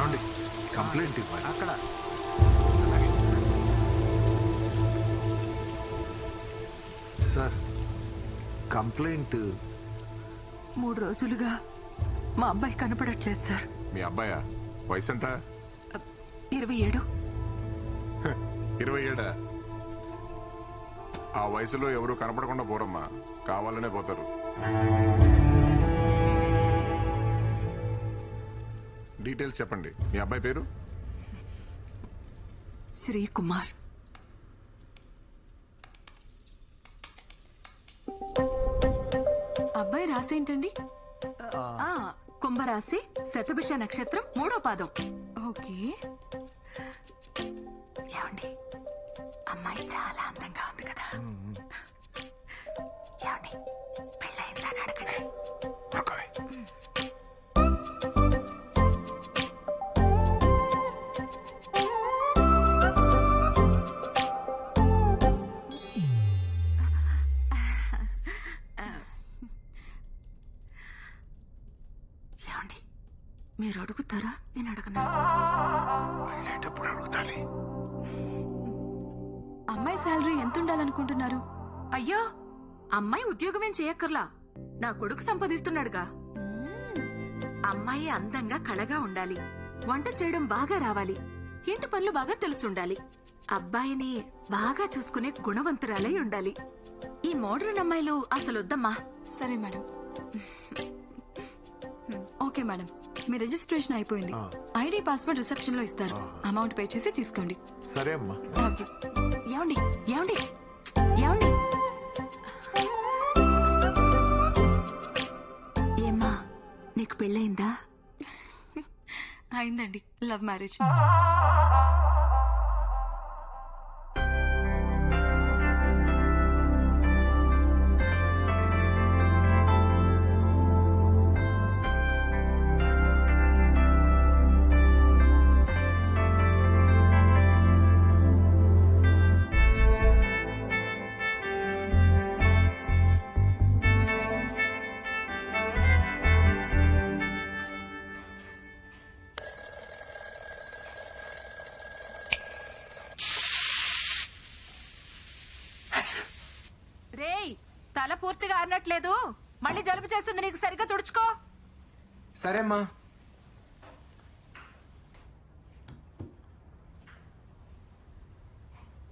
ఏమండి కంప్లైంట్ ఇవ్వాలి అక్కడ సార్ కంప్లైంట్ 3 రోజులుగా మా అబ్బాయి కనపడట్లేదు సార్. మీ అబ్బాయా? వయసు ఎంత? 27. 27? ఆ వయసులో ఎవరు కనపడకుండా పోరమ్మా, కావాలనే పోతారు. డీటెయిల్స్ చెప్పండి. మీ అబ్బాయి పేరు? శ్రీకుమార్. అబ్బాయి రాసేంటండి? కుంభరాశి, శతభిష నక్షత్రం, 3వ పాదం. ఓకే. ఏమండి అమ్మాయి చాలా అందంగా ఉంది కదా. ఏమండి పెళ్ళయిందా అని అడగండి. ఏమండి మీరు అడుగుతారా నేను అడగనా? వెళ్ళేటప్పుడు అడుగుతాలి. అమ్మాయి శాలరీ ఎంత ఉండాలనుకుంటున్నారు? అయ్యో అమ్మాయి ఉద్యోగమేం చేయక్కర్లా, నా కొడుకు సంపాదిస్తున్నాడుగా. అమ్మాయి అందంగా కళగా ఉండాలి, వంట చేయడం బాగా రావాలి, ఇంటి పనులు బాగా తెలుసుండాలి, అబ్బాయిని బాగా చూసుకునే గుణవంతురాలై ఉండాలి. ఈ మోడర్న్ అమ్మాయిలు అసలు వద్దమ్మా. సరే మేడం. ఓకే మేడం, మీ రిజిస్ట్రేషన్ అయిపోయింది. ఐడి పాస్వర్డ్ రిసెప్షన్ లో ఇస్తారు. అమౌంట్ పే చేసి తీసుకోండి. సరే అమ్మా. ఓకే. ఏమండి ఏమండి ఏమండి ఏమ్మా నీకు పెళ్ళయిందా? అయిందండి, లవ్ మ్యారేజ్. రేయ్ తల పూర్తిగా ఆరినట్లేదు, మళ్ళీ జలుబు చేస్తుంది, నీకు సరిగ్గా తుడుచుకో. సరే అమ్మా.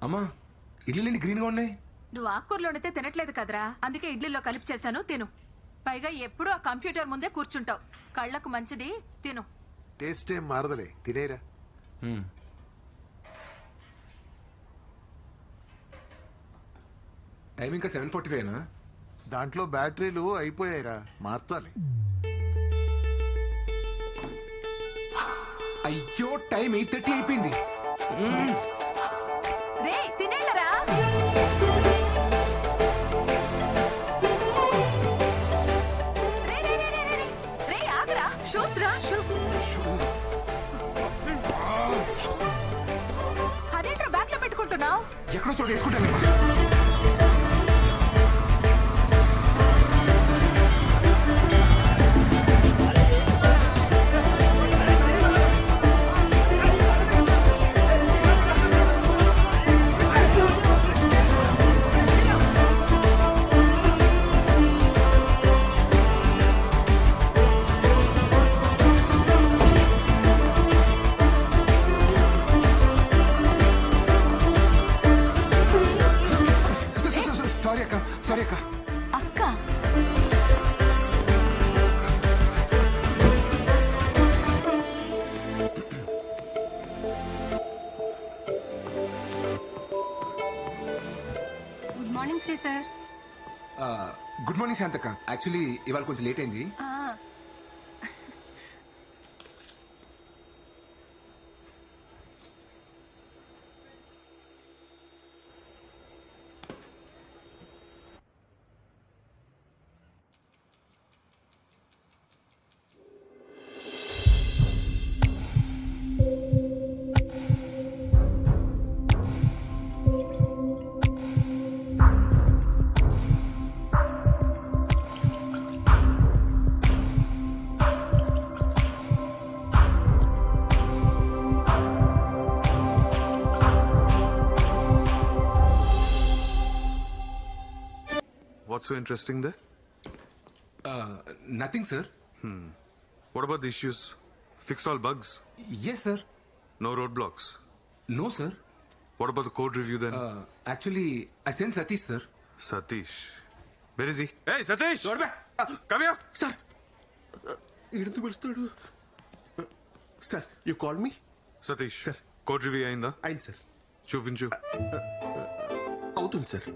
అమ్మా ఇడ్లీలు గ్రీన్ గా ఉన్నాయి. నువ్వు ఆకుకూరలు వండితే తినట్లేదు కదరా, అందుకే ఇడ్లీలో కలిపి చేశాను, తిను. పైగా ఎప్పుడూ ఆ కంప్యూటర్ ముందే కూర్చుంటావు, కళ్ళకు మంచిది, తిను. టేస్ట్ ఏం మారదలే, తినేరా. టైం ఇంకా 7:45. దాంట్లో బ్యాటరీలు అయిపోయాయిరా, మార్చాలి. అయ్యో టైం 8:30 అయిపోయింది. రే తినేళ్ళరా. రే ఆగరా, షూస్ రా, షూస్. అదేంట్రా బ్యాగ్ లో పెట్టుకుంటున్నావు? ఎక్కడో చోటు వేసుకుంటాను. అక్క. Good morning Sri sir. Good morning శాంతక్క. యాక్చువల్లీ ఇవాళ కొంచెం లేట్ అయింది. What's so interesting there? Nothing sir. What about the issues? Fixed all bugs? Yes sir. No roadblocks? No sir. What about the code review then? Actually I send Satish sir. Satish. Where is he? Hey, Satish! Come here! Sir ఈడెందుకు పిలుస్తున్నాడు? Sir you call me? Satish. Sir. Code review అయిందా? అయింది sir. చూపించు. అవుతుంది sir.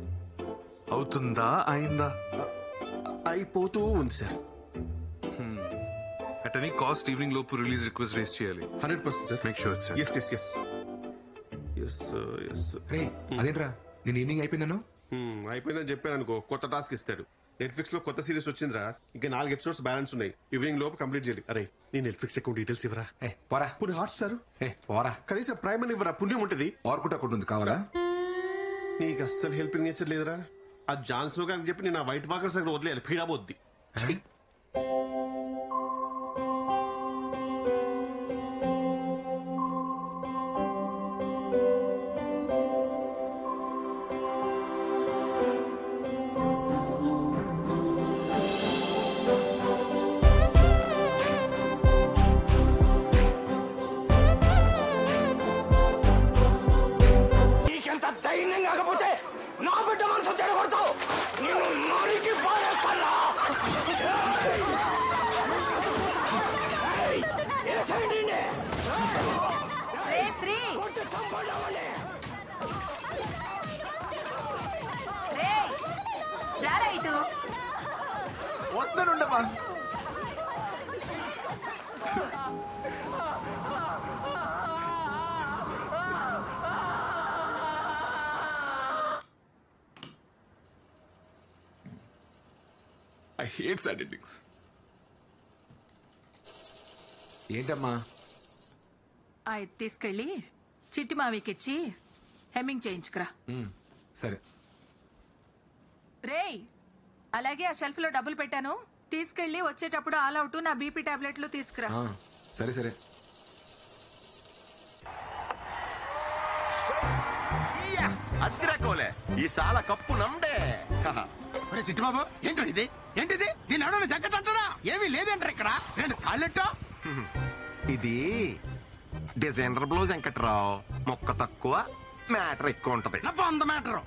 అవుతుందా అయిందా? అయిపోతూ ఉంది sir. At any cost evening లోపు రిలీజ్ రిక్వెస్ట్ రేస్ చేయాలి. 100% sir. Make sure it's sent. Yes yes yes yes yes. రే అదేంట్రా నేను ఈవినింగ్ అయిపోయిందను. అయిపోయిందని చెప్పాను అనుకో, కొత్త టాస్క్ ఇస్తాడు. నెట్ఫ్లిక్స్ లో కొత్త సిరీస్ వచ్చిందిరా, ఇంకా 4 ఎపిసోడ్స్ బ్యాలెన్స్ ఉన్నాయి. ఈవినింగ్ లోపు కంప్లీట్ చేయాలి. అరే నీ నెట్ఫ్లిక్స్ అకౌంట్ డీటెయిల్స్ ఇవ్వరా? ఏ పోరా. పుని హాట్ స్టార్ పోరా. కనీసం ప్రైమ్ అని ఇవ్వరా, పుణ్యం ఉంటుంది. ఆర్కుట్ అకౌంట్ ఉంది కావాలా? నీకు అస్సలు హెల్పింగ్ నేచర్ లేదురా. ఆ జాన్సన్ గారికి చెప్పి నేను ఆ వైట్ వాకర్స్ అక్కడ వదిలేయాలి, పీడాబోద్ది. నీకెంత ధైర్యం కాకపోతే నా బిడ్డ మనసు చెడగొడతావు. నేను నరికి పారేస్తానా? రే శ్రీ, రే రారా ఇటు. వస్తానుండమ్మా. I hate sad endings. ఏంటమ్మా? ఇది తీసుకెళ్ళి చిట్టి మావికిచ్చి హెమ్మింగ్ చేయించుకురా. సరే. రేయ్ అలాగే ఆ షెల్ఫ్ లో డబ్బులు పెట్టాను, తీసుకెళ్ళి వచ్చేటప్పుడు ఆల్ అవుట్ నా బీపీ టాబ్లెట్లు తీసుకురా. సరే సరే. అద్దిరకోలే ఈ సాల కప్పు నమ్డే. చిట్టుబాబు ఏంటో ఇది? ఏంటిది? దీని ఎవడన్నా జగ్గట్ అంటాడా? ఏమీ లేదంటారు ఇక్కడ. రెండు కాళ్ళెట్టో. ఇది డిజైనర్ బ్లౌజ్ వెంకట్రావు, మొక్క తక్కువ మ్యాటర్ ఎక్కువ ఉంటది. నా వంద మీటరు.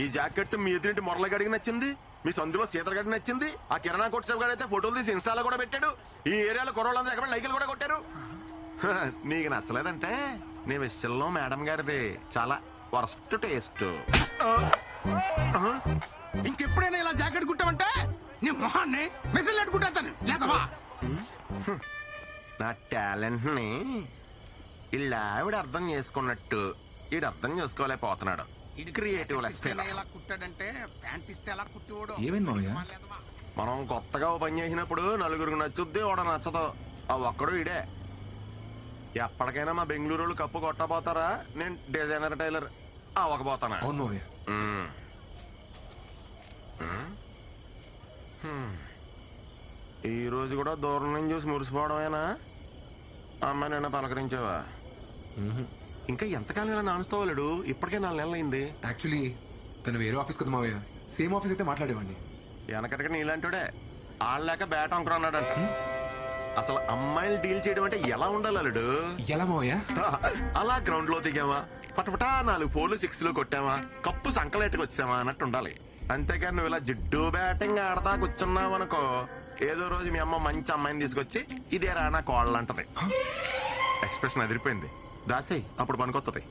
ఈ జాకెట్ మీ ఎదురింటి మురళగడికి నచ్చింది, మీ సందులో సీతరగడికి నచ్చింది, ఆ కిరాణా కొట్టు గడి అయితే ఫోటోలు తీసి ఇన్స్టాలో కూడా పెట్టాడు. ఈ ఏరియాలో కుర్రోళ్ళందరూ ఎక్కడ లైకులు కూడా కొట్టారు. నీకు నచ్చలేదంటే నీ విషయంలో మేడం గారిది చాలా వర్స్ట్ టేస్ట్. ఇంకెప్పుడైనా ఇలా జాకెట్ కుట్టామంటే నీ మొహాన్ని మెసేజ్ పెట్టుకుంటాను లేదవా? నా టాలెంట్ ని ఇలా ఆవిడ అర్థం చేసుకున్నట్టు ఈడు అర్థం చేసుకోలేకపోతున్నాడు. క్రియేటివ్ ఇలా కుట్టాడంటే ప్యాంట్ ఇస్తే ఎలా కుట్టివాడు? ఏమైంది మామయ్య? మనం కొత్తగా ఓ పని చేసినప్పుడు నలుగురికి నచ్చుద్ది, ఓడ నచ్చదు. ఆ ఒక్కడు ఈడే. ఎప్పటికైనా మా బెంగళూరు వాళ్ళు కప్పు కొట్టబోతారా, నేను డిజైనర్ టైలర్ అవ్వకపోతానా? అవును మామయ్య. ఈ రోజు కూడా దూరం నుంచి చూసి మురిసిపోవడమేనా? అమ్మాయి నిన్న పలకరించావా? ఇంకా ఎంతకాలం ఇలా నానుస్తావాలేడు? ఇప్పటికే 4 నెలలు అయింది. యాక్చువల్లీ తను వేరే ఆఫీస్ కదా మావయ్య. సేమ్ ఆఫీస్ అయితే మాట్లాడేవాడిని. వెనకటికి నీలాంటిడే ఆడలేక బ్యాట్ అంకుర అన్నాడంట. అసలు అమ్మాయిలు డీల్ చేయడం అంటే ఎలా ఉండాలి అల్లుడు? ఎలా మావయ్య? అలా గ్రౌండ్ లో దిగామా, పటపటా 4 4లు 6లు కొట్టామా, కప్పు సంకలెట్టుకు వచ్చామా అన్నట్టు ఉండాలి. అంతేకాని నువ్వు ఇలా జిడ్డు బ్యాటింగ్ ఆడతా కూర్చున్నావనుకో, ఏదో రోజు మీ అమ్మ మంచి అమ్మాయిని తీసుకొచ్చి ఇదే రానా కోళ్ళు అంటది. ఎక్స్ప్రెషన్ అదిరిపోయింది. దాసేయ్, అప్పుడు పనికొత్తది.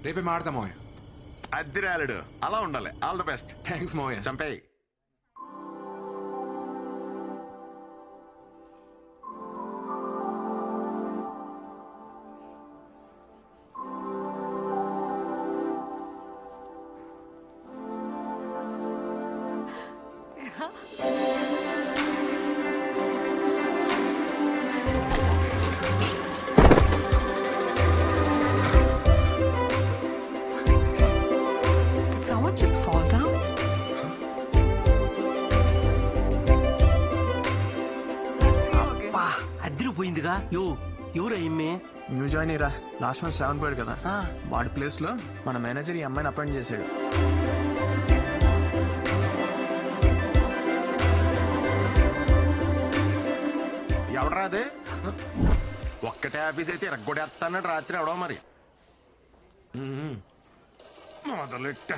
రేపే మాడతా మావయ్య. అద్దిరాలుడు అలా ఉండాలి. All the best. థ్యాంక్స్ మావయ్య. చంపేయి. పోయిందిగా ఎవరు అయ్యమ్మే? న్యూ జాయిన్ రా. లాస్ట్ మంత్ 7 పోయాడు కదా, వాడి ప్లేస్ లో మన మేనేజర్ ఈ అమ్మాయిని అపాయింట్ చేశాడు. ఏంట్రా అదే ఒక్కటే ఆఫీస్ అయితే ఇరగొడేస్తానని రాత్రి అవడం మరి మొదలెట్ట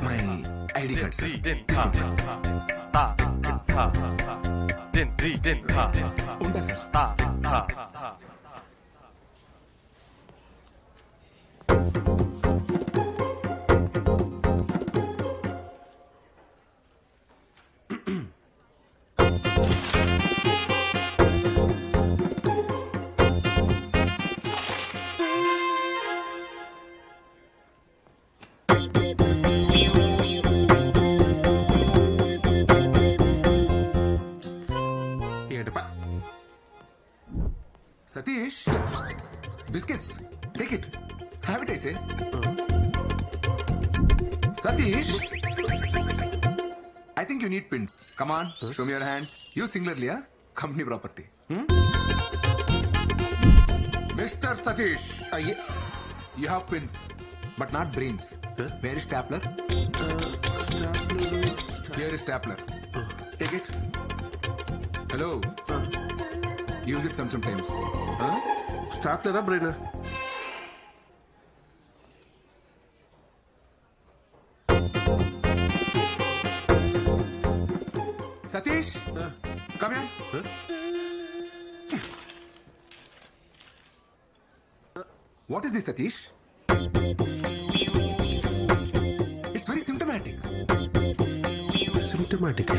మై ఐడి కార్డ్ సార్ ఉంటా సార్. ఏంటప్పా Satish biscuits take it have it ఐసే. Satish I think you need pins. Come on show me your hands. You singularly company property. Mister Satish అయ్యే you have pins but not brains. Where is stapler? Here is stapler. Take it. Hello use it sometimes. స్టాఫ్లరా బ్రెయినా? Satish, come here. What is this, Satish? It's very symptomatic. Symptomatic.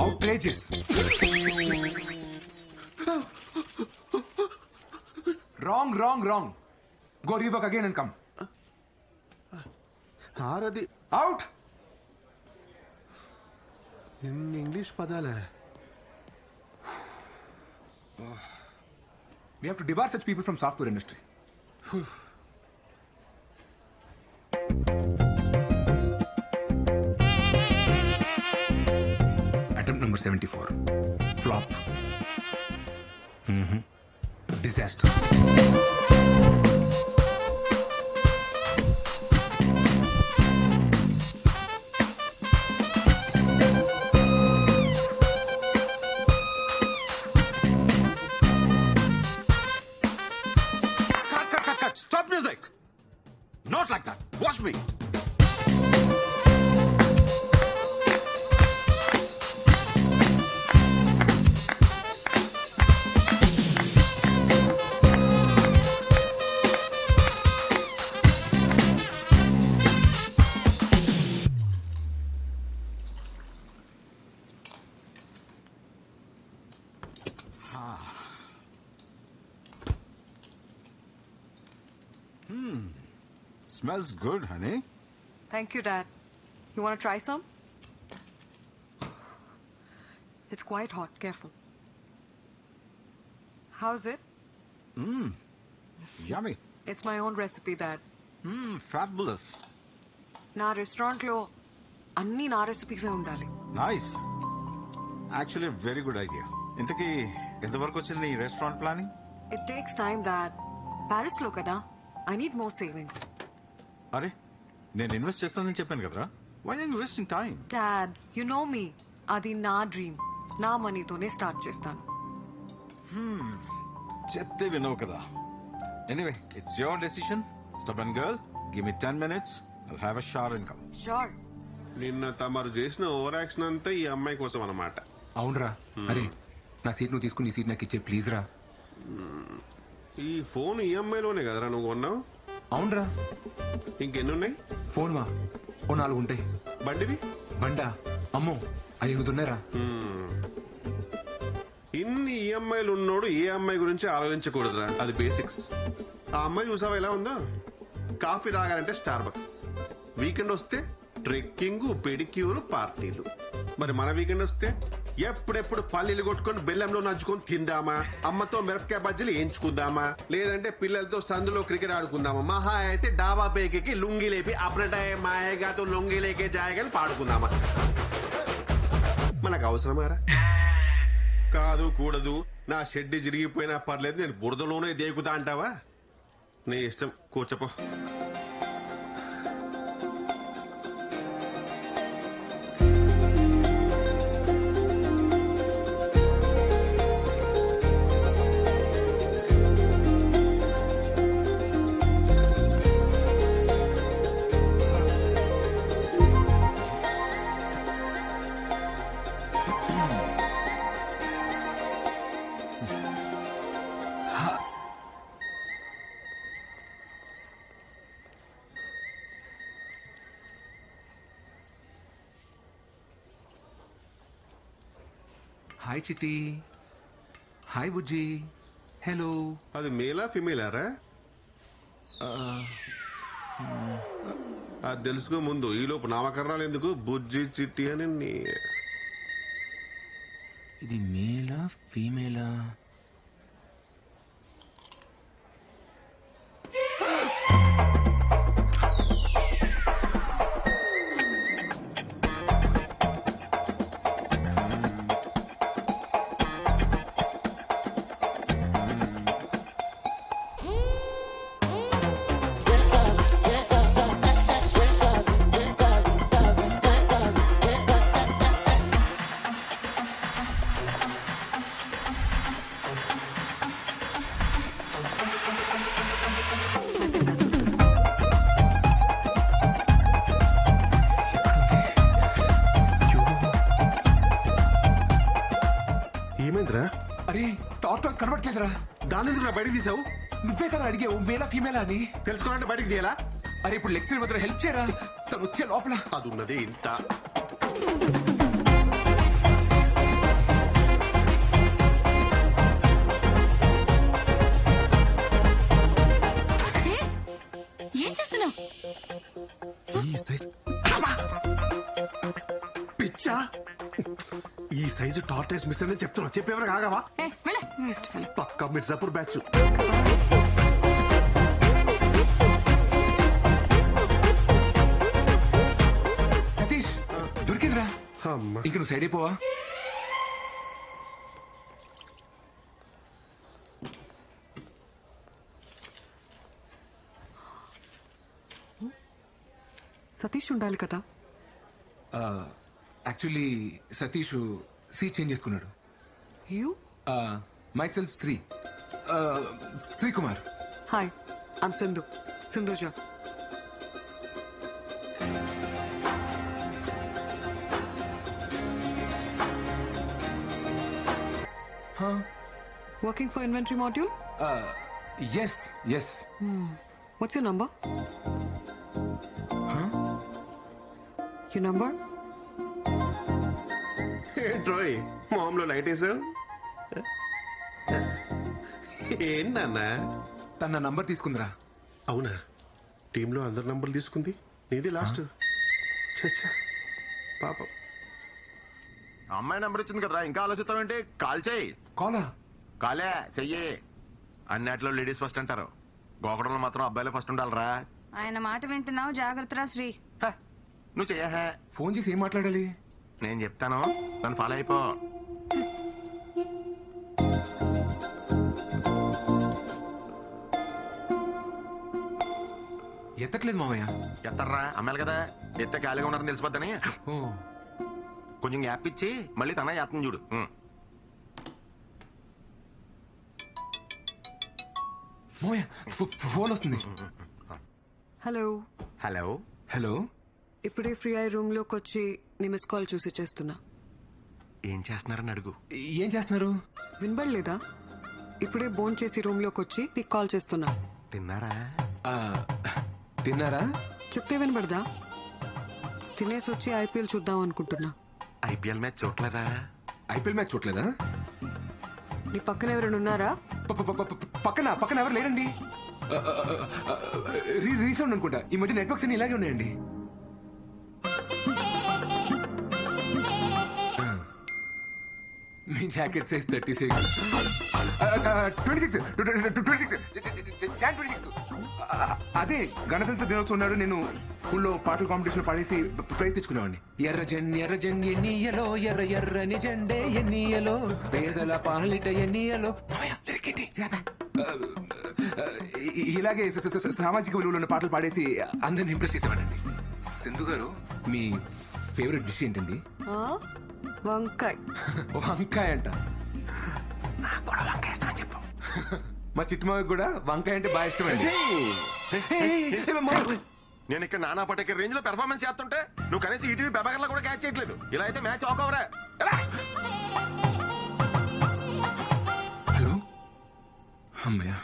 Outrageous. Wrong. Go rework again and come. Sir అది Out. ఇన్ని English పదాలే. We have to debar such people from software industry. Attempt number 74. Flop. Disaster. Cut. Stop music. Not like that. Watch me. Smells good, honey. Thank you, Dad. You want to try some? It's quite hot. Careful. How's it? Yummy. It's my own recipe, Dad. Fabulous. నా రెస్టారెంట్లో అన్ని నా రెసిపీసే ఉండాలి. Nice. Actually, a very good idea. ఇంతకీ ఎంతవరకు వచ్చింది ఈ restaurant planning? It takes time, Dad. ప్యారిస్లో కదా. I need more savings. అరే నేను ఇన్వెస్ట్ చేస్తానని చెప్పాను కదరా. Why are you wasting time? Dad, you know me. అది నా డ్రీమ్. నా మనీతోనే స్టార్ట్ చేస్తాను. చెప్తే వినవు కదా. Anyway, it's your decision. Stubborn girl, give me 10 minutes. I'll have a shower and come. Sure. నిన్న తమరు చేసిన ఓవర్ యాక్షన్ అంతా ఈ అమ్మాయి కోసం అన్నమాట. అవునరా. అరే నా సీట్ నువ్వు తీసుకుని ఈ సీట్ నాకు ఇచ్చే ప్లీజ్ రా. ఈ ఫోన్ ఈఎంఐలోనే కదరా నువ్వు కొన్నావు? అవునరా. ఇంకెన్ని ఉన్నాయి? ఫోన్ వా ఓ 4 ఉంటాయి. బండివి? బండా అమ్మో 5 ఉన్నాయిరా. ఇన్ని ఈఎంఐలు ఉన్నోడు ఏ అమ్మాయి గురించి ఆలోచించకూడదురా. అది బేసిక్స్. ఆ అమ్మాయి చూసావా ఎలా ఉందో? కాఫీ తాగాలంటే స్టార్ బక్స్, వీకెండ్ వస్తే ట్రెక్కింగ్, పెడిక్యూర్, పార్టీలు. మరి మన వీకెండ్ వస్తే ఎప్పుడెప్పుడు పల్లీలు కొట్టుకొని బెల్లంలో నంచుకొని తిందామా, అమ్మతో మిరపకాయ బజ్జీలు వేయించుకుందామా, లేదంటే పిల్లలతో సందులో క్రికెట్ ఆడుకుందామా, మహా అయితే డాబా పేకి లుంగి లేపి అప్రటాయ మాయగాతో లొంగి లేకే జాయగాని పాడుకుందామా. మనకు అవసరమారా? కాదు కూడదు, నా షెడ్ జరిగిపోయినా పర్లేదు, నేను బురదలోనే దేకుతా అంటావా? నీ ఇష్టం, కూర్చోపో. హాయ్ చిట్టి, హాయ్ బుజ్జి, హలో. అది మేలా ఫిమేలారా? అది తెలుసుకో ముందు. ఈలోపు నామకరణాలు ఎందుకు? బుజ్జి చిట్టి అని ఇది మేలా ఫీమేలా? ఏమైందిరా? అరే టార్టాస్ కనబడట్లేదురా. దాని ఎందుకు బయటకు తీసావు? నువ్వే కదా అడిగావు మేలా ఫీమేలా అని. తెలుసుకోవాలంటే బయటకు తీయాలా? అరే ఇప్పుడు లెక్చర్ వద్ద హెల్ప్ చేయరా, తను వచ్చే లోపల. అది ఉన్నదే ఇంత. ఏం చేస్తున్నావు? ఈ సైజ్ పిచ్చా? ఈ సైజు టార్టైస్ మిస్ అని చెప్తున్నా. చెప్పేవరకు ఆగావా? పక్కా మిర్జాపూర్ బ్యాచ్. సతీష్ దొరికిందిరా. అమ్మా, ఇంక నువ్వు సైడ్ అయిపోవా? సతీష్ ఉండాలి కదా. యాక్చువల్లీ సతీష్ సీట్ చేంజ్ చేసుకున్నాడు. You? My self Srikumar. Hi, I'm Sindhu, Sindhuja. Working for inventory module? Yes. What's your number? Your number? ఏంట్రోయ్ మొహంలో లైట్ వేసావు? ఏంటన్నా? తన నంబర్ తీసుకుందిరా. అవునా? టీంలో అందరి నంబర్లు తీసుకుంది, నీది లాస్ట్. చచ్చా పాపం. అమ్మాయి నెంబర్ ఇచ్చింది కదరా, ఇంకా ఆలోచిస్తావేంటి? కాల్ చేయి. కాలా? కాలే చెయ్యి. అన్నిట్లో లేడీస్ ఫస్ట్ అంటారు, గోకడంలో మాత్రం అబ్బాయిలే ఫస్ట్ ఉండాలరా. ఆయన మాట వింటున్నావు, జాగ్రత్తరా శ్రీ. నువ్వు చెయ్యహే. ఫోన్ చేసి ఏం మాట్లాడాలి? నేను చెప్తాను, నన్ను ఫాలో అయిపో. ఎత్తట్లేదు మామయ్య. ఎత్తర్రా, అమ్మాయిలు కదా, ఎత్తే ఖాళీగా ఉన్నారని తెలిసిపోద్దని కొంచెం గ్యాప్ ఇచ్చి మళ్ళీ తన ఎత్తని చూడు. మామయ్య ఫోన్ వస్తుంది. హలో. హలో. ఇప్పుడే ఫ్రీ అయ్యి రూమ్ లోకి వచ్చి నీ మిస్ కాల్ చూసి చేస్తున్నా. ఏం చేస్తున్నారని అడుగు. ఏం చేస్తున్నారు? వినబడలేదా? ఇప్పుడే బోన్ చేసి రూమ్ లోకి వచ్చి నీకు కాల్ చేస్తున్నా. తిన్నారా? తిన్నారా? చెప్తే వినబడదా? తినేసి వచ్చి ఐపీఎల్ చూద్దాం అనుకుంటున్నా. ఐపీఎల్ మ్యాచ్ చూడలేదా? ఐపీఎల్ మ్యాచ్ చూడలేదా? నీ పక్కన ఎవరైనా ఉన్నారా? పక్కన ఎవరు లేరండి. రీసౌండ్ అనుకుంటా. ఈ మధ్య నెట్వర్క్స్ అన్ని ఇలాగే ఉన్నాయండి. మీ జాకెట్ సైజ్ 36. 26. అదే గణతంత్ర దినోత్సవం నాడు నేను స్కూల్లో పాటల కాంపిటీషన్ పాడేసి ప్రైజ్ తెచ్చుకునేవాడిని. ఎర్ర ఎన్నియలో ఎర్ర ఎర్రని జెండే ఎన్నియలో పేదల పాలిట ఎన్నియలో. ఇలాగే సామాజిక విలువలు ఉన్న పాటలు పాడేసి అందరిని ఇంప్రెస్ చేసేవాడండి. సింధు గారు, మీ ఫేవరెట్ డిష్ ఏంటండి? వంకాయ్. వంకాయ అంట. నాకు కూడా వంకాయ ఇష్టం అని చెప్పు. మా చిట్టుమాకి కూడా వంకాయ అంటే బాగా ఇష్టం అండి. నేను ఇక్కడ నానా పటేకర్ రేంజ్ లో పెర్ఫార్మెన్స్ చేస్తుంటే నువ్వు కనీసం ఈటీవీ పెబగర్లా కూడా క్యాచ్ చేయట్లేదు. ఇలా అయితే మ్యాచ్ ఆకోవరా. హలో, అమ్మయ్యా.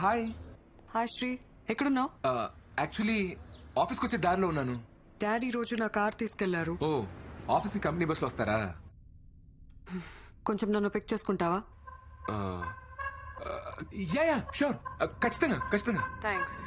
హాయ్. హాయ్ శ్రీ, ఎక్కడున్నావు? యాక్చువల్లీ ఆఫీస్కి వచ్చే దారిలో ఉన్నాను. డాడీ రోజు నా కార్ తీసుకెళ్లారు. ఓ, ఆఫీస్కి కంపెనీ బస్లో వస్తారా? కొంచెం నన్ను పిక్ చేసుకుంటావా? యా షూర్, ఖచ్చితంగా ఖచ్చితంగా. థ్యాంక్స్.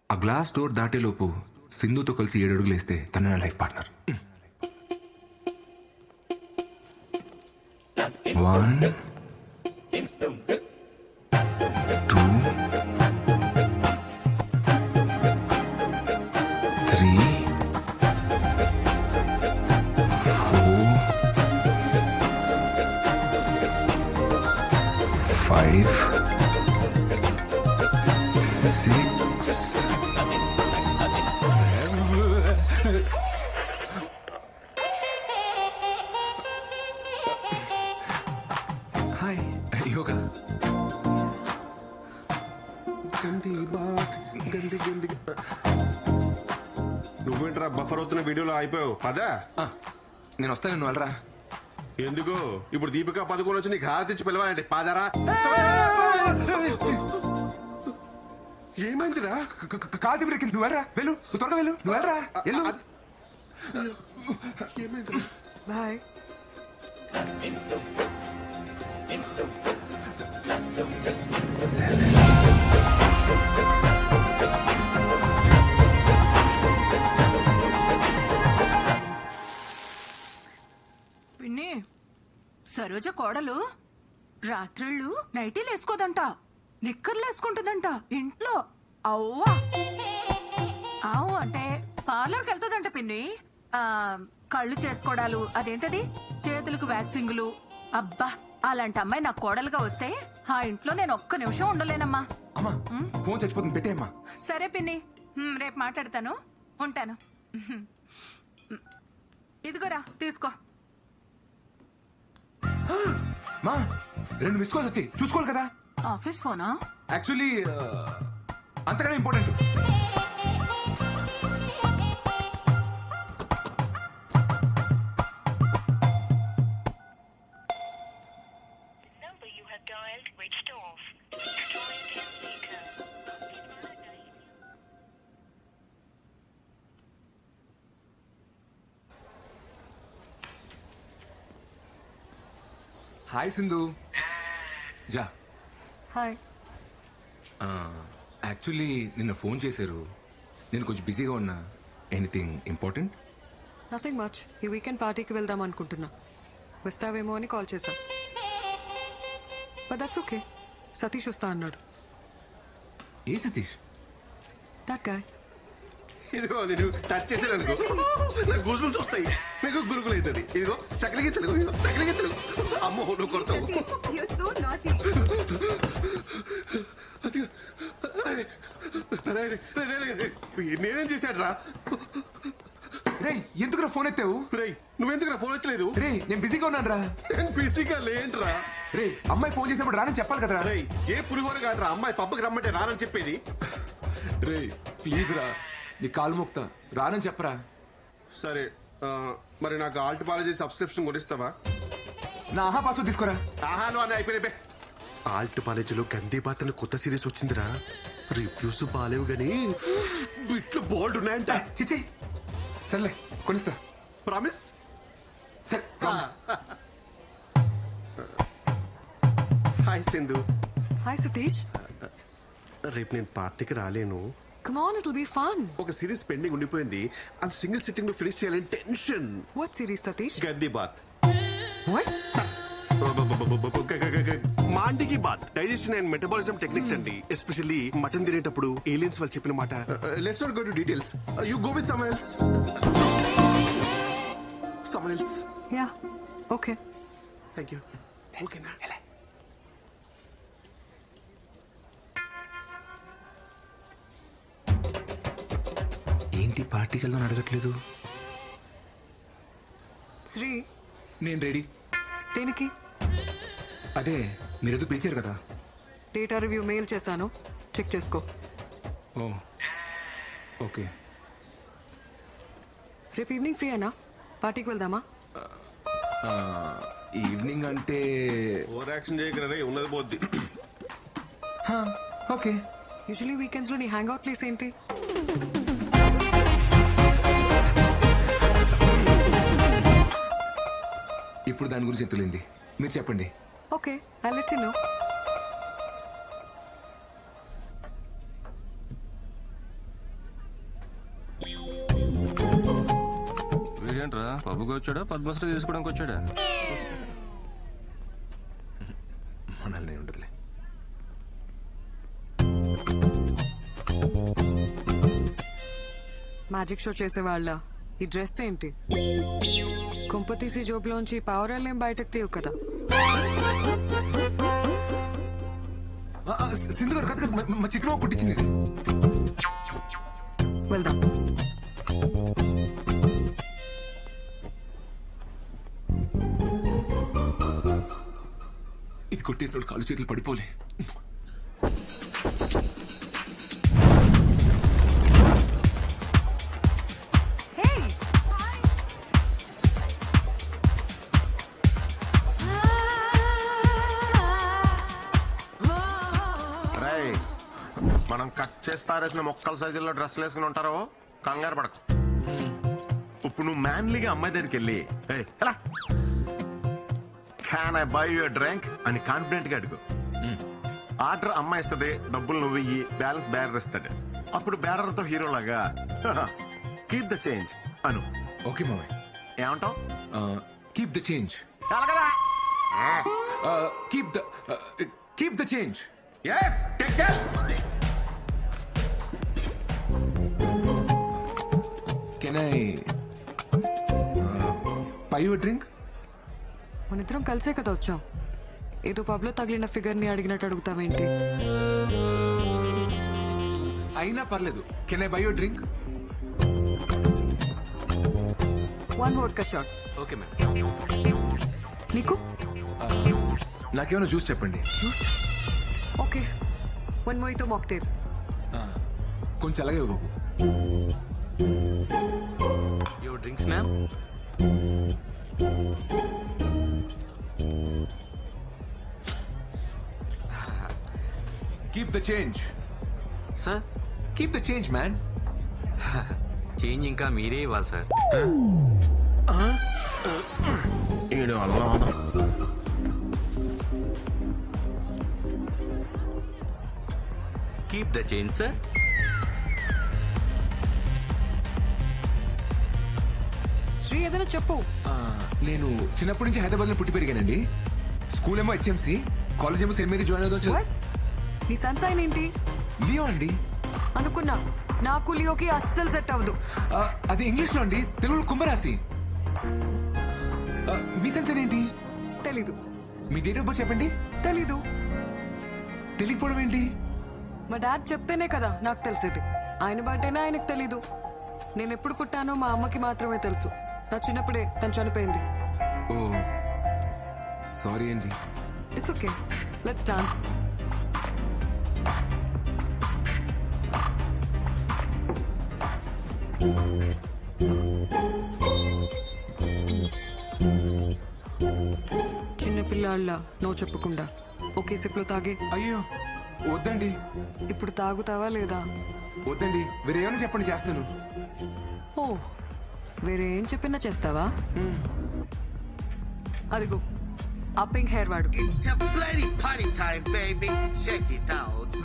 ఆ గ్లాస్ డోర్ దాటేలోపు సింధుతో కలిసి 7 అడుగులు వేస్తే తన నా లైఫ్ పార్ట్నర్. 1 2 3 4 5 6 హాయ్. యోగా. నువ్వేంట్రా బఫర్ అవుతున్న వీడియోలో అయిపోయావు. పదా నేను వస్తాను, నువ్వు వెళ్ళరా. ఎందుకు? ఇప్పుడు దీపికా పదుకోలు వచ్చి నీకు హారతిచ్చి పిలవాలంటే పాదరా. ఏమైందిరా? కాదు బ్రేక్, నువ్వు వెళ్ళరా, వెళ్ళు, నువ్వు త్వరగా వెళ్ళు, నువ్వు వెళ్ళరా, వెళ్ళు. ఏమైందిరా? బాయ్. పిన్ని, సరోజ కోడలు రాత్రిళ్ళు నైటీలు వేసుకోదంట, నిక్కర్లు వేసుకుంటుందంట ఇంట్లో. అవ్వా అవు అంటే పార్లర్కి వెళ్తుందంట పిన్ని. కళ్ళు చేసుకోవడాలు, అదేంటది చేతులకు వ్యాక్సింగులు. అబ్బా, అలాంటి అమ్మాయి నా కోడలుగా వస్తే ఆ ఇంట్లో నేను ఒక్క నిమిషం ఉండలేనమ్మా. అమ్మా, ఫోన్ చచ్చిపోతుంది, పెట్టేమ్మా. సరే పిన్ని, రేపు మాట్లాడతాను, ఉంటాను. ఇదిగోరా తీసుకో. మా 2 మిస్ కాల్స్ వచ్చి చూసుకోవాలి కదా. ఆఫీస్ ఫోనా? యాక్చువల్లీ అంతగానే ఇంపార్టెంట్. హాయ్ సింధు. జా. హాయ్. యాక్చువల్లీ నిన్న ఫోన్ చేశారు, నేను కొంచెం బిజీగా ఉన్నా. Anything important? Nothing much. ఈ వీకెండ్ పార్టీకి వెళ్దాం అనుకుంటున్నా. వస్తావేమో అని కాల్ చేశా. But that's okay. సతీష్ వస్తా అన్నాడు. ఏ సతీష్? That guy. ఇదిగో నేను టచ్ చేసాను అనుకో, నాకు గూజులు వస్తాయి, మీకు గురుగులు అవుతుంది. ఇదిగో చక్కలికి తెలుగు, చక్కలికి తెలుగు. అమ్మో నువ్వు కొడతావు. నేనేం చేశాడు రా? రే ఎందుకురా ఫోన్ ఎత్తావు? రే నువ్వెందుకురా ఫోన్ ఎత్తలేదు? రే నేను బిజీగా ఉన్నాను రా. నేను బిజీగా లేంట్రా. రే అమ్మాయి ఫోన్ చేసినప్పుడు రానని చెప్పాలి కదరా. రే ఏ పులిహోర కాదురా అమ్మాయి పబ్బకి రమ్మంటే రానని చెప్పేది. రే ప్లీజ్ రా, నీ కాలు మోక్తా, రానని చెప్పరా. సరే మరి నాకు ఆల్ట్ పాలజీ సబ్స్క్రిప్షన్ కొనిస్తావా? నా ఆహా పాస్వర్డ్ తీసుకోరా. ఆహాలు అని అయిపోయినాయి. ఆల్ట్ కాలేజీలో గందే బాత్ అని కొత్త సిరీస్ వచ్చిందిరా. రివ్యూస్ బాలేవు గానీ బిట్లు బోల్డ్ ఉన్నాయంట. చిచి సర్లే కొనిస్తా. ప్రామిస్? సరే. హాయ్ సింధు. హాయ్ సతీష్. రేపు నేను పార్టీకి రాలేను. Come on, it'll be fun. ఒక సిరీస్ పెండింగ్ ఉండిపోయింది, అది సింగిల్ సిట్టింగ్ లో ఫినిష్ చేయాలని టెన్షన్. What series, Satish? గంది బాత్. What? మాండికి బాత్ డైజెషన్ అండ్ మెటబాలిజం టెక్నిక్స్ అండి. ఎస్పెషల్లీ మటన్ తినేటప్పుడు ఏలియన్స్ వాళ్ళు చెప్పిన మాట. Let's not go to details. You go with someone else. Someone else. Yeah. Okay. Thank you. ఓకేనా? ఏంటి పార్టీకి వెళ్దాం అడగట్లేదు? శ్రీ నేను రెడీ. దేనికి? అదే మీరేదో పిలిచారు కదా. డేటా రివ్యూ మెయిల్ చేశాను, చెక్ చేసుకో. ఓ ఓకే. రేపు ఈవినింగ్ ఫ్రీ అన్నా? పార్టీకి వెళ్దామా? ఈవినింగ్ అంటే ఓవర్ యాక్షన్ చేయగలరే, ఉన్నది పోద్ది. ఓకే. యూజువల్లీ వీకెండ్స్ లో నీ హ్యాంగ్ అవుట్ ప్లేస్ ఏంటి? ఇప్పుడు దాని గురించి తెలియండి, మీరు చెప్పండి. Okay, I'll let you know. వీడేంట్రా పబ్బుకి వచ్చాడా పద్మశ్రీ తీసుకోవడానికి వచ్చాడా? మనల్ని ఉండదులే. మ్యాజిక్ షో చేసేవాళ్ళ ఈ డ్రెస్ ఏంటి? కుంపతీసి జోబులోంచి పావురాలేం బయటకు తీయవు కదా. సింధు గారు కదా మా చికెన్ కుట్టించింది. వెళ్దాం. ఇది కొట్టేసినప్పుడు కాలు చేతులు పడిపోలే. మనం కట్ చేసి పారేసిన మొక్కల సైజుల్లో డ్రెస్సులు వేసుకుని ఉంటారో కంగారు పడకు. ఇప్పుడు నువ్వు మ్యాన్లీగా అమ్మాయి దగ్గరికి వెళ్ళి can I by your drink అని కాన్ఫిడెంట్ గా అడుగు. ఆర్డర్ అమ్మాయి ఇస్తుంది, డబ్బులు నువ్వు ఇయ్యి, బ్యాలెన్స్ బ్యారర్ ఇస్తాడు. అప్పుడు బ్యారర్ తో హీరోలాగా కీప్ ద చేంజ్ అను. ఓకే మామయ్య. ఏమంటావు? Keep the change. Keep the change. Yes, take care. Can I buy you a drink? మనిద్దరం కలిసే కదా వచ్చాం. ఏదో పబ్ లో తగిలిన ఫిగర్ ని అడిగినట్టు అడుగుతావేంటి? అయినా పర్లేదు. Can I buy you a drink? One vodka shot. Okay ma'am. నీకు? నాకేమైనా జ్యూస్ చెప్పండి. Okay, one mojito mocktail. కొంచెం అలాగే బాబు. Your drinks ma'am. Keep the change. Sir keep the change man. Change ఇంకా మీరే ఇవ్వాలి sir. Keep the change sir. Sri ఏదైనా చెప్పు. నేను చిన్నప్పటి నుంచి హైదరాబాద్ లో పుట్టి పెరిగానండి. స్కూల్ ఏమో HMC, కాలేజ్ ఏమో సెయింట్ మేరీ జాయిన్ అవుతాం. నీ సన్సైన్ ఏంటి? లియో అండి. అనుకున్నా, నాకు లియోకి అస్సలు సెట్ అవ్వదు. అది ఇంగ్లీష్ లో అండి, తెలుగులో కుంభరాశి. మీ సన్సైన్ ఏంటి? తెలీదు. మీ డేట్ ఆఫ్ బర్త్ చెప్పండి. తెలీదు. తెలియకపోవడం ఏంటి? మా డాడ్ చెప్తేనే కదా నాకు తెలిసేది. ఆయన బర్త్డేనా ఆయనకు తెలీదు. నేను ఎప్పుడు పుట్టానో మా అమ్మకి మాత్రమే తెలుసు. నా చిన్నప్పుడే తను చనిపోయింది. ఓ సారీ అండి. It's okay, let's dance. చిన్నపిల్లాళ్ళ నో చెప్పకుండా ఒకే సిప్లో తాగే. అయ్యో వద్దండి. ఇప్పుడు తాగుతావా లేదా? వద్దండి, వేరేమైనా చెప్పండి చేస్తాను. ఓ వేరే ఏం చెప్పినా చేస్తావా? అదిగో ఆ పింక్ హెయిర్ వాడు.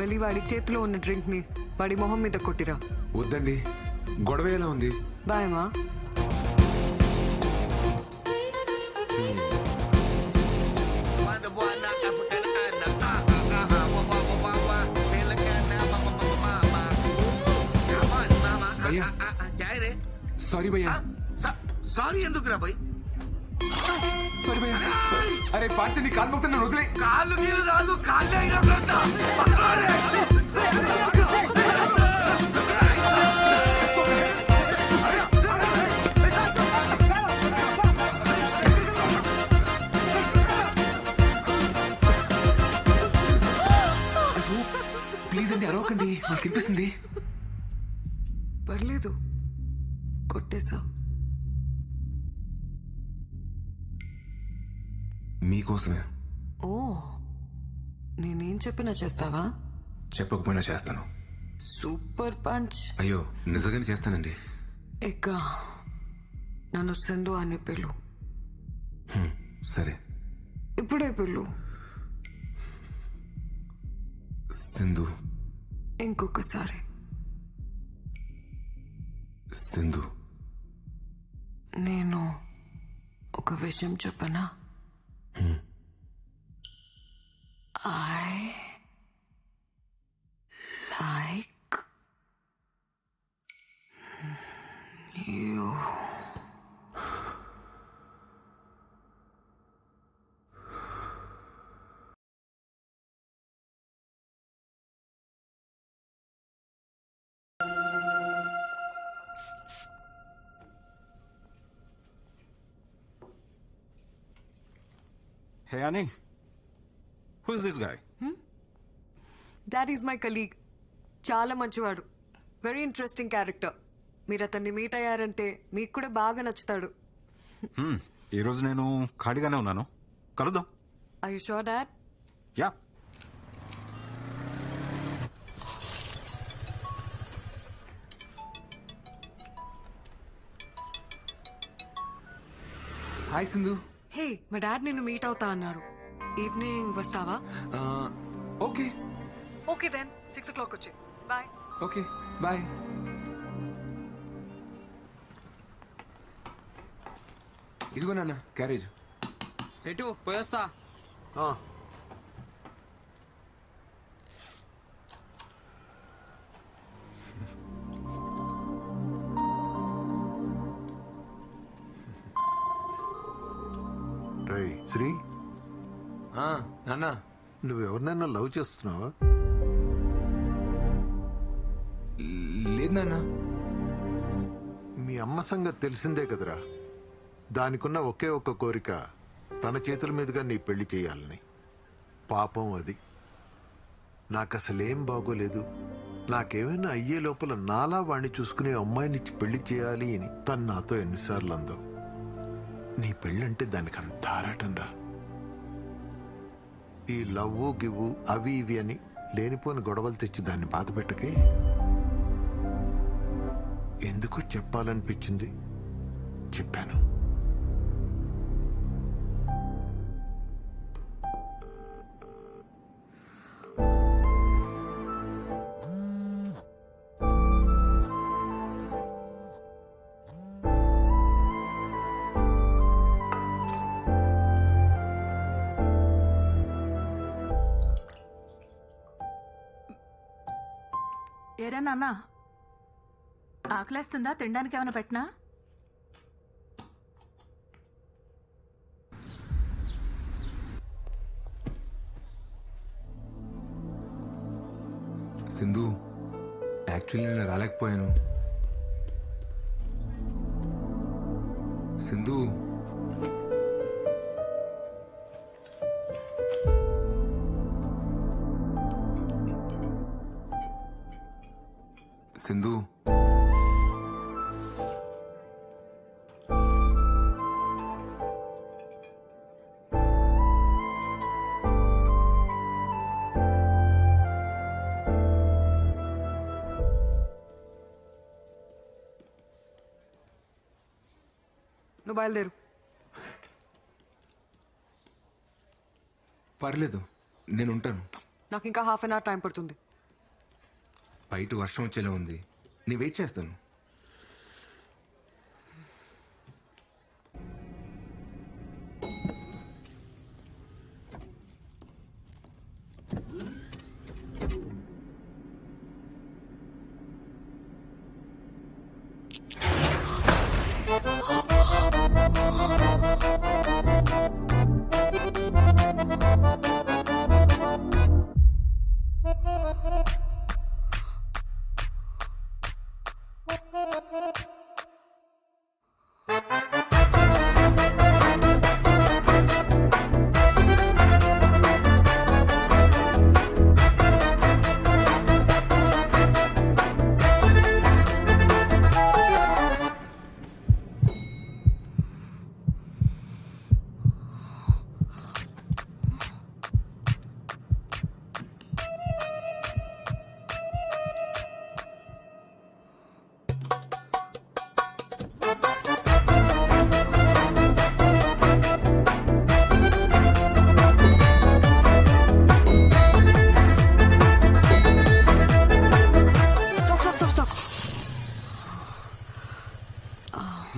వెళ్ళి వాడి చేతిలో ఉన్న డ్రింక్ ని వాడి మొహం మీద కొట్టిరా. వద్దండి, గొడవ ఎలా ఉంది? బాయమా. సారీ భయ్యా. సారీ ఎందుకు రా భయ్? సారీ భయ్యా. అరే పాంచని కాలు మొక్కుతున్నా, వదిలే. కాళ్ళు నీళ్ళు రాదు, కాళ్ళే ప్లీజ్ అండి అరవకండి, నాకు అనిపిస్తుంది. పర్లేదు, కొట్టేశా. మీకోసమే. ఓ నేనేం చెప్పినా చేస్తావా? చెప్పకపోయినా చేస్తాను. Super punch. అయ్యో నిజంగానే చేస్తానండి. ఇక నన్ను సింధు అని పిలు. సరే. ఇప్పుడే పిలు. సింధు. ఇంకొకసారి. సింధు. నేను ఒక విషయం చెప్పనా? I like you. Hey, Annie. Who is this guy? That is my colleague. చాలా మంచివాడు. Very interesting character. మీరు అతన్ని మీట్ అయ్యారంటే మీకు కూడా బాగా నచ్చుతాడు. ఈరోజు నేను ఖాళీగానే ఉన్నాను, కలుద్దాం. Are you sure, Dad? Yeah. Hi Sindhu. Hey, మా డాడ్ నిన్ను మీట్ అవుతా అన్నారు. ఈవినింగ్ వస్తావా? ఓకే. ఓకే దెన్ 6 o'clock వచ్చి. బాయ్. Okay bye. ఇదిగో నాన్న క్యారేజ్. సెటు పోయొస్తా. శ్రీ, నాన్న నువ్వెవరినైనా లవ్ చేస్తున్నావా? లేదు నాన్న. మీ అమ్మ సంగతి తెలిసిందే కదరా. దానికున్న ఒకే ఒక్క కోరిక తన చేతుల మీదుగా నీ పెళ్లి చేయాలని. పాపం అది. నాకసలేం బాగోలేదు. నాకేమైనా అయ్యే లోపల నాలా వాణ్ణి చూసుకునే అమ్మాయినిచ్చి పెళ్లి చేయాలి అని తను నాతో ఎన్నిసార్లు అందో. నీ పెళ్ళంటే దానికి అంత ఆరాటం రా. ఈ లవ్వు గివ్వు అవి ఇవి అని లేనిపోని గొడవలు తెచ్చి దాన్ని బాధ పెట్టకే. ఎందుకో చెప్పాలనిపించింది, చెప్పాను. ఏరా నాన్న ఆకలేస్తుందా? తినడానికి ఏమైనా పెట్టినా? సింధు, యాక్చువల్లీ నేను రాలేకపోయాను. సింధు, సింధు, నువ్వు బయలుదేరు. పర్లేదు, నేను ఉంటాను. నాకు ఇంకా హాఫ్ అన్ అవర్ టైం పడుతుంది. బయట వర్షం వచ్చేలా ఉంది, నేను వెయిట్ చేస్తాను.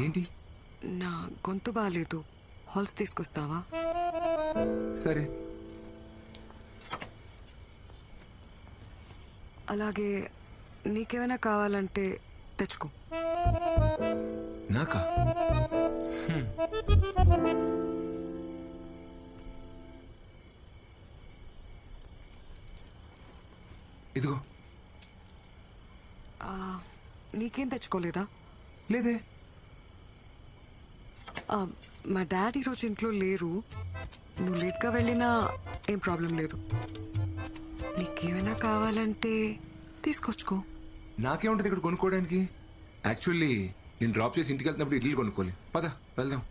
ఏంటి? నా గొంతు బాగాలేదు, హాల్స్ తీసుకొస్తావా? సరే. అలాగే నీకేమైనా కావాలంటే తెచ్చుకో. నాకా? ఇదిగో. నీకేం తెచ్చుకోలేదా? లేదే. మా డాడీ ఈరోజు ఇంట్లో లేరు, నువ్వు లేట్గా వెళ్ళినా ఏం ప్రాబ్లం లేదు. నీకేమైనా కావాలంటే తీసుకొచ్చుకో. నాకేముంటుంది ఇక్కడ కొనుక్కోవడానికి? యాక్చువల్లీ నేను డ్రాప్ చేసి ఇంటికి వెళ్తున్నప్పుడు ఇడ్లీ కొనుక్కోవాలి. పద వెళ్దాం.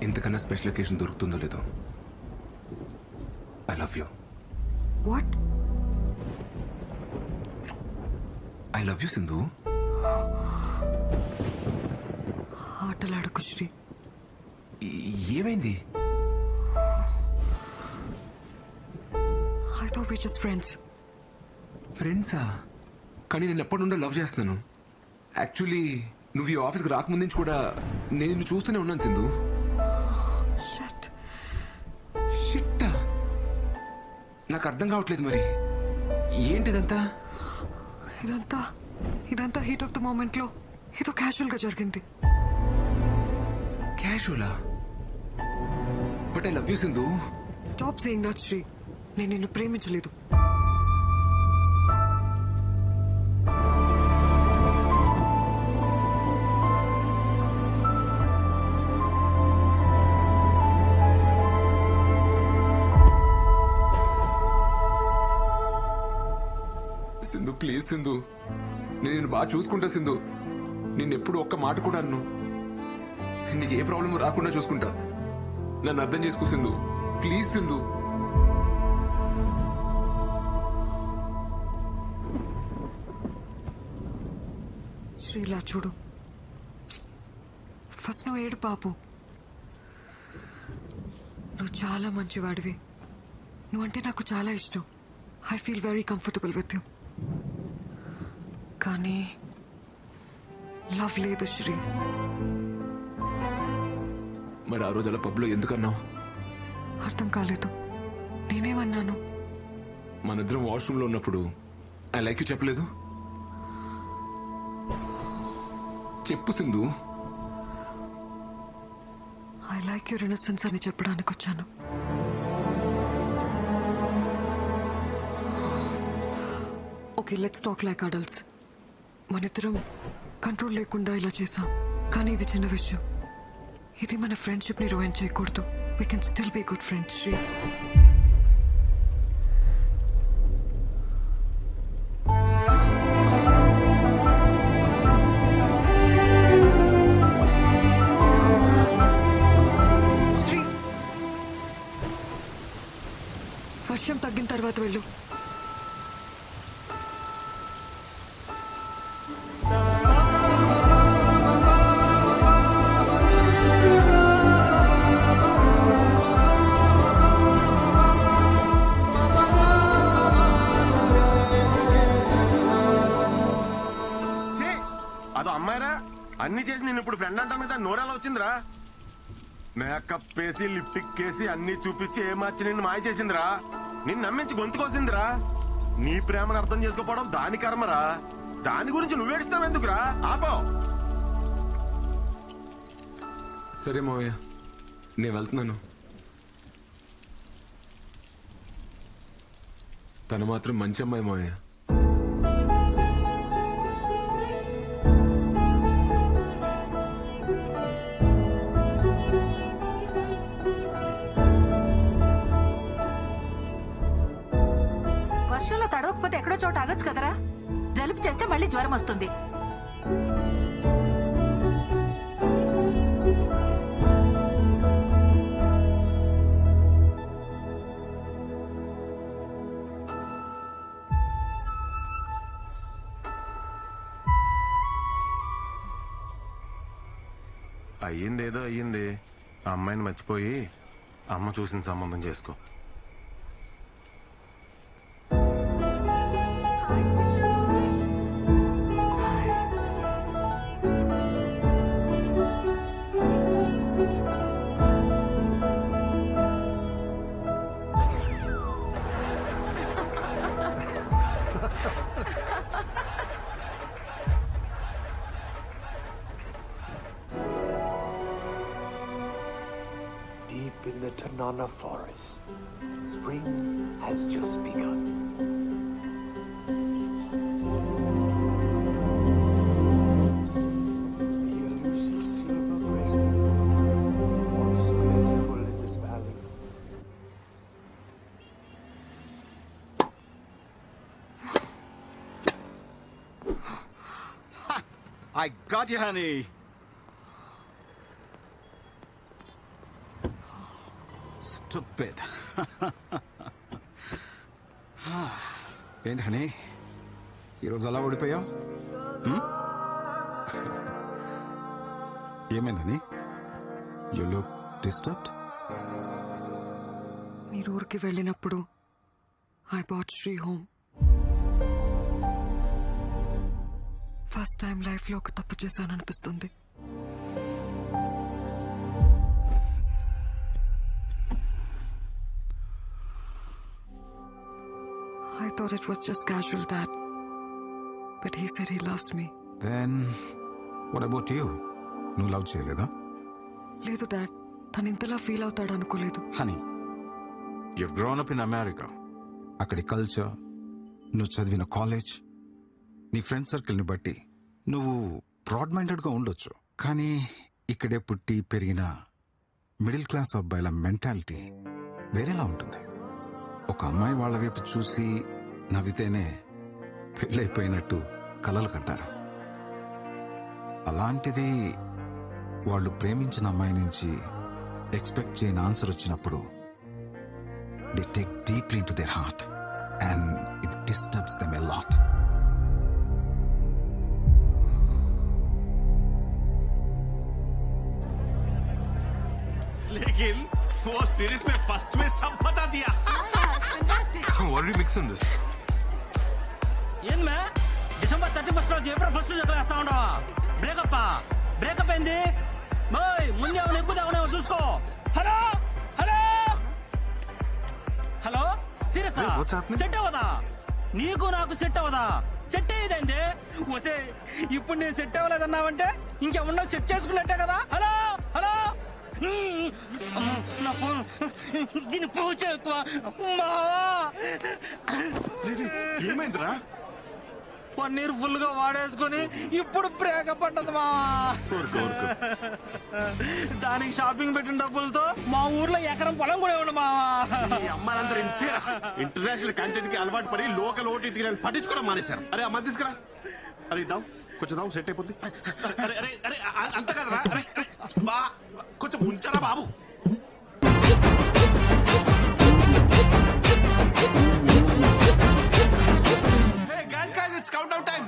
ఇంతకన్నా స్పెషల్ ఒకేషన్ దొరుకుతుందో లేదో. I love you. What? I love you Sindhu. ఆటలాడకు శ్రీ. ఏమైంది? I thought we just friends. ఫ్రెండ్సా? కానీ నేను ఎప్పటి నుండో లవ్ చేస్తున్నాను. యాక్చువల్లీ నువ్వు ఈ ఆఫీస్కి రాకముందు నుంచి కూడా నేను నిన్ను చూస్తూనే ఉన్నాను సింధు. షట్. షిట్. నాకు అర్థం కావట్లేదు మరి ఏంటిదంతా? ఇదంతా హీట్ ఆఫ్ ద మూమెంట్ లో ఏదో క్యాజువల్ గా జరిగింది. క్యాజువలా? But I love you Sindhu. Stop saying that Sri. నేను నిన్ను ప్రేమించలేదు. సింధు ప్లీజ్ సింధు, నేను నిన్ను బాగా చూసుకుంటా సింధు. నిన్నెప్పుడు ఒక్క మాట కూడా అన్ను. నీకు ఏ ప్రాబ్లం రాకుండా చూసుకుంటా. నన్ను అర్థం చేసుకో సింధు, ప్లీజ్ సింధు. శ్రీలా చూడు, ఫస్ట్ నువ్వు ఏడు పాపు. నువ్వు చాలా మంచివాడివి. నువ్వంటే నాకు చాలా ఇష్టం. I feel very comfortable with you. కానీ లవ్ లేదు శ్రీ. మరి ఆ రోజు అలా పబ్లో ఎందుకన్నావు? అర్థం కాలేదు. నేనేమన్నాను? మనిద్దరం వాష్రూమ్లో ఉన్నప్పుడు ఐ లైక్ యూ చెప్పలేదు? చెప్పు Sindhu. I like your innocence అని చెప్పడానికి వచ్చాను. Okay, let's talk like adults. మనిద్దరం కంట్రోల్ లేకుండా ఇలా చేసాం, కానీ ఇది చిన్న విషయం. ఇది మన ఫ్రెండ్షిప్ ని రూయిన్ చేయకూడదు. We can still be good friends Sri. వర్షం తగ్గిన తర్వాత వెళ్ళు. అదో అమ్మాయిరా, అన్ని చేసి నేను ఇప్పుడు ఫ్రెండ్ అంటాను కదా, నోరెలా వచ్చిందిరా? మేకప్ వేసి లిప్టిక్ వేసి అన్ని చూపించి ఏ మార్చి నిన్ను మాయ చేసిందిరా. నిన్ను నమ్మించి గొంతుకోసిందిరా. నీ ప్రేమను అర్థం చేసుకోపోవడం దాని కర్మరా. దాని గురించి నువ్వేడుస్తావెందుకురా? ఆపో. సరే మావయ్య, నేను వెళ్తున్నాను. తను మాత్రం మంచి అమ్మాయి మావయ్య. వర్షంలో తడవకపోతే ఎక్కడో చోట ఆగొచ్చు కదరా. జలుబు చేస్తే మళ్ళీ జ్వరం వస్తుంది. అయ్యిందేదో అయ్యింది. ఆ అమ్మాయిని మర్చిపోయి అమ్మ చూసిన సంబంధం చేసుకో. Deep in the Tanana forest, spring has just begun. The elusive silver-breasted once plentiful in this valley. I got you, honey. Stupid. ఏంటి హనీ, ఈరోజు అలా ఓడిపోయావు? ఏమైందని? You look disturbed. మీరు ఊరికి వెళ్ళినప్పుడు I bought Sri home. First time life లో ఒక తప్పు చేశాననిపిస్తుంది. I thought it was just casual, Dad. But he said he loves me. Then, what about you? నువ్వు లవ్ చేయలేదా? లేదు డాడ్, తను ఇంతలా ఫీల్ అవుతాడు అనుకోలేదు. Honey, you've grown up in America. అక్కడి కల్చర్, నువ్వు చదివిన కాలేజ్, నీ ఫ్రెండ్ సర్కిల్ని బట్టి నువ్వు బ్రాడ్ మైండెడ్గా ఉండొచ్చు. కానీ ఇక్కడే పుట్టి పెరిగిన మిడిల్ క్లాస్ అబ్బాయిల మెంటాలిటీ వేరేలా ఉంటుంది. ఒక అమ్మాయి వాళ్ళ వైపు చూసి నవ్వితేనే పెళ్ళైపోయినట్టు కలలు కంటారు. అలాంటిది వాళ్ళు ప్రేమించిన అమ్మాయి నుంచి ఎక్స్పెక్ట్ చేయని ఆన్సర్ వచ్చినప్పుడు they take deeply in to their heart and it disturbs them a lot. लेकिन वो सीरीज में फर्स्ट में सब बता दिया. What are you mixing this? ఏం మే డిసెంబర్ 31 రోజు ఏప్రిల్ 1 చేస్తా ఉండవా? బ్రేకప్ అయింది. ముందే ఏమైనా ఎక్కువ తాగునేమో చూసుకో. Hello hello hello serious set అవ్వదా? నీకు నాకు సెట్ అవ్వదా? సెట్ అయ్యేదండి. వసే ఇప్పుడు నేను సెట్ అవ్వలేదన్నావంటే ఇంకేమన్నా సెట్ చేసుకున్నట్టే కదా. హలో హలో నా ఫోన్ దీన్ని పూజ ఎక్కువ. ఏమైందిరా? పన్నీర్ ఫుల్ గా వాడేసుకుని ఇప్పుడు బ్రేకప్ పడ్డది మా. దానికి షాపింగ్ పెట్టిన డబ్బులతో మా ఊర్లో ఎకరం పొలం కూడా ఇవ్వండి మావా. అమ్మాయిలందరూ ఇంతేరా. ఇంటర్నేషనల్ కంటెంట్ కి అలవాటు పడి లోకల్ ఓటీటీ పట్టించుకోవడం మానేశారు. అరే అమ్మ తీసుకురా. అరే దావు కొంచెం దావు సెట్ అయిపోద్ది. అరే అరే అరే అంత కదరా. అరే బా కొంచెం ఉంచరా బాబు. Hey guys, it's countdown time.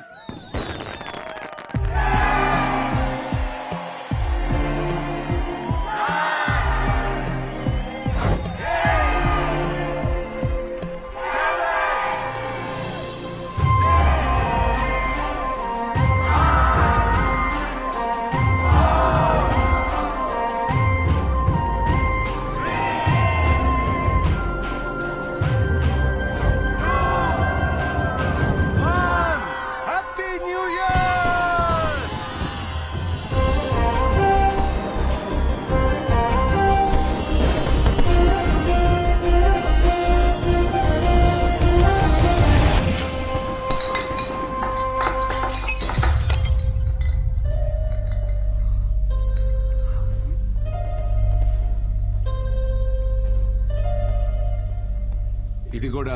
ఇది కూడా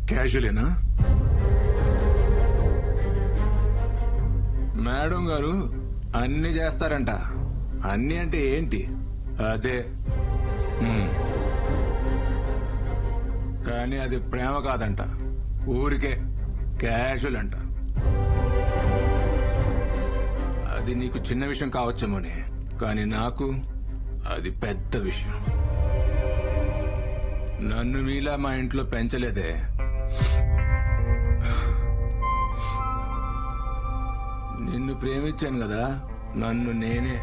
క్యాజువలేనా? మేడం గారు అన్ని చేస్తారంట. అన్ని అంటే ఏంటి? అదే కానీ అది ప్రేమ కాదంట, ఊరికే క్యాజువల్ అంట. అది నీకు చిన్న విషయం కావచ్చేమోనే, కానీ నాకు అది పెద్ద విషయం. నన్ను మీలా మా ఇంట్లో పెంచలేదే. నిన్ను ప్రేమించాను కదా, నన్ను నేనే.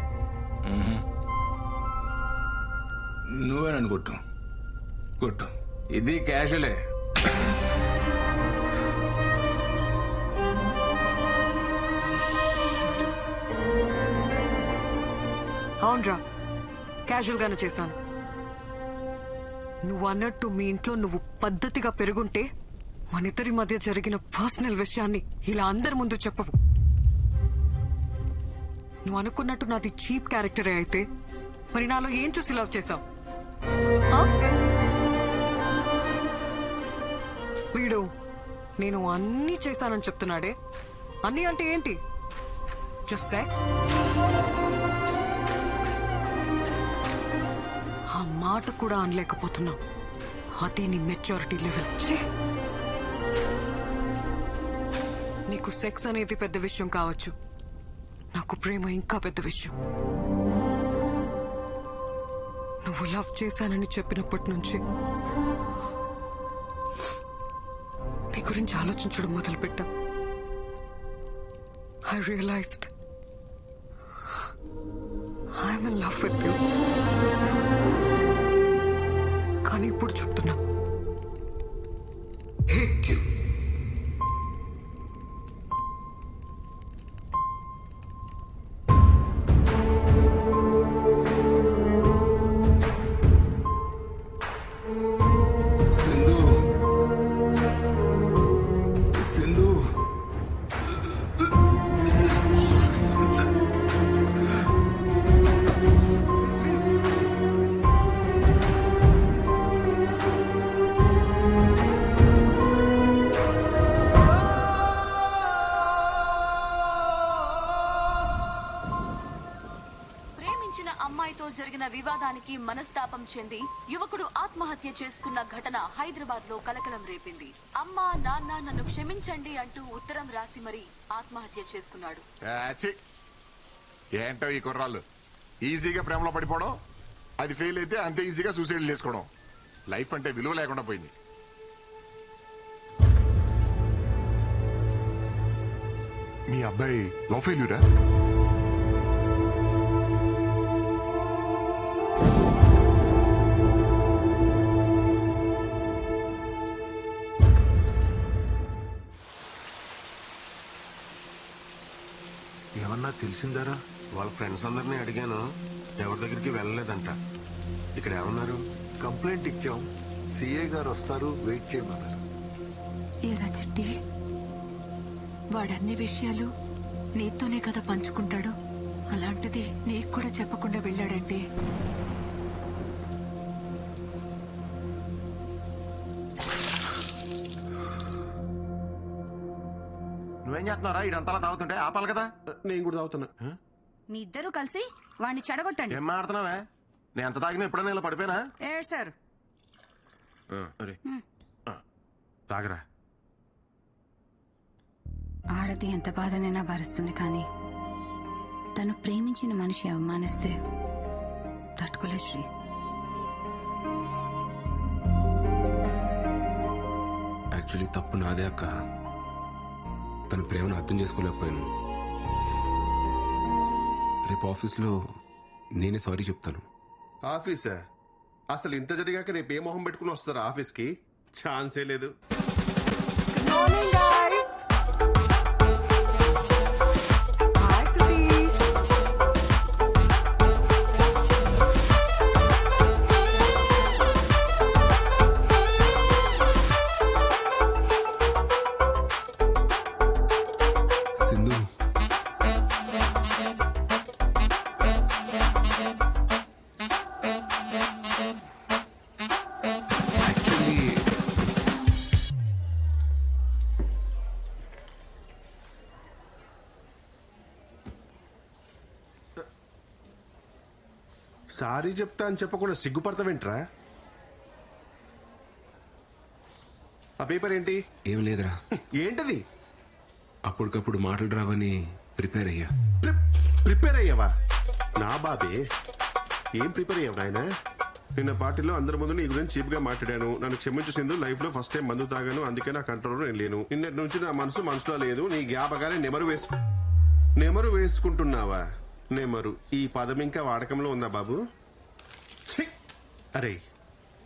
నువ్వే నన్ను కొట్టు కొట్టు, ఇది క్యాషువలే. అవునరా, క్యాజువల్ గానే చేశాను. నువ్వు అన్నట్టు మీ ఇంట్లో నువ్వు పద్ధతిగా పెరుగుంటే మనిద్దరి మధ్య జరిగిన పర్సనల్ విషయాన్ని ఇలా అందరి ముందు చెప్పవు. నువ్వు అనుకున్నట్టు నాది చీప్ క్యారెక్టరే అయితే మరి నాలో ఏం చూసి లవ్ చేశావు? వీడు నేను అన్నీ చేశానని చెప్తున్నాడే. అన్నీ అంటే ఏంటి? Just sex? ఆ మాట కూడా అనలేకపోతున్నావు. అది నీ మెచ్యూరిటీ లెవెల్. నీకు సెక్స్ అనేది పెద్ద విషయం కావచ్చు, నాకు ప్రేమ ఇంకా పెద్ద విషయం. నువ్వు లవ్ చేశానని చెప్పినప్పటి నుంచి నీ గురించి ఆలోచించడం మొదలుపెట్టా. I realised I'm in love with you. కానీ ఇప్పుడు చెప్తున్నా, హేట్ యూ. కారణానికి మనస్తాపం చెంది యువకుడు ఆత్మహత్య చేసుకున్న ఘటన హైదరాబాద్ లో కలకలం రేపింది. అమ్మా నాన్న నన్ను క్షమించండి అంటూ ఉత్తరం రాసి మరీ ఆత్మహత్య చేసుకున్నాడు. ఏంటో ఈ కుర్రాళ్ళు ఈజీగా ప్రేమలో పడిపోవడం, అది ఫెయిల్ అయితే అంతే ఈజీగా సూసైడ్ చేసుకోవడం. లైఫ్ అంటే విలువ లేకుండా పోయింది. మీ అబ్బాయి లవ్ ఫెయిల్యూరా? ఏమన్నా తెలిసిందారా? వాళ్ళ ఫ్రెండ్స్ అందరినీ అడిగాను, ఎవరి దగ్గరికి వెళ్ళలేదంట. ఇక్కడ ఏమన్నారు? కంప్లైంట్ ఇచ్చాం, సిఐ గారు వస్తారు, వెయిట్ చేయమన్నారు. ఏరా చిట్టి, వాడన్ని విషయాలు నీతోనే కదా పంచుకుంటాడు. అలాంటిది నీకు కూడా చెప్పకుండా వెళ్ళాడంటే నువ్వేం చేస్తున్నారా? ఇడంతలా తాగుతుంటే ఆపాలి కదా. నేను కూడా తాగుతున్నా. మీ ఇద్దరు కలిసి వాడిని చెడగొట్టండి. ఏం మాడుతున్నావే? నేను ఎంత తాగినా ఎప్పుడైనా ఇలా పడిపోయినా? ఏడు సార్ తాగరా. ఆడది ఎంత బాధనైనా భరిస్తుంది, కానీ తను ప్రేమించిన మనిషి అవమానిస్తే తట్టుకోలేదు శ్రీ. యాక్చువల్లీ తప్పు నాదే అక్క. తన ప్రేమను అర్థం చేసుకోలేకపోయాను. రేపు ఆఫీస్లో నేనే సారీ చెప్తాను. ఆఫీసా? అసలు ఇంత జరిగాక రేపు ఏ మొహం పెట్టుకుని వస్తారా ఆఫీస్కి? ఛాన్సే లేదు. సింధు, యాక్చువల్లీ సారీ చెప్తా అని చెప్పకుండా సిగ్గుపడతావేంట్రా? ఆ పేపర్ ఏంటి? ఏం లేదురా. ఏంటది? అప్పటికప్పుడు మాటలు రావని ప్రిపేర్ అయ్యా. ప్రిపేర్ అయ్యావా? నా బాబే, ఏం ప్రిపేర్ అయ్యావు నాయన? నిన్న పార్టీలో అందరి ముందు నీ గురించి చీప్ గా మాట్లాడాను. నన్ను క్షమించు సింధు, లైఫ్ లో ఫస్ట్ టైం మందు తాగాను, అందుకే నా కంట్రోల్లో నేను లేను. నిన్నటి నుంచి నా మనసు మనసులో లేదు. నీ జ్ఞాపకాలే నెమరు వేసుకుంటున్నావా? నెమరు ఈ పదం ఇంకా వాడకంలో ఉందా బాబు? ఛీ! అరే,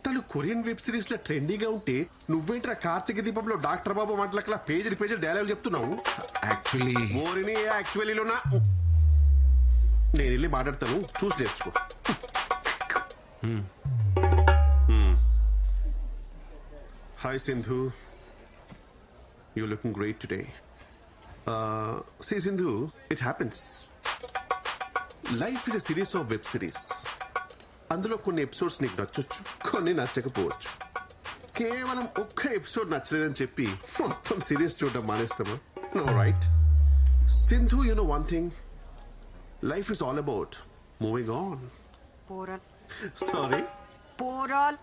తను కొరియన్ వెబ్ సిరీస్ లో ట్రెండీగా ఉంటే నువ్వేంట్రా కార్తీక దీపంలో డాక్టర్ బాబు మాటలకలా పేజీలు డైలాగ్ చెప్తున్నావు? యాక్చువల్లీ ఓరిని యాక్చువల్లీలోనా? నేను వెళ్ళి మాట్లాడతాను, చూసి నేర్చుకో. Hi Sindhu, you're looking great today. See Sindhu, it happens. Life is a series of web series. అందులో కొన్ని ఎపిసోడ్స్ నీకు నచ్చొచ్చు, కొన్ని నచ్చకపోవచ్చు. కేవలం ఒక్క ఎపిసోడ్ నచ్చలేదని చెప్పి మొత్తం సిరీస్ చూడడం మానేస్తామా? No right. Sindhu, you know one thing, life is all about moving on. పోరాల్. సారీ, పోరాల్.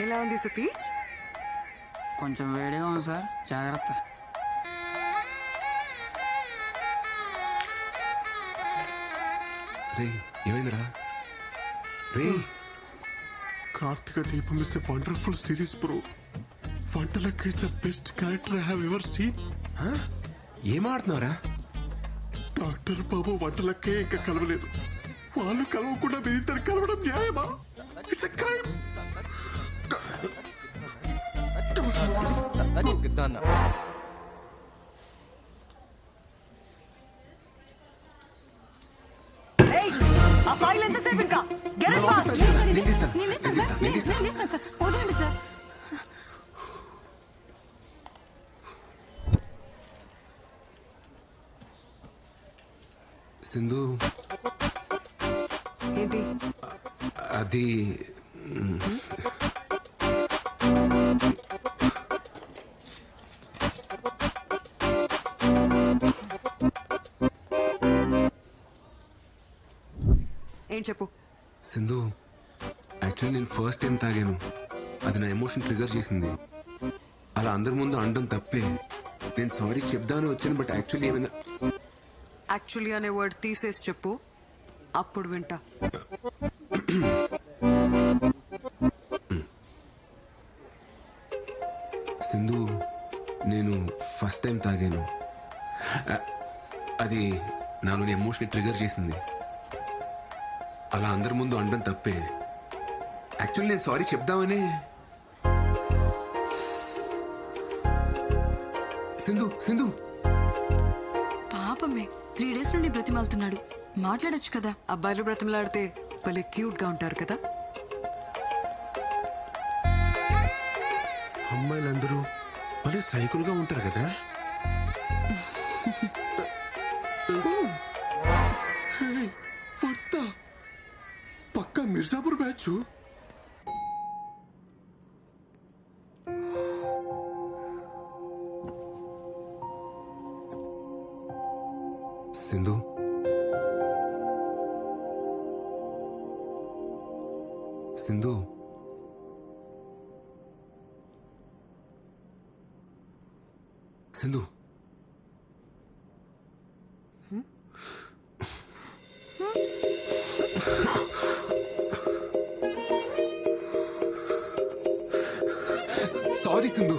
ఎలా ఉంది సతీష్? కొంచెం వేడిగా ఉంది సార్, జాగ్రత్త. రే, ఏమైందిరా? రే, కార్తీక దీపం is a wonderful series bro. వంటలక్ is the best character I have ever seen. ఏం ఆడుతున్నారా? డాక్టర్ బాబు వంటలక్కే ఇంకా కలవలేదు. వాళ్ళు కలవకుండా మీరిద్దరు కలవడం న్యాయమా? It's a crime. ఆ ఫైల్ ఎంతసేపు ఇంకా? Get it fast. నేను తీస్తాను. నేను తీస్తాను సార్. వదలండి సార్. సింధు, ఏంటి? అది ఏం చెప్పు. సింధు, యాక్చువల్లీ నేను ఫస్ట్ టైం తాగాను. అది నా ఎమోషన్ ట్రిగర్ చేసింది. అలా అందరి ముందు అనడం తప్పే. నేను సారీ చెప్దామని వచ్చాను, బట్ యాక్చువల్లీ ఏమైనా యాక్చువల్లీ అనే వర్డ్ తీసేసి చెప్పు, అప్పుడు వింటా. సింధు, నేను ఫస్ట్ టైం తాగాను. అది నాలోని ఎమోషన్ ట్రిగర్ చేసింది. అలా అందరి ముందు అనడం తప్పే. యాక్చువల్లీ నేను సారీ చెప్దామనే. సింధు సింధు పాపమే 3 days నుండి బ్రతిమాలుతున్నాడు. మాట్లాడొచ్చు కదా. అబ్బాయిలు బ్రతిమలాడితే భలే క్యూట్ గా ఉంటారు కదా. అమ్మాయిలందరూ భలే సైకిల్గా ఉంటారు కదా. వర్త పక్కా Mirzapur batch. Sindhu, Sindhu, Sindhu, sorry Sindhu.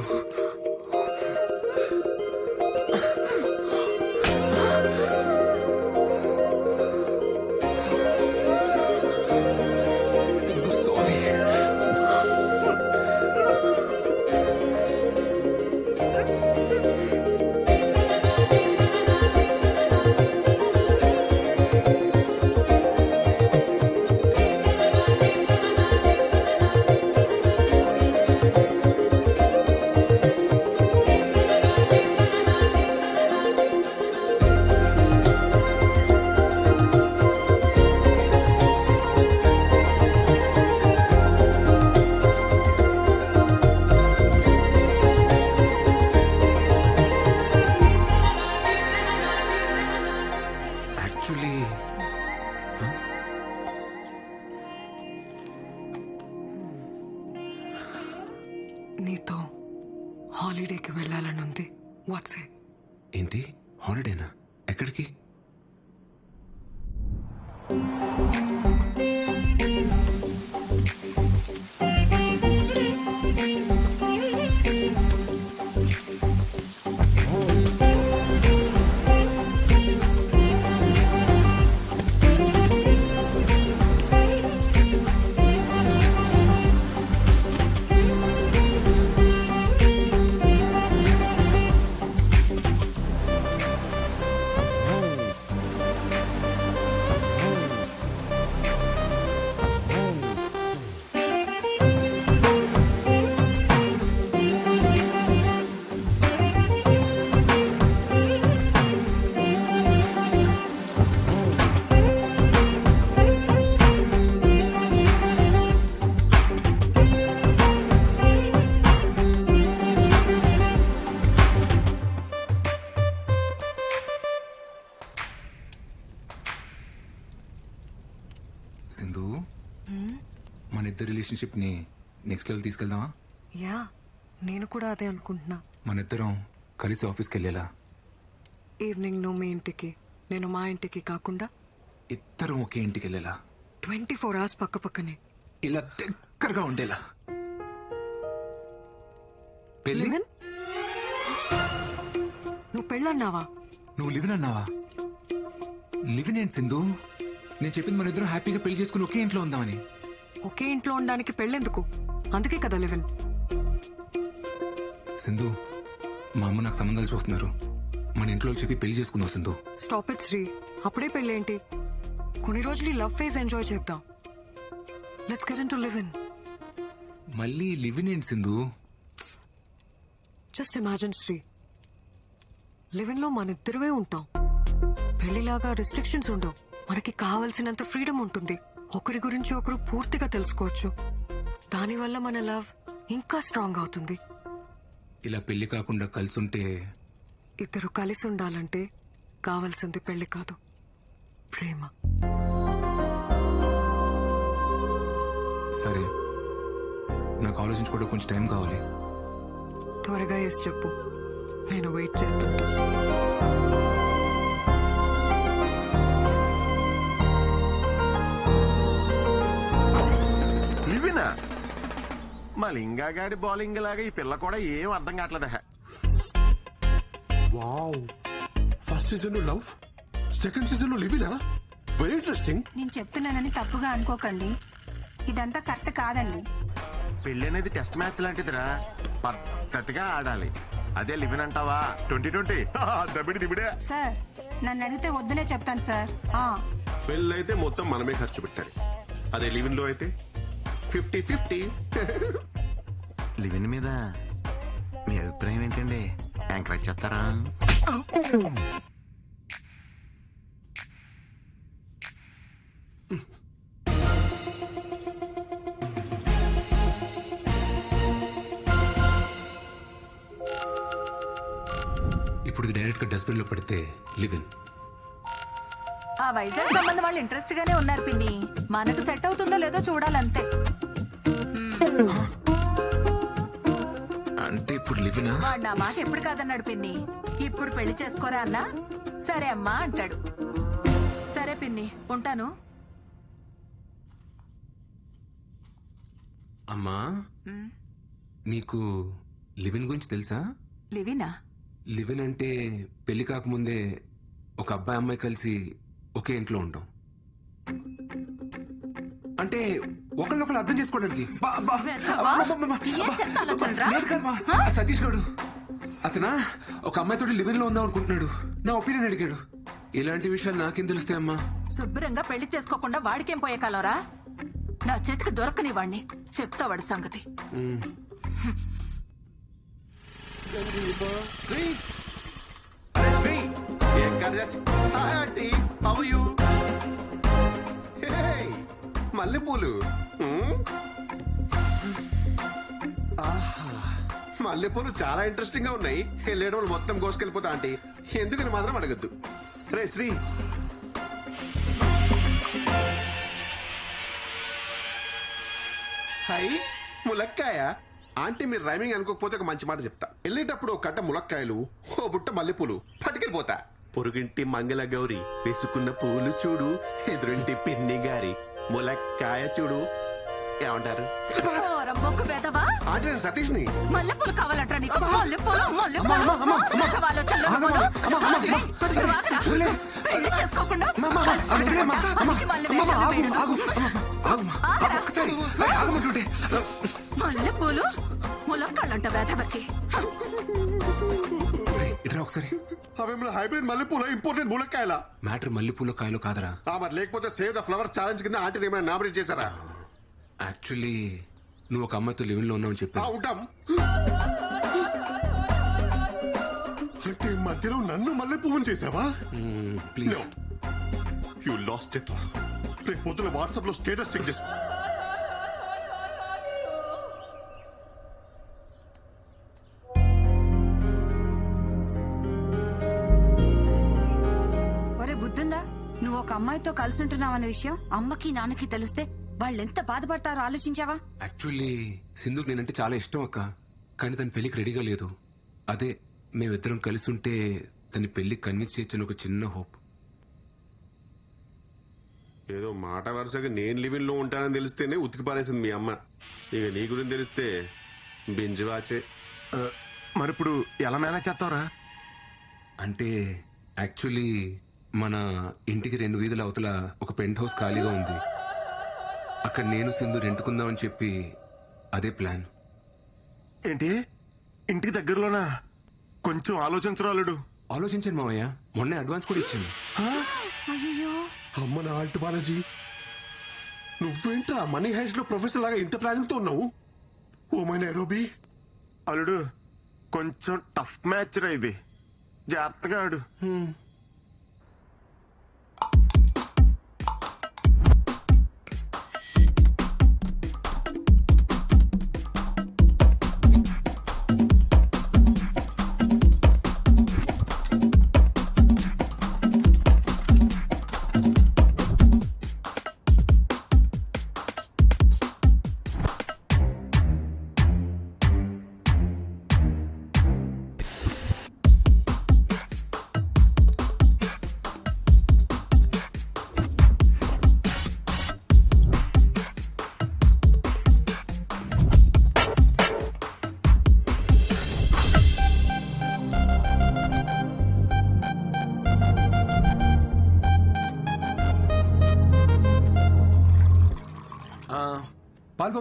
Sindhu sorry. Actually నీతో హాలిడేకి వెళ్ళాలనుంది. What's it? ఏంటి హాలిడేనా? ఎక్కడికి? సింధు, మన ఇద్దరు రిలేషన్షిప్ ని నెక్స్ట్ లెవెల్ తీసుకెళ్దామా? యా, నేను కూడా అదే అనుకుంటున్నా. మన ఇద్దరం కలిసి ఆఫీస్కి వెళ్ళేలా. ఈవినింగ్ నువ్వు మీ ఇంటికి, నేను మా ఇంటికి కాకుండా ఇద్దరం ఒకే ఇంటికి వెళ్ళేలా. 24 hours పక్క పక్కనే. ఇలా దగ్గరగా ఉండేలా. పెళ్ళి? నువ్వు పెళ్ళన్నావా? నువ్వు లివిన్ అన్నావా? లివిన్ ఏంటి సింధు? నేను చెప్పింది మన ఇద్దరం హ్యాపీగా పెళ్లి చేసుకుని ఒకే ఇంట్లో ఉందామని. ఒకే ఇంట్లో ఉండడానికి పెళ్ళెందుకు? అందుకే కదా లివిన్. సింధు, మా అమ్మ నాకు సంబంధాలు చూస్తున్నారు. మన ఇంట్లో చెప్పి పెళ్లి చేసుకుందాం సింధు. Stop it Shri. అప్పుడే పెళ్ళేంటి? కొన్ని రోజులు లవ్ ఫేజ్ ఎంజాయ్ చేద్దాం. Let's get into live in. మళ్ళీ లివిన్ ఏంటి Sindhu? Just imagine Sri, live in లో మన ఇద్దరమే ఉంటాం. పెళ్లిలాగా రిస్ట్రిక్షన్స్ ఉండవు. మనకి కావలసినంత ఫ్రీడమ్ ఉంటుంది. ఒకరి గురించి ఒకరు పూర్తిగా తెలుసుకోవచ్చు. దానివల్ల మన లవ్ ఇంకా స్ట్రాంగ్ అవుతుంది. ఇలా పెళ్లి కాకుండా కలిసి ఉంటే? ఇద్దరు కలిసి ఉండాలంటే కావాల్సింది పెళ్లి కాదు, ప్రేమ. సరే, నాకు ఆలోచించుకోవడం కొంచెం టైం కావాలి. త్వరగా వేసి చెప్పు, నేను వెయిట్ చేస్తుంటా. లివినా? మా లింగాగాడి బౌలింగ్ లాగా ఈ పిల్ల కూడా ఏం అర్థం కావట్లేదా? వావ్, ఫస్ట్ సీజన్ లో లవ్, సెకండ్ సీజన్ లో లివినా. Very interesting. నేను చెప్తున్నానని తప్పుగా అనుకోకండి, ఇదంతా కరెక్ట్ కాదండి. పెళ్లి అనేది టెస్ట్ మ్యాచ్ లాంటిదిరా, పద్ధతిగా ఆడాలి. అదే లివిన్ అంటావా 2020 దబిడి దిబిడే. సార్ నన్ను అడిగితే వద్దనే చెప్తాను సార్. పెళ్ళైతే మొత్తం మనమే ఖర్చు పెట్టాలి. అదే లివిన్ లో అయితే 50-50. లివిన్ మీద మీ అభిప్రాయం ఏంటండి? ఎంకరేజ్ చేస్తారా? ఇప్పుడు డైరెక్ట్ గా డస్ట్బిన్ లో పడితే లివిన్. ఆ వైజాగ్ సంబంధం వాళ్ళు ఇంట్రెస్ట్ గానే ఉన్నారు పిన్ని. మనకు సెట్ అవుతుందో లేదో చూడాలంతే. అంటే ఇప్పుడు లివినా? వాడు నా మాట ఎప్పుడు కాదన్నాడు పిన్ని. ఇప్పుడు పెళ్లి చేసుకోరా అన్నా సరే అమ్మా అంటాడు. సరే పిన్ని, ఉంటాను. అమ్మా, నీకు లివిన్ గురించి తెలుసా? లివినా? లివిన్ అంటే పెళ్లి కాకముందే ఒక అబ్బాయి అమ్మాయి కలిసి ఒకే ఇంట్లో ఉంటాం. అంటే ఒకరినొకరు అర్థం చేసుకోవడానికి. సతీష్ గడు అతనా ఒక అమ్మాయితో లివిన్ లో ఉందాం అనుకుంటున్నాడు. నా ఒపీనియన్ అడిగాడు. ఇలాంటి విషయాలు నాకేం తెలుస్తాయి అమ్మా? శుభ్రంగా పెళ్లి చేసుకోకుండా వాడికేం పోయే కాలంరా? నా చేతికి దొరకని వాడిని చెప్తా వాడి సంగతి. శ్రీ, అరే శ్రీ, ఎక్కడ hi aunty, how are you? Hey, మల్లెపూలు. ఆహా, మల్లెపూలు చాలా ఇంట్రెస్టింగ్ గా ఉన్నాయి. వెళ్ళేటప్పుడు మొత్తం కోసుకెళ్ళిపోతా ఆంటీ, ఎందుకని మాత్రం అడగద్దు. రే శ్రీ, హై ములక్కాయ. ఆంటీ మీరు రైమింగ్ అనుకోకపోతే ఒక మంచి మాట చెప్తా. వెళ్ళేటప్పుడు ఒక కట్ట ములక్కాయలు, ఓ బుట్ట మల్లెపూలు పట్టుకెళ్ళిపోతా. పొరుగింటి మంగళ గౌరి వేసుకున్న పూలు చూడు, ఎదురింటి పిన్ని గారి ములక్కాయ చూడు. ఏమంటారు? ఆంటీ నేను సతీష్ ని. మల్లెపూలు కావాలంటారా నీకు? పెళ్లి చేసుకోకుండా మల్లెపూలు ములక్కాళ్ళంట వేదవకి. ఒకసారి అవేమన్నా హైబ్రిడ్ మల్లెపూల, ఇంపోర్టెడ్ ములక్కాయల? మ్యాటర్ మల్లెపూల కాయలు కాదరా. మరి లేకపోతే సేవ్ ద ఫ్లవర్ ఛాలెంజ్ కింద ఆంటీ ఏమైనా నామినేట్ చేశారా? యాక్చువల్లీ నువ్వు ఒక అమ్మాయితో లివిన్ లో ఉన్నావు చెప్పి ఉంటాం. అంటే మధ్యలో నన్ను మల్లె పువ్వుని చేసావా? ప్లీజ్. You lost it. రేపు పొద్దున వాట్సాప్ లో స్టేటస్ చెక్ చేసుకో. ఒరే బుద్ధుందా? నువ్వు ఒక అమ్మాయితో కలిసి ఉంటున్నావన్న విషయం అమ్మకి నాన్నకి తెలిస్తే వాళ్ళెంత బాధపడతారో ఆలోచించావా? యాక్చువల్లీ సింధుకి నేనంటే చాలా ఇష్టం అక్క, కానీ తన పెళ్లికి రెడీగా లేదు. అదే మేమిద్దరం కలిసి ఉంటే తన పెళ్లి కన్విన్స్ చేయొచ్చని ఒక చిన్న హోప్. ఏదో మాట వరుసగా నేను లివిన్ లో ఉంటానని తెలిస్తేనే ఉతికి పారేసింది మీ అమ్మ. ఇక నీ గురించి తెలిస్తే బింజువాచే. మరి ఇప్పుడు ఎలా మేనేజ్ చేస్తావురా? అంటే యాక్చువల్లీ మన ఇంటికి 2 వీధుల అవతల ఒక పెంట్ హౌస్ ఖాళీగా ఉంది. అక్కడ నేను సింధు రెంటుకుందామని చెప్పి అదే ప్లాన్. ఏంటి ఇంటికి దగ్గరలోనా? కొంచెం ఆలోచించరాలుడు. ఆలోచించాను మావయ్య, మొన్నే అడ్వాన్స్ కూడా ఇచ్చింది. అమ్మ నా ఆల్ట్ బాలాజీ, నువ్వేంట్రా మనీ హైస్ట్ లో ప్రొఫెసర్ లాగా ఇంత ప్లానింగ్ తో ఉన్నావు? Oh my Nairobi. అల్లుడు కొంచెం టఫ్ మ్యాచ్ రా ఇది, జాగ్రత్తగా ఆడు.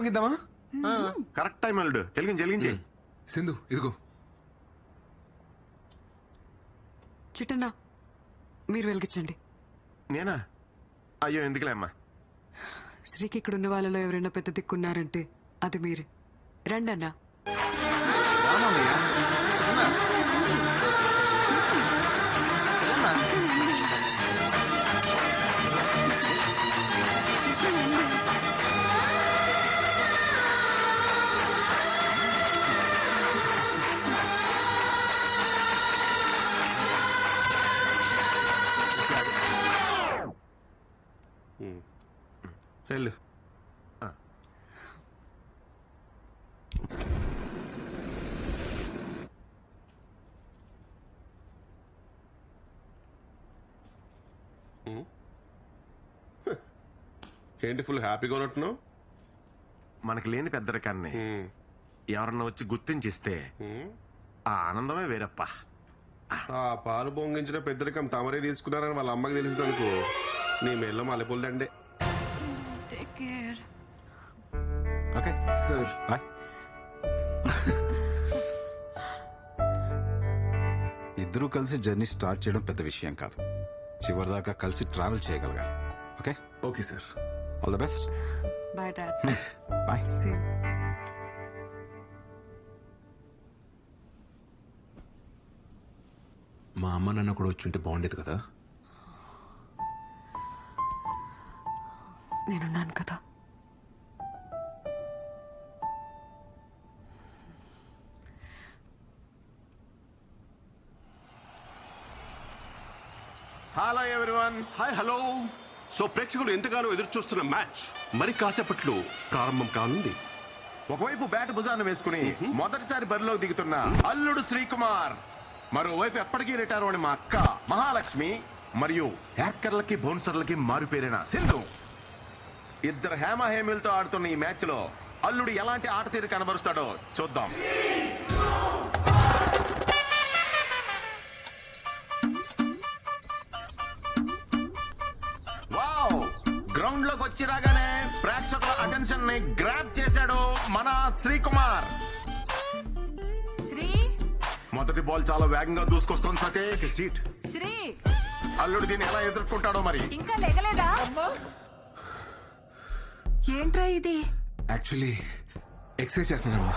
పొంగిద్దామా? కరెక్ట్ టైం అల్లుడు. వెలిగించి సింధు ఇదిగో. చిట్టన్నా మీరు వెలిగించండి. నేనా? అయ్యో ఎందుకులే అమ్మా. శ్రీకి ఇక్కడ ఉన్న వాళ్ళలో ఎవరైనా పెద్ద దిక్కున్నారంటే అది మీరే. రండి అన్నా. వెళ్ళు. ఏంటి ఫుల్ హ్యాపీగా ఉన్నట్టున్నావు? మనకి లేని పెద్దరికాన్ని ఎవరన్నా వచ్చి గుర్తించిస్తే ఆ ఆనందమే వేరప్ప. ఆ పాలు పొంగించిన పెద్దరికం తమరే తీసుకున్నారని వాళ్ళ అమ్మకి తెలిసిందనుకో, నీ మెల్ల మల్లెపూలదండే. Okay sir bye. ఇద్దరూ కలిసి జర్నీ స్టార్ట్ చేయడం పెద్ద విషయం కాదు, చివరిదాకా కలిసి ట్రావెల్ చేయగలగాలి. Okay okay sir. All the best. Bye dad. Bye. See. మా అమ్మ నాన్న కూడా వచ్చి ఉంటే బాగుండేది కదా. నేనున్నాను కదా. Hello everyone. Hi hello. So ప్రేక్షకులు ఎంతగానో ఎదురు చూస్తున్న మ్యాచ్ మరి కాసేపట్లో ప్రారంభం కానుంది. ఒకవైపు బ్యాట్ భుజాన్ని వేసుకుని మొదటిసారి బరిలోకి దిగుతున్న అల్లుడు శ్రీకుమార్, మరోవైపు ఎప్పటికీ రిటైర్ అని మా అక్క మహాలక్ష్మి, మరియు హ్యాకర్లకి బౌన్సర్లకి మారుపేరైన సింధు. ఇద్దరు హేమహేమిలతో ఆడుతున్న ఈ మ్యాచ్ లో అల్లుడు ఎలాంటి ఆట తీరు కనబరుస్తాడో చూద్దాం. గ్రౌండ్ లోకి వచ్చి రాగానే ప్రేక్షకుల అటెన్షన్ ని గ్రాబ్ చేశాడు మన శ్రీకుమార్. శ్రీ మొదటి బాల్ చాలా వేగంగా దూసుకొస్తుంది సతీష్. సీట్. శ్రీ అల్లుడు దీన్ని ఎలా ఎదుర్కొంటాడో మరి. ఇంకా లేగలేదా? ఏంట్రా ఇది? యాక్చువల్లీ ఎక్సర్సైజ్ చేస్తున్నానమ్మా.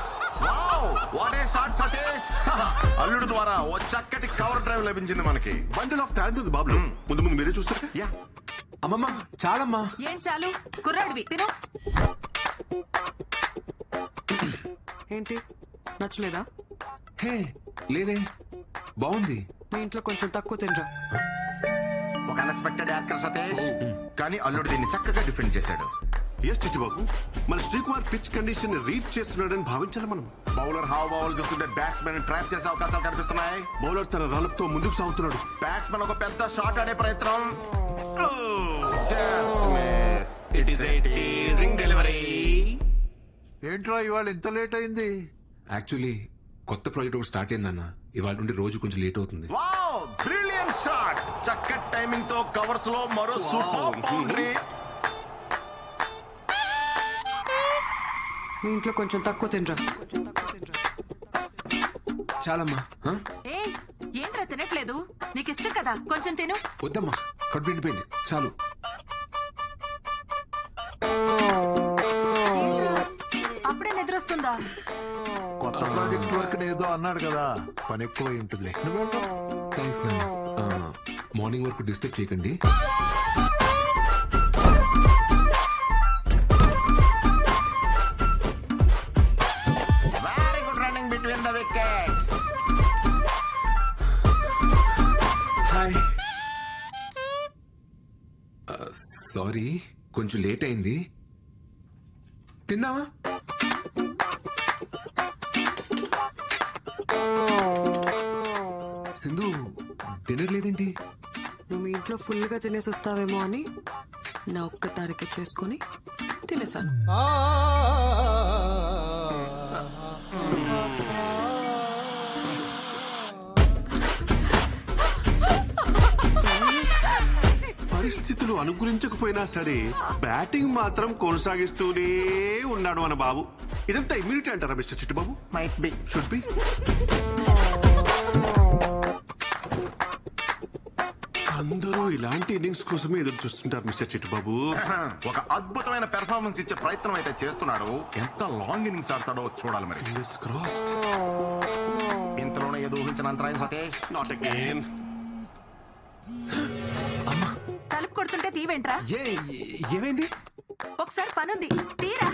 What a shot Satish. అల్లుడు ద్వారా ఓ చక్కటి కవర్ డ్రైవ్ లభించింది మనకి. బండిల్ ఆఫ్ టాలెంట్ ఉంది బాబు. ముందు ముందు మీరే చూస్తారు. యా అమ్మమ్మ చాలమ్మా. ఏం చాలు? కుర్రాడివి తిను. ఏంటి నచ్చలేదా? హే లేదే, బాగుంది. మీ ఇంట్లో కొంచెం తక్కువ తినరా. ఒక అన్ఎక్స్పెక్టెడ్ యాక్టర్ సతీష్, కానీ అల్లుడు దీన్ని చక్కగా డిఫెండ్ చేశాడు. ఎస్ చిట్టిబాబు, మన శ్రీకుమార్ పిచ్ కండిషన్ రీడ్ చేస్తున్నాడని భావించాలి మనం. బౌలర్ హావ్ బౌల్ చూస్తుంటే బ్యాట్స్మెన్ ట్రాప్ చేసే అవకాశాలు కనిపిస్తున్నాయి. బౌలర్ తన రన్అప్ తో ముందుకు సాగుతున్నాడు. బ్యాట్స్మెన్ ఒక పెద్ద షాట్ ఆడే ప్రయత్నం. Just miss. It is a teasing delivery. ఏంట్రా ఇవాళ ఇంత లేట్ అయింది? యాక్చువల్లీ కొత్త ప్రాజెక్ట్ ఒకటి స్టార్ట్ అయిందన్న, ఇవాళ నుండి రోజు కొంచెం లేట్ అవుతుంది. Wow, brilliant shot. చక్కటి టైమింగ్ తో కవర్స్ లో మరో సూపర్ బౌండరీ. మీ ఇంట్లో కొంచెం తక్కువ తినరా. చాలమ్మా. ఏ ఏంట్రా తినట్లేదు? నీకు ఇష్టం కదా, కొంచెం తిను. వద్దమ్మా, కడుపు నిండిపోయింది, చాలు. అప్పుడే నిద్రొస్తుందా? కొత్త ప్రాజెక్ట్ వర్క్ ఏదో అన్నాడు కదా, పని ఎక్కువ ఉంటుందిలే. థ్యాంక్స్ నాన్న. మార్నింగ్ వరకు డిస్టర్బ్ చేయకండి. Very good running between the wickets. Hi. Sorry, కొంచెం లేట్ అయింది. తిందామా? సింధు డిన్నర్ లేదేంటి? నువ్వు మీ ఇంట్లో ఫుల్ గా తినేసి వస్తావేమో అని నా ఒక్క తారీఖు చేసుకుని తినేసాను. పరిస్థితులు దేవుడు అనుకూలించకపోయినా సరే బ్యాటింగ్ మాత్రం కొనసాగిస్తూనే ఉన్నాడు మన బాబు. ఇదంతా ఇమ్యూనిటీ అంటారా mister Chittubabu? Might be, should be. అందరూ ఇలాంటి ఇన్నింగ్స్ కోసమే ఎదురు చూస్తుంటారు మిస్టర్ చిట్టుబాబు. ఒక అద్భుతమైన పెర్ఫార్మెన్స్ ఇచ్చే ప్రయత్నం అయితే చేస్తున్నాడు. ఎంత లాంగ్ ఇన్నింగ్స్ ఆడతాడో చూడాలి మరి. ఇంతలోనే ఏదో ఊహించిన అంతరాయం సతీష్. Not again. తలుపు కొడుతుంటే తీవేంట్రా? ఏమైంది? ఒకసారి పనుంది, తీరా.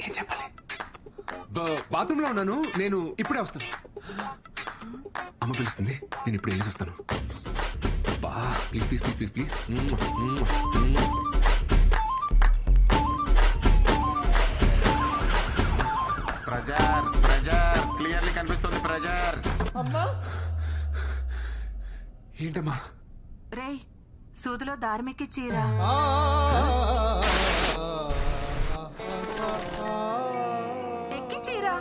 ఏం చెప్పాలి? బాత్రూమ్ లో ఉన్నాను, నేను ఇప్పుడే వస్తాను. అమ్మ పిలుస్తుంది, నేను ఇప్పుడు వెళ్ళి వస్తాను. Please please please please please. Pressure pressure clearly కనిపిస్తుంది. ప్రెజర్. ఏంటమ్మా? రే, సూదిలో దారిమెక్కి చీరా. ఎక్కి చీరా.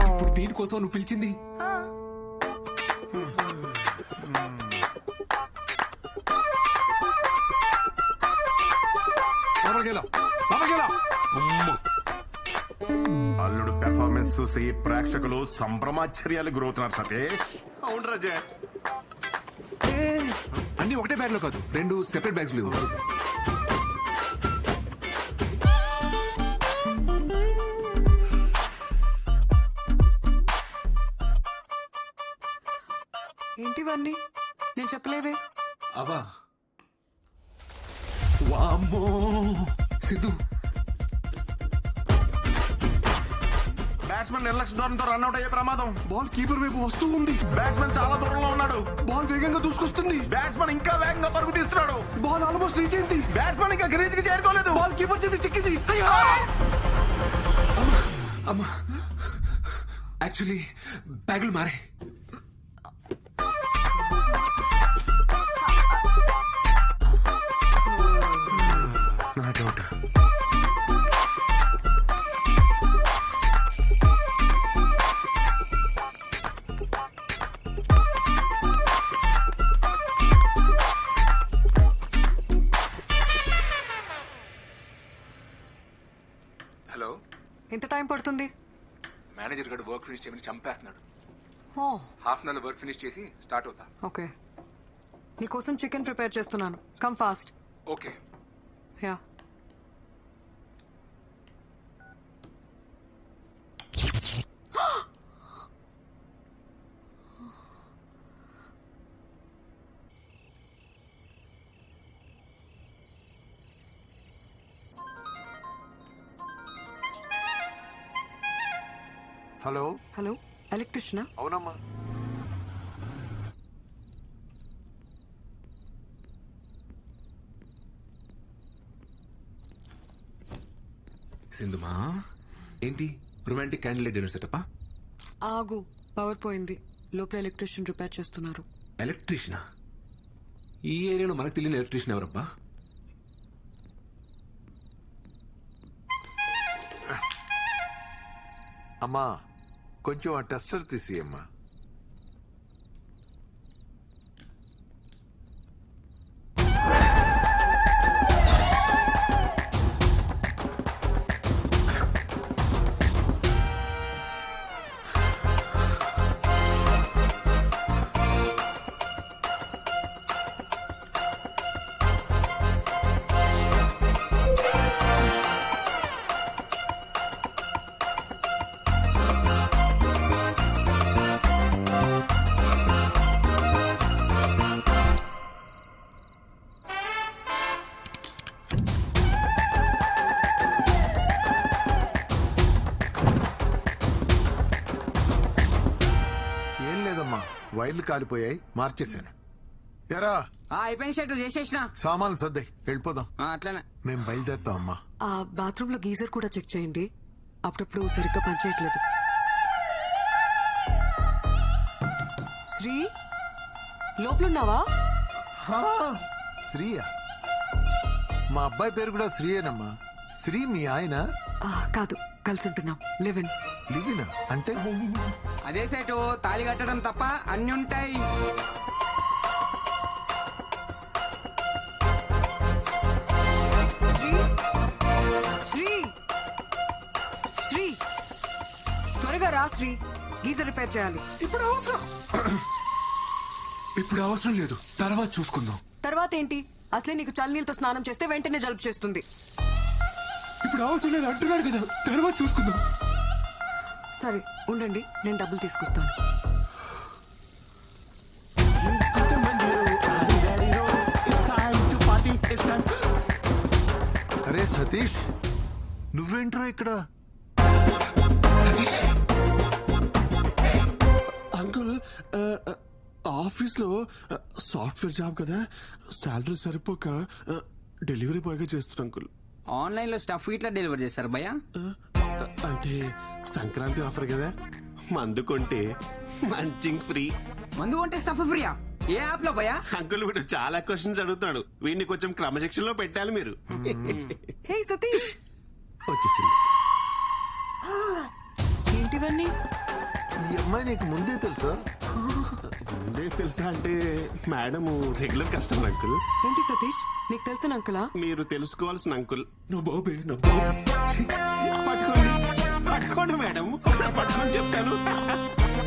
ఇప్పుడు దీనికోసం నువ్వు పిలిచింది? అల్లుడు పెర్ఫార్మెన్స్ చూసి ప్రేక్షకులు సంభ్రమాశ్చర్యాలు గురవుతున్నారు సతీష్. అవును రాజా. అన్ని ఒకటే బ్యాగ్ లో కాదు, 2 సెపరేట్ బ్యాగ్స్ లేవు. ఏంటివన్నీ? నేను చెప్పలేదే. అవా వామ్మో సిద్ధు. బ్యాట్స్మెన్ నిర్లక్ష్య ధోరణితో రన్అట్ అయ్యే ప్రమాదం. బాల్ కీపర్ వైపు వస్తూ ఉంది. బ్యాట్స్మెన్ చాలా దూరంలో ఉన్నాడు. బాల్ వేగంగా దూసుకొస్తుంది. బ్యాట్స్మెన్ ఇంకా వేగంగా పరుగు తీస్తున్నాడు. బాల్ ఆల్మోస్ట్ రీచ్ అయింది. బ్యాట్స్మెన్ ఇంకా గ్రీజ్ కి చేరుకోలేదు. బాల్ కీపర్ చేతి చిక్కింది. అమ్మా, యాక్చువల్లీ బ్యాగులు మారే. నా డౌట్. హలో, ఎంత టైం పడుతుంది? మేనేజర్ గడు వర్క్ ఫినిష్ చేయమని చంపేస్తున్నాడు. Oh, half an hour work finish చేసి స్టార్ట్ అవుతా. ఓకే. నీకోసం చికెన్ ప్రిపేర్ చేస్తున్నాను. Come fast. Okay. Yeah. Hello. Hello, ఎలక్ట్రిషియనా? అవునమ్మా. సింధుమా, ఏంటి రొమాంటిక్ క్యాండిల్ లైట్ డిన్నర్ సెటప్పా? ఆగు, పవర్ పోయింది. లోపల ఎలక్ట్రిషియన్ రిపేర్ చేస్తున్నారు. ఎలక్ట్రీషియనా? ఈ ఏరియాలో మనకు తెలియని ఎలక్ట్రీషియన్ ఎవరబ్బా? అమ్మా, కొంచెం ఆ టెస్టర్ తీసి అమ్మా. వైర్లు కాలిపోయాయి, మార్చేశాను. ఎరా అయిపోయిన షర్టు చేసేసిన సామాన్లు సర్దాయి, వెళ్ళిపోదాం. అట్లానే మేము బయలుదేరుతాం అమ్మా. ఆ బాత్రూమ్ లో గీజర్ కూడా చెక్ చేయండి, అప్పుడప్పుడు సరిగ్గా పనిచేయట్లేదు. శ్రీ, లోపలున్నావా? శ్రీయా? మా అబ్బాయి పేరు కూడా శ్రీయేనమ్మా. శ్రీ మీ ఆయన? కాదు, కలిసి ఉంటున్నాం. లివిన్. లివినా అంటే? అదే సెటు తాళి కట్టడం తప్ప అన్ని ఉంటాయి. శ్రీ శ్రీ శ్రీ త్వరగా రా శ్రీ, గీజర్ రిపేర్ చేయాలి. ఇప్పుడు అవసరం లేదు, తర్వాత చూసుకుందాం. తర్వాత ఏంటి? అసలే నీకు చల్లనీళ్ళతో స్నానం చేస్తే వెంటనే జలుబు చేస్తుంది. ఇప్పుడు అవసరం లేదు అంటున్నాడు కదా, తర్వాత చూసుకుందాం. సరే ఉండండి, నేను డబ్బులు తీసుకొస్తాను. అరే సతీష్, నువ్వేంట్రా ఇక్కడ? అంకుల్, ఆఫీస్ లో సాఫ్ట్వేర్ జాబ్ కదా, శాలరీ సరిపోక డెలివరీ బాయ్ గా చేస్తున్నా అంకుల్. ఆన్లైన్ లో స్టఫ్ ఇట్లా డెలివర్ చేస్తారు భయ్యా? అంటే సంక్రాంతి ఆఫర్ కదా, మందు కొంటే మంచింగ్ ఫ్రీ. మందు కొంటే స్టఫ్ ఫ్రీయా? ఏ యాప్ లో భయ్యా? అంకుల్ వీడు చాలా క్వశ్చన్స్ అడుగుతాడు, వీడిని కొంచెం క్రమశిక్షణలో పెట్టాలి మీరు. హే సతీష్, వచ్చేసింది. ఏంటివన్నీ? ఈ అమ్మాయి నీకు ముందే తెలుసా? ముందే తెలుసా అంటే మేడం రెగ్యులర్ కస్టమర్ అంకుల్. ఏంటి సతీష్, నీకు తెలిసిన అంకులా? మీరు తెలుసుకోవాల్సిన అంకుల్. బాబే పట్టుకోండి పట్టుకోండి మేడం, ఒకసారి పట్టుకొని చెప్తాను.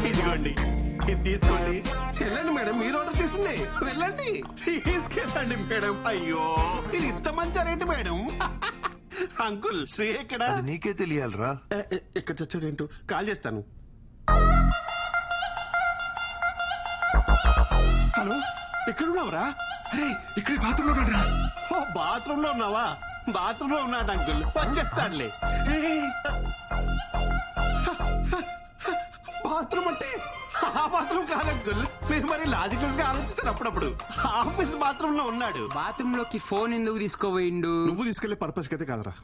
ఇదిగోండి, ఇది తీసుకోండి. వెళ్ళండి మేడం, మీరు ఆర్డర్ చేసింది. వెళ్ళండి, తీసుకెళ్ళండి మేడం. అయ్యో, ఇది ఇంత మంచి రేటు మేడం. అంకుల్ శ్రీ ఎక్కడ? అది నీకే తెలియాలరా. ఎక్కడ చచ్చాడేంటో, కాల్ చేస్తాను. హలో, ఎక్కడున్నావురా? అరే ఇక్కడ బాత్రూమ్ లో ఉన్నాడు. ఓ బాత్రూమ్ లో ఉన్నావా? బాత్రూమ్ లో ఉన్నాడు అంకుల్, వచ్చేస్తాడులే. బాత్రూమ్ అంటే ఆ బాత్రూమ్ కాదు అంకుల్, మీరు మరి లాజికల్స్ గా ఆలోచిస్తారు. అప్పుడప్పుడు ఆఫీస్ బాత్రూమ్ లో ఉన్నాడు. బాత్రూమ్ లోకి ఫోన్ ఎందుకు తీసుకోపోయిండు? నువ్వు తీసుకెళ్లే పర్పస్ అయితే కాదురా.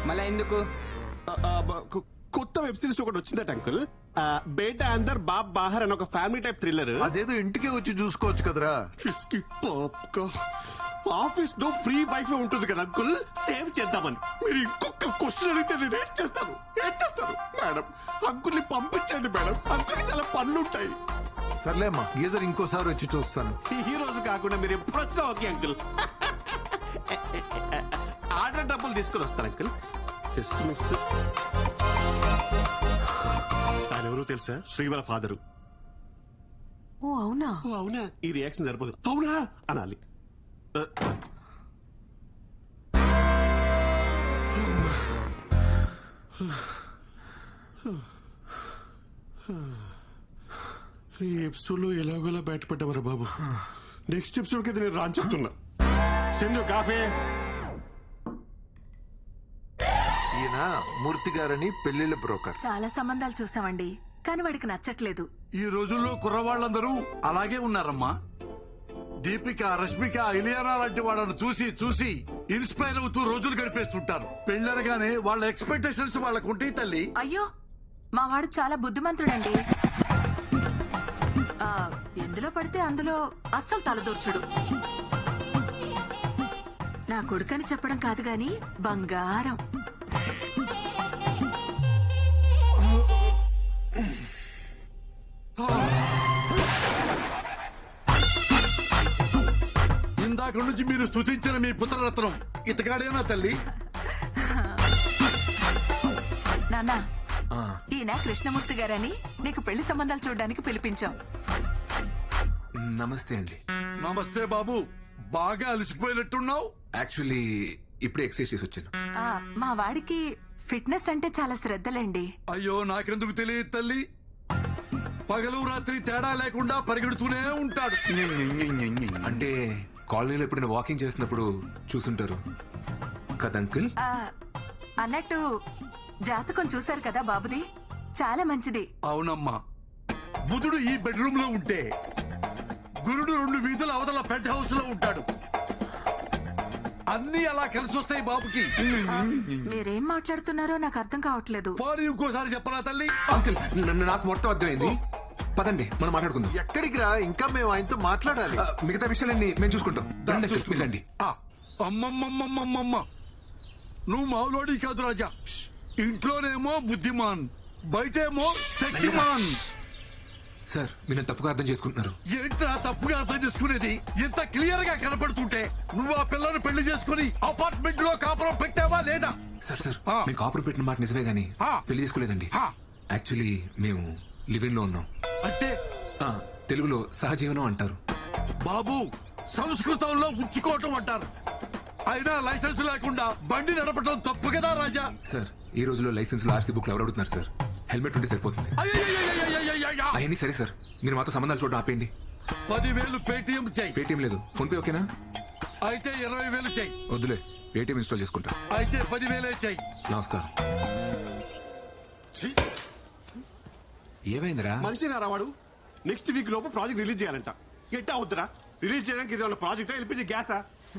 మళ్ళా ఎందుకు? కొత్త వెబ్ సిరీస్ ఒకటి వచ్చిందట అంకుల్, బేటా అందర్ బాబ్ బాహర్ అని ఒక ఫ్యామిలీ టైప్ థ్రిల్లర్. అదేదో ఇంటికే వచ్చి చూసుకోవచ్చు కదరా. ఆఫీస్ లో ఫ్రీ వైఫై ఉంటుంది కదా అంకుల్, సేవ్ చేద్దామని. మీరు ఇంకొక క్వశ్చన్ అడిగితే నేను ఏం చేస్తారు మేడం? అంకుల్ని పంపించండి మేడం, అంకుల్కి చాలా పనులు ఉంటాయి. సర్లేమ్మా, గీజర్ ఇంకోసారి వచ్చి చూస్తాను. ఈ రోజు కాకుండా మీరు ఎప్పుడు వచ్చినా ఓకే అంకుల్. ఆర్డర్ డబ్బులు తీసుకుని వస్తాను అంకుల్. Just miss. ఆయన ఎవరో తెలుసా? శ్రీవర ఫాదరు. ఓ అవునా? ఓ అవునా, ఈ రియాక్షన్ సరిపోదు. అవునా అనాలి. ఈ ఎపిసోడ్ లో ఎలాగోలా బయటపడ్డామరా బాబు. నెక్స్ట్ ఎపిసోడ్ కి నేను రాని చెప్తున్నా. సింధు కాఫీ. ఈయన మూర్తి గారని పెళ్లిళ్ళ బ్రోకర్. చాలా సంబంధాలు చూసామండి, కానీ వాడికి నచ్చట్లేదు. ఈ రోజుల్లో కుర్రవాళ్ళందరూ అలాగే ఉన్నారమ్మా. దీపిక, రష్మిక, ఇలియానా లాంటి వాళ్ళను చూసి చూసి ఇన్స్పైర్ అవుతూ రోజులు గడిపేస్తుంటారు. పెళ్ళనగానే వాళ్ళ ఎక్స్పెక్టేషన్స్ వాళ్ళకు ఉంటాయి తల్లి. అయ్యో, మా వాడు చాలా బుద్ధిమంతుడండి. ఎందులో పడితే అందులో అస్సలు తలదూర్చుడు. నా కొడుకని చెప్పడం కాదు గాని బంగారం. ఇందాక నుంచి మీరు స్తుతించిన మీ పుత్రరత్నం ఇతగాడేనా తల్లి? నాన్న, ఈయన కృష్ణమూర్తి గారని నీకు పెళ్లి సంబంధాలు చూడడానికి పిలిపించాం. నమస్తే అండి. నమస్తే బాబు, బాగా అలసిపోయినట్టున్నావు. యాక్చువల్లీ ఇప్పుడే ఎక్సర్సైజ్ చేసి వచ్చాను. మా వాడికి ఫిట్నెస్ అంటే చాలా శ్రద్ధలండి. అయ్యో, నాకెందుకు తెలియదు తల్లి. పగలు రాత్రి తేడా లేకుండా పరిగెడుతూనే ఉంటాడు. అంటే కాలనీలో ఎప్పుడైనా వాకింగ్ చేసినప్పుడు చూసుంటారు కదా అంకుల్. అన్నట్టు జాతకం చూశారు కదా బాబుది, చాలా మంచిది. అవునమ్మా, బుధుడు ఈ బెడ్రూమ్ లో ఉంటే గురుడు 2 వీధుల అవతల పెంట్ హౌస్ లో ఉంటాడు. అన్ని అలా కలిసి వస్తాయి బాబుకి. మీరేం మాట్లాడుతున్నారో నాకు అర్థం కావట్లేదు. పోనీ ఇంకోసారి చెప్పరా తల్లి? అంకుల్, నాకు మొత్తం అర్థమైంది. పదండి మనం మాట్లాడుకుందాం. ఎక్కడికి రా, ఇంకా మేము ఆయనతో మాట్లాడాలి. మిగతా విషయాలన్నీ మేము చూసుకుంటాం. వెళ్ళండి. అమ్మమ్మమ్మమ్మమ్మ, నువ్వు మావులోడి కాదు రాజా. ఇంట్లోనేమో బుద్ధిమాన్, బయటేమో శక్తిమాన్. సార్ మీరు నన్ను తప్పుగా అర్థం చేసుకుంటున్నారు. ఏంట్రా తప్పుగా అర్థం చేసుకునేది? ఇంత క్లియర్ గా కనపడుతుంటే నువ్వు ఆ పిల్లను పెళ్లి చేసుకుని అపార్ట్మెంట్ లో కాపురం పెట్టావా లేదా? సార్ సార్ మేము కాపురం పెట్టిన మాట నిజమే గానీ పెళ్లి చేసుకోలేదండి. యాక్చువల్లీ మేము లివింగ్ లో ఉన్నాం. అంటే తెలుగులో సహజీవనం అంటారు. బాబు సంస్కృతంలో ఉంచుకోవటం అంటారు. అయినా లైసెన్స్ లేకుండా బండి నడపడం తప్పు కదా రాజా. సార్ ఈ రోజులో లైసెన్స్ లో ఆర్సీ బుక్ ఎవరు అడుగుతున్నారు సార్? హెల్మెట్ ఉంటే సరిపోతుంది. అవన్నీ సరే సార్, మీరు మాతో సంబంధాలు చూడడం ఆపేయండి. 10,000 పేటిఎం చెయ్యి. పేటిఎం లేదు, ఫోన్ పే ఓకేనా? అయితే 20,000 చెయ్యి. వద్దులే, పేటిఎం ఇన్స్టాల్ చేసుకుంటా. అయితే 10,000 చెయ్యి. నమస్కారం. ఏమైందిరా? మనిషి వాడు నెక్స్ట్ వీక్ లోపు ప్రాజెక్ట్ రిలీజ్ చేయాలంట. ఎట్టా వద్దురా? రిలీజ్ చేయడానికి ఇది ప్రాజెక్ట్ ఎల్పిజి గ్యాసా?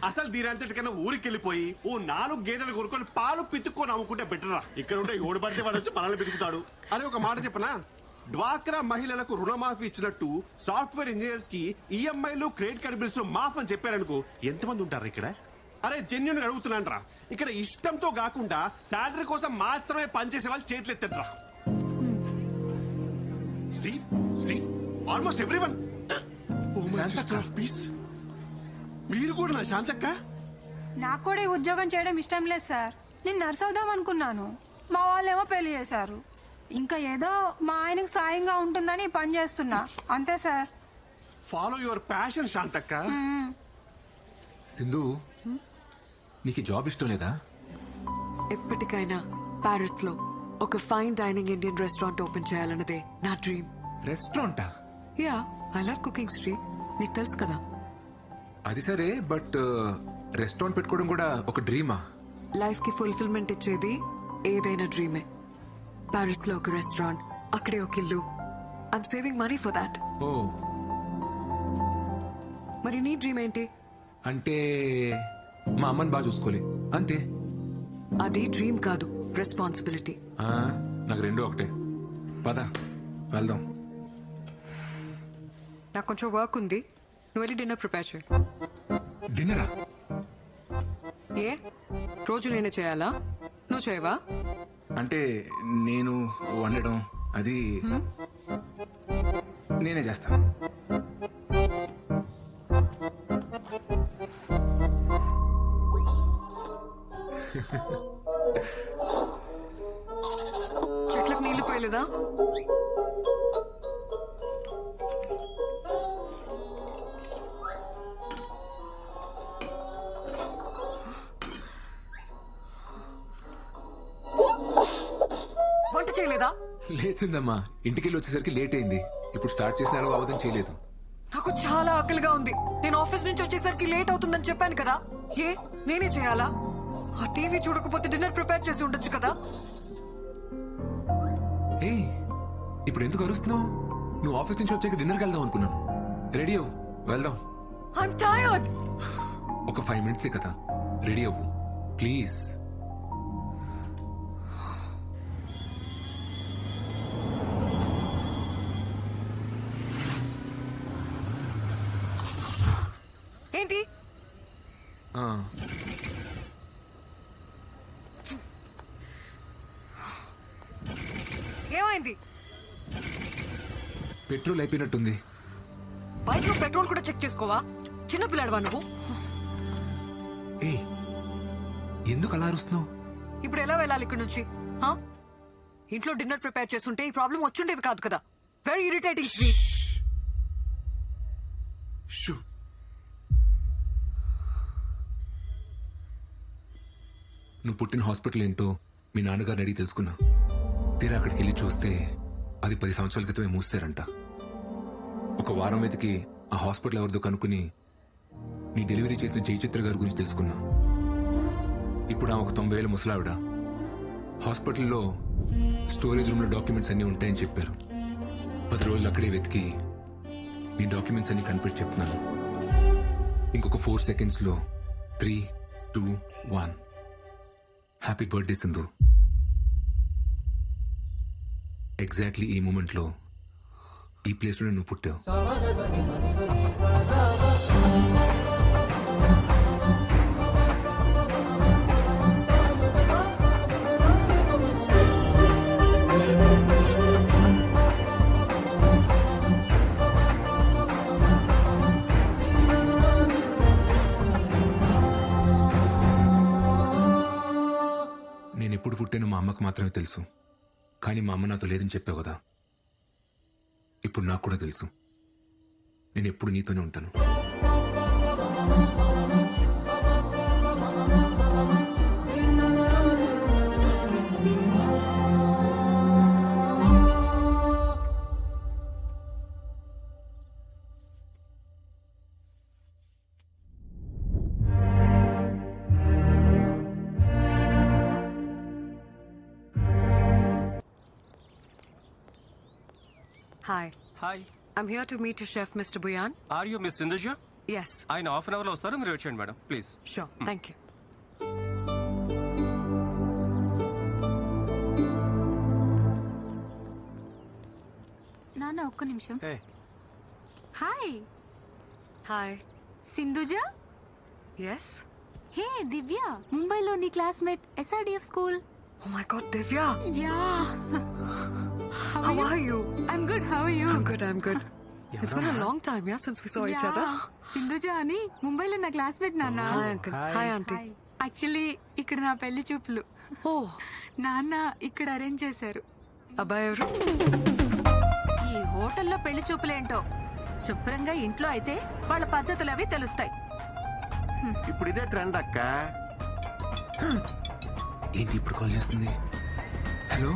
అసలు దీనంతటికన్నా ఊరికి వెళ్ళిపోయి ఓ 4 గేదెలు కొనుక్కొని పాలు పితుక్కొని అమ్ముకుంటే బెటరా. ఇక్కడ ఉంటే ఓడి పడితే వాడు వచ్చి మనల్ని పితుకుతాడు. అరే ఒక మాట చెప్పనా, డ్వాక్రా మహిళలకు రుణమాఫీ ఇచ్చినట్టు సాఫ్ట్వేర్ ఇంజనీర్స్ కి ఈఎంఐలు క్రెడిట్ కార్డ్ బిల్స్ మాఫ్ అని చెప్పారనుకో, ఎంతమంది ఉంటారు ఇక్కడ? అరే జెన్యున్ అడుగుతున్నాను రా, ఇక్కడ ఇష్టంతో కాకుండా శాలరీ కోసం మాత్రమే పనిచేసే వాళ్ళు చేతులు ఎత్తరా. Almost everyone. మీరు కూడా నా శాంతక్క? నాకు కూడా ఈ ఉద్యోగం చేయడం ఇష్టం లేదు సార్. నేను నర్స్ అవుదాం అనుకున్నాను, మా వాళ్ళేమో పెళ్లి చేశారు. ఇంకా ఏదో మా ఆయనకు సాయంగా ఉంటుందని పని చేస్తున్నా అంతే సార్. ఫాలో యువర్ ప్యాషన్ శాంతక్క. సింధు, నీకు జాబ్ ఇష్టం లేదా? ఎప్పటికైనా ప్యారిస్ లో ఒక fine dining Indian restaurant open చేయాలన్నదే నా డ్రీమ్. రెస్టారెంటా? Yeah, I love cooking Sri, నీకు తెలుసు కదా. అది సరే, బట్ రెస్టారెంట్ పెట్టుకోవడం కూడా ఒక డ్రీమా? లైఫ్ కి ఫుల్ఫిల్మెంట్ ఇచ్చేది ఏదైనా డ్రీమే. ప్యారిస్ లో ఒక రెస్టారెంట్, అక్కడే ఒక ఇల్లు. I'm saving money for that. Oh, మరి నీ డ్రీమ్ ఏంటి? అంటే మా అమ్మని బాగా చూసుకోలే అంతే. అది డ్రీమ్ కాదు, రెస్పాన్సిబిలిటీ. నాకు రెండు ఒకటే. పద వెళ్దాం. నాకు కొంచెం వర్క్ ఉంది, నువ్వు వెళ్ళి డిన్నర్ ప్రిపేర్ చేయి. డిన్నరా? ఏ రోజు నేనే చేయాలా? నువ్వు చేయవా? అంటే నేను వండడం అది నేనే చేస్తాను. చెట్లకు నీళ్లు పోయలేదా? వంట చేయలేదా? లేచిందమ్మా, ఇంటికి వెళ్ళి వచ్చేసరికి లేట్ అయింది. ఇప్పుడు స్టార్ట్ చేసిన ఎలాగో అవదని చేయలేదు. నాకు చాలా ఆకలిగా ఉంది. నేను ఆఫీస్ నుంచి వచ్చేసరికి లేట్ అవుతుందని చెప్పాను కదా. ఏ నేనే చేయాలా? ఆ టీవీ చూడకపోతే డిన్నర్ ప్రిపేర్ చేసి ఉండొచ్చు కదా. ఏ ఇప్పుడు ఎందుకు అరుస్తున్నావు? నువ్వు ఆఫీస్ నుంచి వచ్చాక డిన్నర్కి వెళ్దాం అనుకున్నాను. రెడీ అవ్వు, వెళ్దాం. I'm tired. ఒక 5 minutes కదా, రెడీ అవ్వు ప్లీజ్. ఏంటి? ఏమైంది? పెట్రోల్ అయిపోయినట్టుంది. బైక్ లో పెట్రోల్ కూడా చెక్ చేసుకోవా? చిన్న పిల్లాడవా నువ్వు? ఏ ఎందుకు అలా అరుస్తున్నావు? ఇప్పుడు ఎలా వెళ్ళాలి ఇక్కడ నుంచి? ఇంట్లో డిన్నర్ ప్రిపేర్ చేస్తుంటే ఈ ప్రాబ్లం వచ్చుండేది కాదు కదా. Very irritating Sri. నువ్వు పుట్టిన హాస్పిటల్ ఏంటో మీ నాన్నగారిని అడిగి తెలుసుకున్నా. తీరా అక్కడికి వెళ్ళి చూస్తే అది 10 సంవత్సరాల క్రితమే మూసారంట. ఒక వారం వెతికి ఆ హాస్పిటల్ ఎవరిదో కనుక్కుని నీ డెలివరీ చేసిన జయచిత్ర గారి గురించి తెలుసుకున్నా. ఇప్పుడు ఆమె ఒక 90 ఏళ్ళ ముసలావిడ. హాస్పిటల్లో స్టోరేజ్ రూమ్ లో డాక్యుమెంట్స్ అన్ని ఉంటాయని చెప్పారు. 10 రోజులు అక్కడే వెతికి నీ డాక్యుమెంట్స్ అన్ని కనిపెట్టి చెప్తున్నాను. ఇంకొక 4 seconds లో 3, 2, 1. Happy birthday Sindhu. ఎగ్జాక్ట్లీ ఈ మూమెంట్ లో ఈ ప్లేస్ లో నువ్వు పుట్టావు. ఎప్పుడు పుట్టానో మా అమ్మకు మాత్రమే తెలుసు. కానీ మా అమ్మ నాతో లేదని చెప్పావు కదా, ఇప్పుడు నాకు కూడా తెలుసు. నేను ఎప్పుడు నీతోనే ఉంటాను. Hi. Hi. I'm here to meet your chef, Mr. Buyan. Are you Miss Sindhuja? Yes. ఆయన హాఫ్ అన్ అవర్లో వస్తారు, మీరు వచ్చేయండి madam please. Sure. Thank you. నాన్న ఒక్క నిమిషం. Hey. Hi. Hi. Sindhuja. Yes? హే దివ్య, ముంబైలో నీ classmate SRDF school. Oh my God, Divya. Yeah. How are you? I'm good. How are you? I'm good, I'm good. It's been a long time, yeah, since we saw each other. Sindhuja అని ముంబైలో నా classmate నాన్న. Hi, uncle. Hi, auntie. Actually ఇక్కడ నా పెళ్లి చూపులు. ఓ, నాన్న ఇక్కడ అరేంజ్ చేశారు. అబ్బాయి ఎవరు? ఈ హోటల్లో పెళ్లి చూపులేంటో, శుభ్రంగా ఇంట్లో అయితే వాళ్ళ పద్ధతులు అవి తెలుస్తాయి. ఇప్పుడు ఇదే ట్రెండ్ అక్క. ఏంటి ఇప్పుడు కాల్ చేస్తుంది? హలో,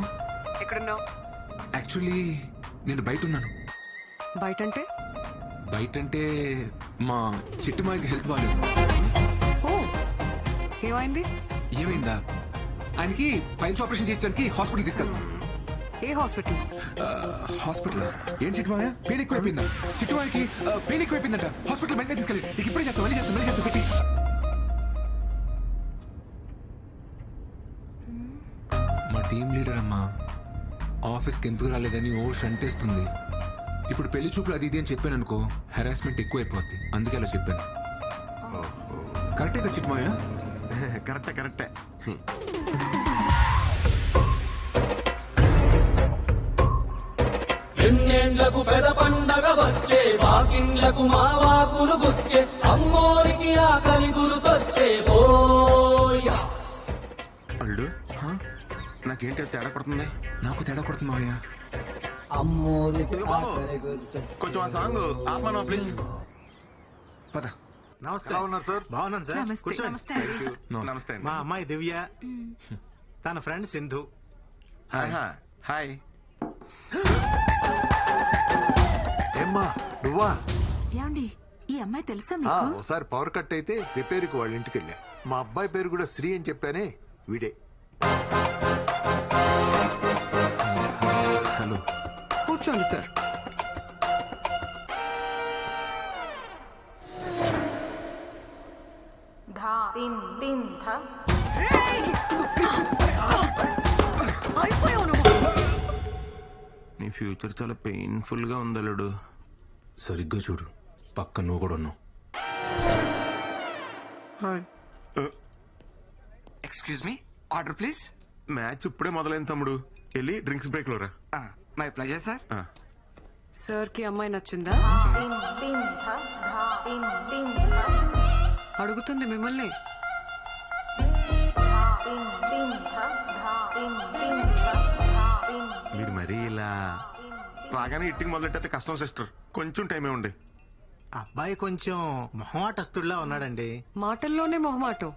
ఎక్కడున్నావు? యాక్చువల్లీ నేను బయట ఉన్నాను. బయట అంటే? బయట అంటే మా చిట్టుమాయికి హెల్త్ బాగాలేదు. ఓ, ఏమైంది? ఏమైందా? ఆయనకి పైల్స్ ఆపరేషన్ చేయించడానికి హాస్పిటల్ తీసుకెళ్తాం. ఏ హాస్పిటల్? హాస్పిటల్ ఏం చిట్టుమాయ? పెయిన్ ఎక్కువైపోయిందా? చిట్టుమాయకి పెయిన్ ఎక్కువైపోయిందంట. హాస్పిటల్ బయటగా తీసుకెళ్ళి నీకు ఇప్పుడే చేస్తాం, మళ్ళీ చేస్తాం, మళ్ళీ చేస్తాం. పెట్టి మా టీం లీడర్ అమ్మా ఆఫీస్కి ఎందుకు రాలేదని ఓ షంటేస్తుంది. ఇప్పుడు పెళ్లి చూపులు అది ఇది అని చెప్పాను అనుకో, హెరాస్మెంట్ ఎక్కువైపోద్ది. అందుకే అలా చెప్పాను. కరెక్టే కదా చిట్టుమాయ? కరెక్టే కరెక్టే. ఎన్నేళ్లకు పెద పండగ వచ్చే, వాకిండ్లకు మా వాకులు గుచ్చే, అమ్మోరికి ఆకలి గురుకొచ్చే. ఓయా అల్లుడు, నాకేంటి తేడా కొడుతుంది? నాకు తేడా కొడుతుంది మావయ్య. కొంచెం ఆ సాంగ్ ఆపమా ప్లీజ్. పద. నమస్తే. ఎలా ఉన్నారు సార్? బాగున్నాను సార్. నమస్తే. కూర్చోండి. నమస్తే. Thank you. నమస్తే అండి. మా అమ్మాయి దివ్య, తన ఫ్రెండ్ సింధు. హాయ్. ఏమ్మా నువ్వా? ఏమండి, ఈ అమ్మాయి తెలుసా ఆ, మీకు? ఒకసారి పవర్ కట్ అయితే రిపేర్కి వాళ్ళ ఇంటికి వెళ్ళా. మా అబ్బాయి పేరు కూడా శ్రీ అని చెప్పానే, వీడే. హలో. కూర్చోండి సార్. అయిపోయావు నువ్వు. నీ ఫ్యూచర్ చాలా పెయిన్ఫుల్ గా ఉంది అల్లుడు. సరిగ్గా చూడు, పక్క నువ్వు కూడా ఉన్నావు. Excuse me, order please. Match ఇప్పుడే మొదలైంది తమ్ముడు, వెళ్ళి డ్రింక్స్ బ్రేక్ లో రా. My pleasure sir. సార్ కి అమ్మాయి నచ్చిందా? అడుగుతుంది మిమ్మల్ని. మీరు మరీ ఇలా రాగానే ఇట్టింగ్ మొదలెట్టయితే కష్టం సిస్టర్, కొంచెం టైమే ఉండే. అబ్బాయి కొంచెం మొహమాటస్తుడిలా ఉన్నాడండి. మాటల్లోనే మొహమాటం.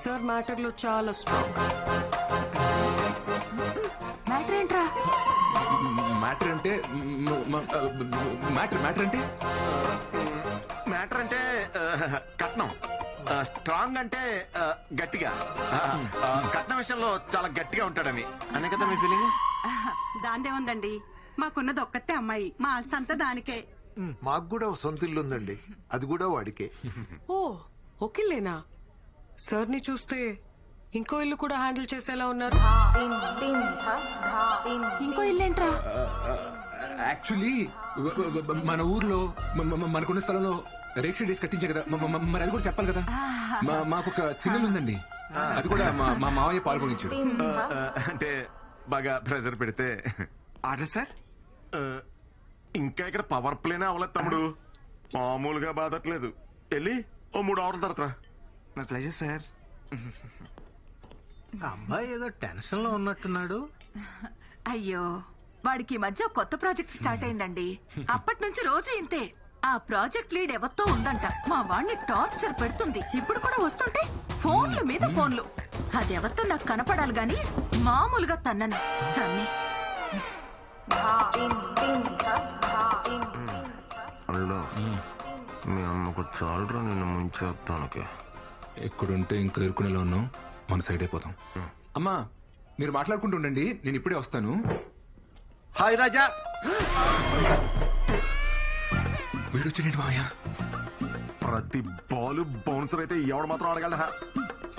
సార్ మ్యాటర్లో చాలా స్ట్రాంగ్. మ్యాటర్ ఏంట్రా? మ్యాటర్ అంటే మ్యాటర్ అంటే మ్యాటర్ అంటే కట్నం. స్ట్రాంగ్ అంటే గట్టిగా. కట్నం విషయంలో చాలా గట్టిగా ఉంటాడని అనే కదా మీ ఫీలింగ్? దాందే ఉందండి, మాకున్నది ఒక్కతే అమ్మాయి, మా ఆస్తి అంతా దానికే. మాకు కూడా ఒక సొంత ఇల్లు ఉందండి, అది కూడా వాడికే. ఓ, ఓకేలేనా? సార్ ని చూస్తే ఇంకో ఇల్లు కూడా హ్యాండిల్ చేసేలా ఉన్నారు. ఇంకో ఇల్లేంట్రా? యాక్చువల్లీ మన ఊర్లో మనకున్న స్థలంలో రేక్ష డేస్ కట్టించే కదా, మరి అది కూడా చెప్పాలి కదా. మాకు ఒక చిన్నలు ఉందండి, అది కూడా మా మావయ్య పాల్గొనించాడు. అంటే బాగా ప్రెజర్ పెడితే. Order sir. ఇంకా ఇక్కడ పవర్ ప్లేనే అవ్వలేదు తమ్ముడు, మామూలుగా బాధట్లేదు. వెళ్ళి ఓ 3 hours తర్వాత. My pleasure sir. అబ్బాయి ఏదో టెన్షన్ లో ఉన్నట్టున్నాడు. అయ్యో వాడికి ఈ మధ్య కొత్త ప్రాజెక్ట్ స్టార్ట్ అయిందండి. అప్పటి నుంచి రోజు ఇంతే. ఆ ప్రాజెక్ట్ లీడ్ ఎవరితో ఉందంట. మా వాడిని టార్చర్ పెడుతుంది. ఇప్పుడు కూడా వస్తుంటే ఫోన్లు మీద ఫోన్లు. అది ఎవరితో నాకు కనపడాలి గాని మామూలుగా తన్నను. తన్ని అల్లు మీ అమ్మకు చాలరా నిన్ను ముంచేస్తానికి. ఎక్కడుంటే ఇంకా ఇరుకునేలా ఉన్నాం, మన సైడ్ అయిపోతాం. అమ్మా మీరు మాట్లాడుకుంటూ ఉండండి, నేను ఇప్పుడే వస్తాను. హాయ్ రాజా. వీడొచ్చాడు మావయ్య. ప్రతి బాల్ బౌన్సర్ అయితే ఎవడు మాత్రం ఆడగలడా?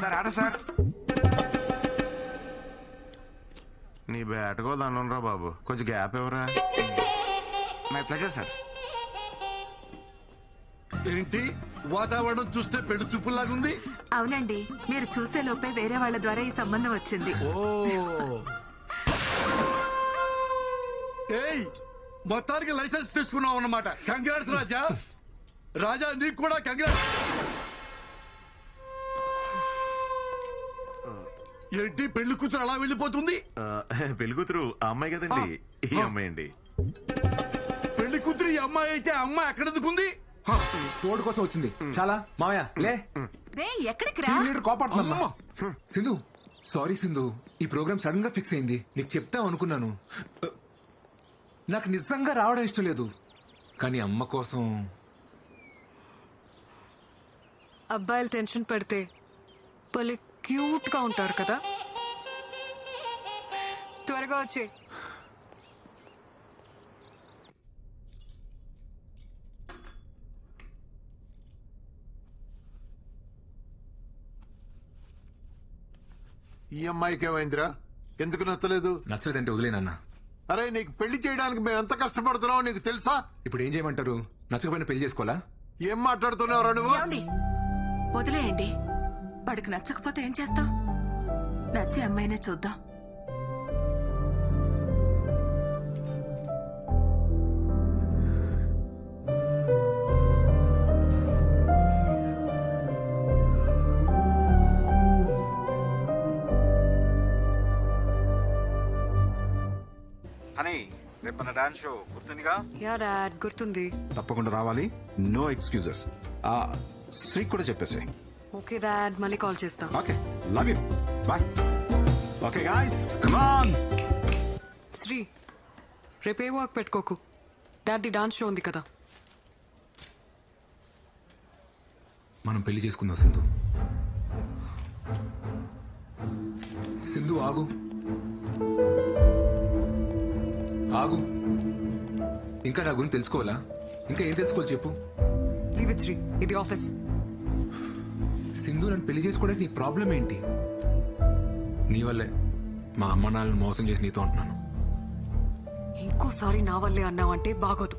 సార్ ఆడ సార్. నీ బ్యాట్కో దండం రా బాబు, కొంచెం గ్యాప్ ఎవరా? My pleasure sir. ఏంటి వాతావరణం చూస్తే పెడు చూపులాగుంది? అవునండి, మీరు చూసే లోపే వేరే వాళ్ళ ద్వారా ఈ సంబంధం వచ్చింది. ఏయ్ మొత్తానికి లైసెన్స్ తీసుకున్నావు అన్నమాట. కంగ్రాట్స్ రాజా. రాజా నీకు కూడా కంగ్రాట్స్. ఏంటి పెళ్లి కూతురు అలా వెళ్ళిపోతుంది? పెళ్లి కూతురు ఆ అమ్మాయి కదండి, ఈ అమ్మాయి అండి. పెళ్లి కూతురు ఈ అమ్మాయి అయితే ఆ అమ్మాయి ఎక్కడ ఎందుకుంది? తోడు కోసం వచ్చింది. చాలా మావయ్య లే. ఎక్కడికి రా? కోపడుతున్నా. సింధు సారీ సింధు, ఈ ప్రోగ్రామ్ సడన్ గా ఫిక్స్ అయింది. నీకు చెప్తాం అనుకున్నాను. నాకు నిజంగా రావడం ఇష్టం లేదు, కానీ అమ్మ కోసం. అబ్బాయిలు టెన్షన్ పెడితే భలే క్యూట్ గా ఉంటారు కదా. త్వరగా వచ్చే. ఈ అమ్మాయికి ఏమైందిరా? ఎందుకు నచ్చలేదు? నచ్చలేదంటే వదిలేనన్నా. అరే నీకు పెళ్లి చేయడానికి మేము ఎంత కష్టపడుతున్నావు నీకు తెలుసా? ఇప్పుడు ఏం చేయమంటారు? నచ్చకపోయినా పెళ్లి చేసుకోవాలా? ఏం మాట్లాడుతున్నావురా నువ్వు? వదిలేయండి. వాడికి నచ్చకపోతే ఏం చేస్తాం? నచ్చే అమ్మాయినే చూద్దాం. రేపు మన డాన్స్ షో గుర్తుందిగా? యా డాడ్ గుర్తుంది. తప్పకుండా రావాలి, నో ఎక్స్క్యూజెస్. శ్రీ కూడా చెప్పేసి. ఓకే డాడ్, మళ్ళీ కాల్ చేస్తా. Okay, love you, bye. Okay guys come on. Sri రేపే వర్క్ పెట్టుకోకు. డాడ్ ది డాన్స్ షో ఉంది కదా. మనం పెళ్లి చేసుకుందాం సింధు. సింధు ఆగు ఆగు. ఇంకా నా గురించి తెలుసుకోవాలా? ఇంకా ఏం తెలుసుకోవాలి చెప్పు. లీవ్ ఇట్ శ్రీ, ఇది ఆఫీస్. సింధు నన్ను పెళ్లి చేసుకోవడానికి నీ ప్రాబ్లం ఏంటి? నీ వల్లే మా అమ్మ నాన్నని మోసం చేసి నీతో ఉంటున్నాను. ఇంకోసారి నా వల్లే అన్నావంటే బాగోదు.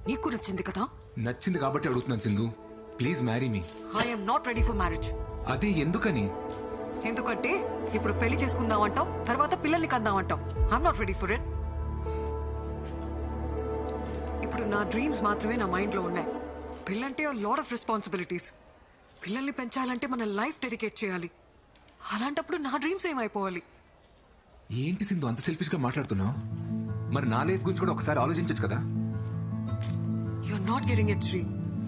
నీకు నచ్చింది కదా? నచ్చింది కాబట్టి అడుగుతున్నాను Sindhu, please marry me. I'm not ready for marriage. అదే ఎందుకని? ఎందుకంటే ఇప్పుడు పెళ్లి చేసుకుందామంటావు, తర్వాత పిల్లల్ని కందామంటావు. I'm not ready for it. ఇప్పుడు నా డ్రీమ్స్ మాత్రమే నా మైండ్ లో ఉన్నాయి. పిల్లంటే లాట్ ఆఫ్ రెస్పాన్సిబిలిటీస్. పిల్లల్ని పెంచాలంటే మన లైఫ్ డెడికేట్ చేయాలి. అలాంటప్పుడు నా డ్రీమ్స్ ఏమైపోవాలి? ఏంటి సింధు అంత సెల్ఫిష్ గా మాట్లాడుతున్నావు? మరి నా లైఫ్ గురించి కూడా ఒకసారి ఆలోచించచ్చు కదా. You're not getting it Sri.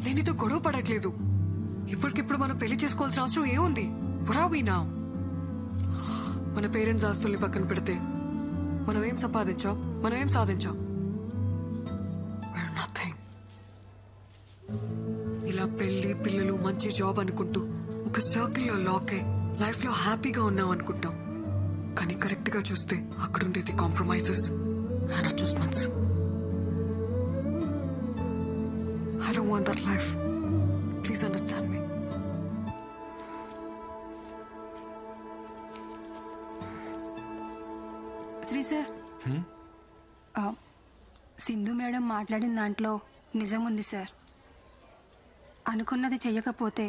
నేను నీతో గొడవ పడట్లేదు. ఇప్పటికిప్పుడు మనం పెళ్లి చేసుకోవాల్సిన అవసరం ఏముంది? పురావీనా మన పేరెంట్స్ ఆస్తుల్ని పక్కన పెడితే మనం ఏం సంపాదించాం, మనం ఏం సాధించాం? నథింగ్. ఇలా పెళ్లి పిల్లలు మంచి జాబ్ అనుకుంటూ ఒక సర్కిల్లో లాక్ అయి లైఫ్ లో హ్యాపీగా ఉన్నాం అనుకుంటాం. కానీ కరెక్ట్ గా చూస్తే అక్కడ ఉండేది compromises and adjustments. I don't want that life. Please understand me. Sri sir, Sindhu madam మాట్లాడిన దాంట్లో నిజం ఉంది సార్. అనుకున్నది చెయ్యకపోతే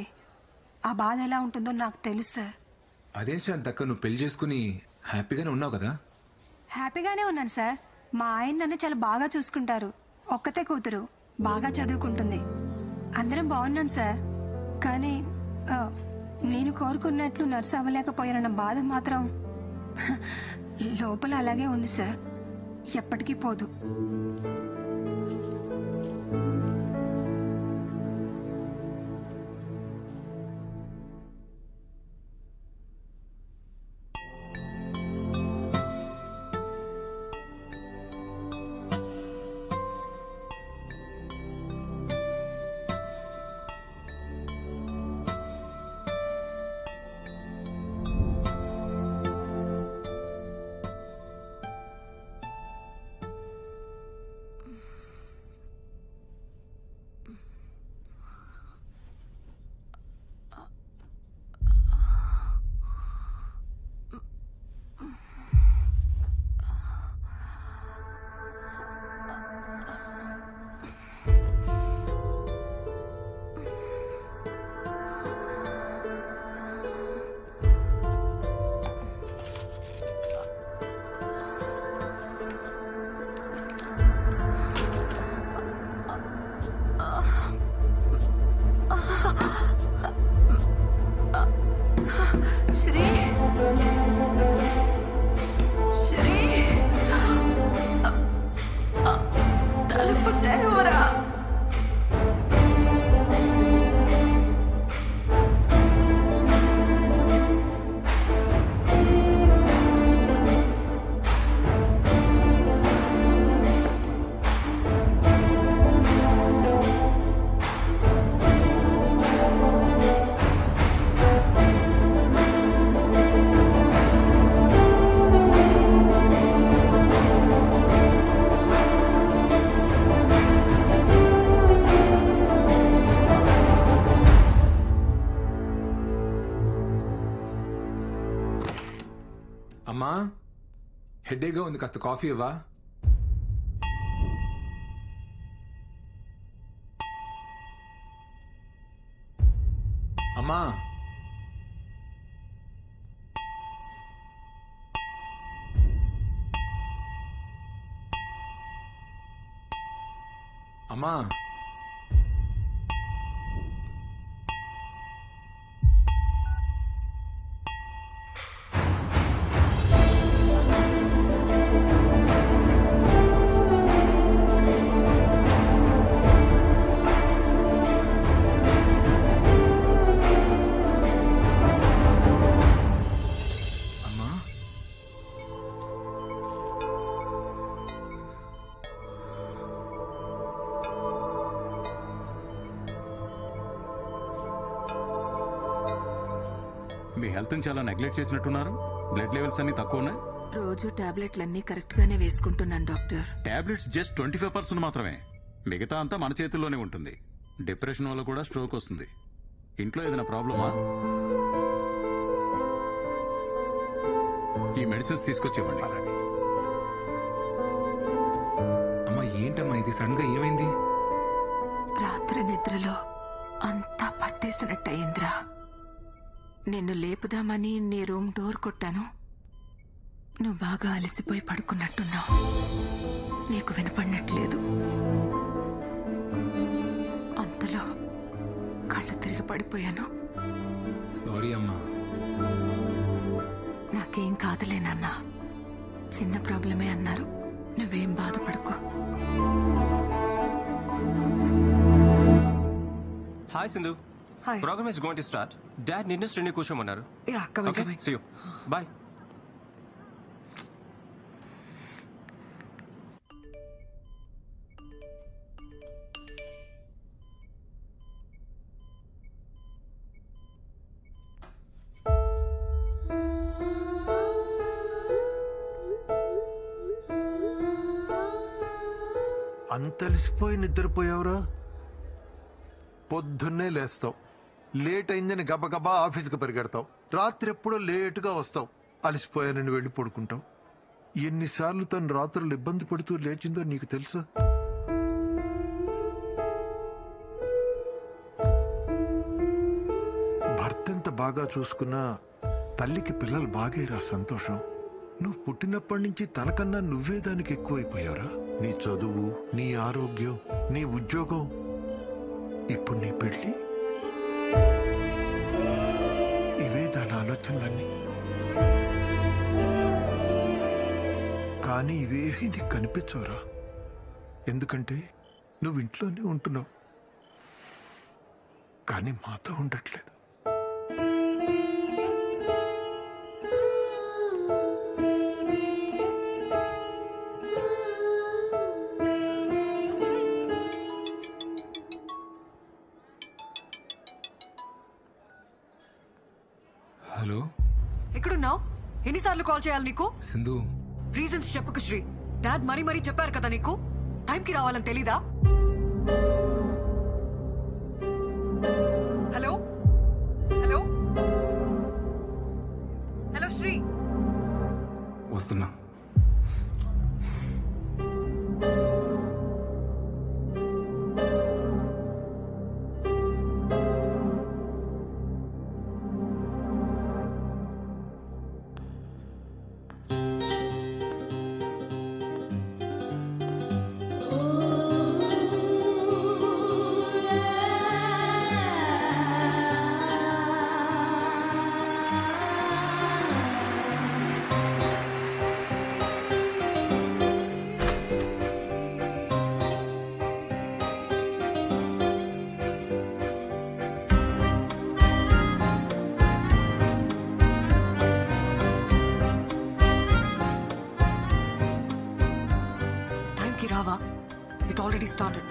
ఆ బాధ ఎలా ఉంటుందో నాకు తెలుసు సార్. అదే శాంతక్క, నువ్వు పెళ్లి చేసుకుని హ్యాపీగానే ఉన్నావు కదా? హ్యాపీగానే ఉన్నాను సార్. మా ఆయన నన్ను చాలా బాగా చూసుకుంటారు. ఒక్కతే కూతురు, బాగా చదువుకుంటుంది. అందరం బాగున్నాం సార్. కానీ నేను కోరుకున్నట్లు నర్సు అవ్వలేకపోయానన్న బాధ మాత్రం లోపల అలాగే ఉంది సార్. ఎప్పటికీ పోదు. అమ్మా, హెడేక్గా ఉంది, కాస్త కాఫీ ఇవ్వా? అమ్మా, అమ్మా, మీ హెల్త్ చాలా నెగ్లెక్ట్ చేసినట్టున్నారు. బ్లడ్ లెవెల్స్ అన్ని తక్కువ ఉన్నాయి. రోజు టాబ్లెట్లన్నీ కరెక్ట్ గానే వేసుకుంటున్నాను డాక్టర్. టాబ్లెట్స్ జస్ట్ 25% మాత్రమే. మిగతా అంతా మన చేతుల్లోనే ఉంటుంది. డిప్రెషన్ వల్ల కూడా స్ట్రోక్ వస్తుంది. ఇంట్లో ఏదైనా ప్రాబ్లమా? ఈ మెడిసిన్స్ తీసుకొచ్చేవ్వండి. అమ్మా, ఏంటమ్మా ఇది? సడన్ గా ఏమైంది? రాత్రి నిద్రలో అంతా పట్టేసినట్టయిందిరా. నిన్ను లేపుదామని నీ రూమ్ డోర్ కొట్టాను. నువ్వు బాగా అలసిపోయి పడుకున్నట్టున్నావు. నీకు వినపడినట్లేదు. అంతలో కళ్ళు తిరిగి పడిపోయాను. సారీ అమ్మా. నాకేం కాదులే నాన్న, చిన్న ప్రాబ్లమే అన్నారు. నువ్వేం బాధపడుకో. Hi Sindhu. Hi. Program is going to start. Dad నిన్ను శ్రేణి కూర్చోమన్నారు. Yeah, coming, Okay, coming. see you. Bye. అంతలిసిపోయి నిద్రపోయావురా? పొద్దున్నే లేస్తావు, లేట్ అయిందని గబగబా ఆఫీస్కి పరిగెడతావు, రాత్రి ఎప్పుడో లేటుగా వస్తావు, అలసిపోయానని వెళ్ళి పడుకుంటావు. ఎన్నిసార్లు తను రాత్రులు ఇబ్బంది పడుతూ లేచిందో నీకు తెలుసా? భర్త ఎంత బాగా చూసుకున్నా తల్లికి పిల్లలు బాగేరా సంతోషం. నువ్వు పుట్టినప్పటి నుంచి తనకన్నా నువ్వే దానికి ఎక్కువైపోయావురా. నీ చదువు, నీ ఆరోగ్యం, నీ ఉద్యోగం, ఇప్పుడు నీ పెళ్లి. ఆలోచనలన్నీ. కానీ ఇవేవి నీకు కనిపించవురా, ఎందుకంటే నువ్వు ఇంట్లోనే ఉంటున్నావు కానీ మాతో ఉండట్లేదు. హలో ఎక్కడున్నావు? ఎన్నిసార్లు కాల్ చేయాలి నీకు? సింధు, రీజన్స్ చెప్పక శ్రీ. డాడ్ మరీ చెప్పారు కదా నీకు టైంకి రావాలని తెలీదా? Hello hello hello Sri. వస్తున్నా. రావా? It already started.